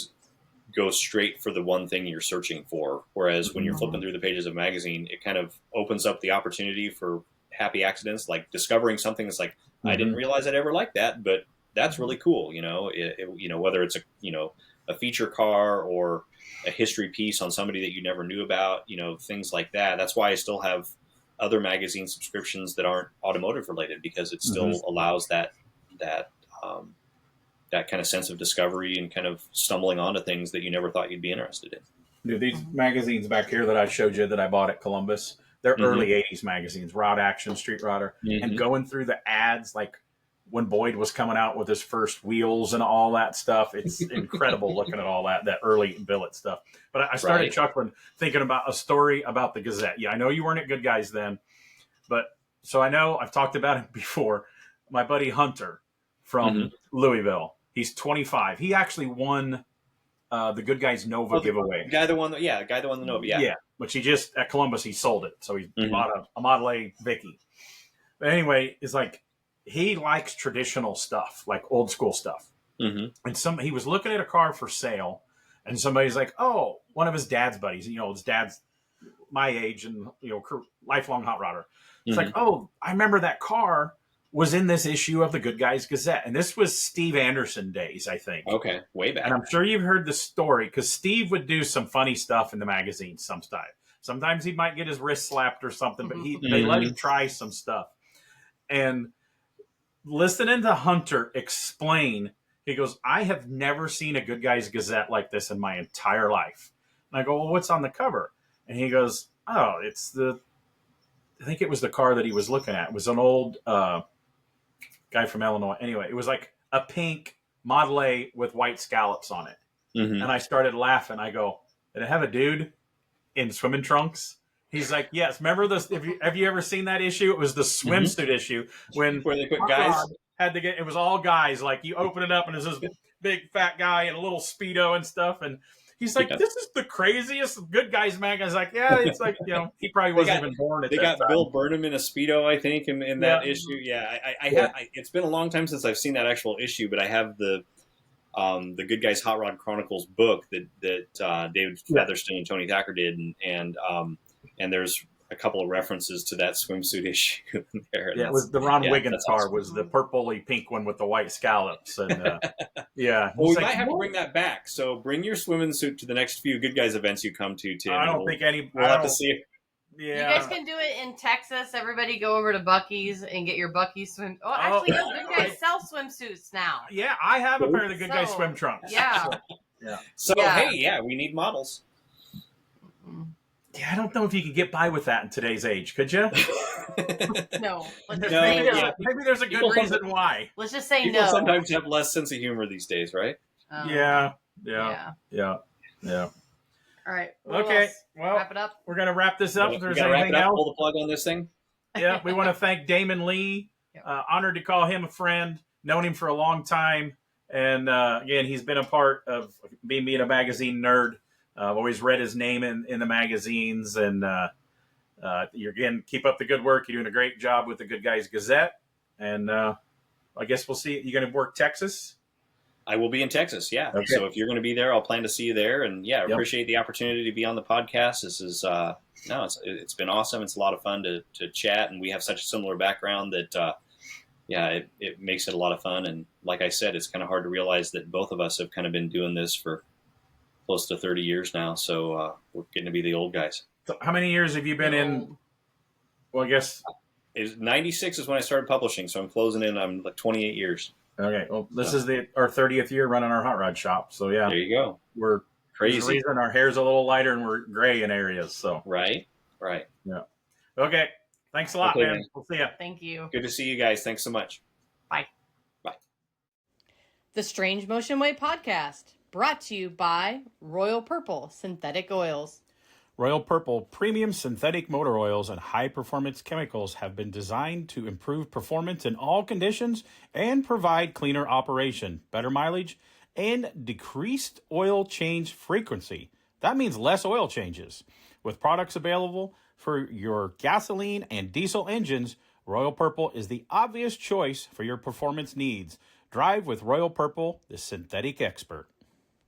go straight for the one thing you're searching for. Whereas when you're flipping through the pages of a magazine, it kind of opens up the opportunity for happy accidents, like discovering something that's like, I didn't realize I'd ever like that, but that's really cool. Whether it's a feature car or a history piece on somebody that you never knew about, things like that. That's why I still have other magazine subscriptions that aren't automotive related, because it still allows that kind of sense of discovery and kind of stumbling onto things that you never thought you'd be interested in. Dude, these magazines back here that I showed you that I bought at Columbus, they're early 80s magazines, Rod Action, Street Rodder, and going through the ads, like when Boyd was coming out with his first wheels and all that stuff, it's incredible looking at all that early billet stuff. But I started chuckling, thinking about a story about the Gazette. Yeah, I know you weren't at Good Guys then, but so I know I've talked about it before. My buddy Hunter from Louisville, he's 25. He actually won the Good Guys Nova giveaway. The guy that won the Nova, Yeah, which he just, at Columbus, he sold it. So he bought a Model A Vicky. But anyway, it's like, he likes traditional stuff, like old school stuff. And he was looking at a car for sale, and somebody's like, oh, one of his dad's buddies, his dad's my age and, lifelong hot rodder. It's like, oh, I remember that car was in this issue of the Good Guys Gazette. And this was Steve Anderson days, I think. Okay, way back. And I'm sure you've heard the story, because Steve would do some funny stuff in the magazine sometimes. Sometimes he might get his wrist slapped or something, but they let him try some stuff. And listening to Hunter explain, he goes, I have never seen a Good Guys Gazette like this in my entire life. And I go, well, what's on the cover? And he goes, oh, I think it was the car that he was looking at. It was an old guy from Illinois. Anyway, it was like a pink Model A with white scallops on it. And I started laughing. I go, did it have a dude in swimming trunks? He's like, yes. Remember this? Have you ever seen that issue? It was the swimsuit issue where they put guys had to get. It was all guys. Like you open it up and it's this big fat guy in a little Speedo and stuff. And he's like, this is the craziest Good Guys magazine. I was like, yeah, it's like, he probably wasn't even born at that time. They got Bill Burnham in a Speedo, I think, in that issue. Yeah, it's been a long time since I've seen that actual issue, but I have the Good Guys Hot Rod Chronicles book that David Featherston and Tony Thacker did, and there's a couple of references to that swimsuit issue in there. Yeah, it was the Ron Wiggins car, was the purpley pink one with the white scallops. And well, we might have to bring that back. So bring your swimming suit to the next few Good Guys events you come to, Tim. I don't think we'll have to see it. Yeah. You guys can do it in Texas. Everybody go over to Buc-ee's and get your Buc-ee's swim. Oh, actually, no, Good Guys sell swimsuits now. Yeah, I have a pair of the Good Guys swim trunks. Yeah. Hey, we need models. Yeah, I don't know if you could get by with that in today's age, could you? No. Maybe there's a good reason why. Let's just say People no. sometimes have less sense of humor these days, right? Yeah. All right. Okay. Well, wrap it up. We're going to wrap this up. If there's anything anything else, pull the plug on this thing. Yeah, we want to thank Damon Lee. Honored to call him a friend. Known him for a long time, and again, he's been a part of being a magazine nerd. I've always read his name in the magazines, and keep up the good work. You're doing a great job with the Good Guys Gazette, and I guess we'll see. You're going to work Texas? I will be in Texas, yeah. Okay. So if you're going to be there, I'll plan to see you there, and appreciate the opportunity to be on the podcast. This is it's been awesome. It's a lot of fun to chat, and we have such a similar background that it makes it a lot of fun. And like I said, it's kind of hard to realize that both of us have kind of been doing this for close to 30 years now, so we're getting to be the old guys. So how many years have you been in? Well, I guess 96 is when I started publishing, so I'm closing in. I'm like 28 years. Okay, well, this is our 30th year running our hot rod shop, so yeah, there you go. We're crazy. There's a reason our hair's a little lighter and we're gray in areas. So right. Yeah. Okay. Thanks a lot, Okay, man. man. We'll see you. Thank you. Good to see you guys. Thanks so much. Bye. Bye. The Strange Motion Way podcast, brought to you by Royal Purple Synthetic Oils. Royal Purple premium synthetic motor oils and high-performance chemicals have been designed to improve performance in all conditions and provide cleaner operation, better mileage, and decreased oil change frequency. That means less oil changes. With products available for your gasoline and diesel engines, Royal Purple is the obvious choice for your performance needs. Drive with Royal Purple, the synthetic expert.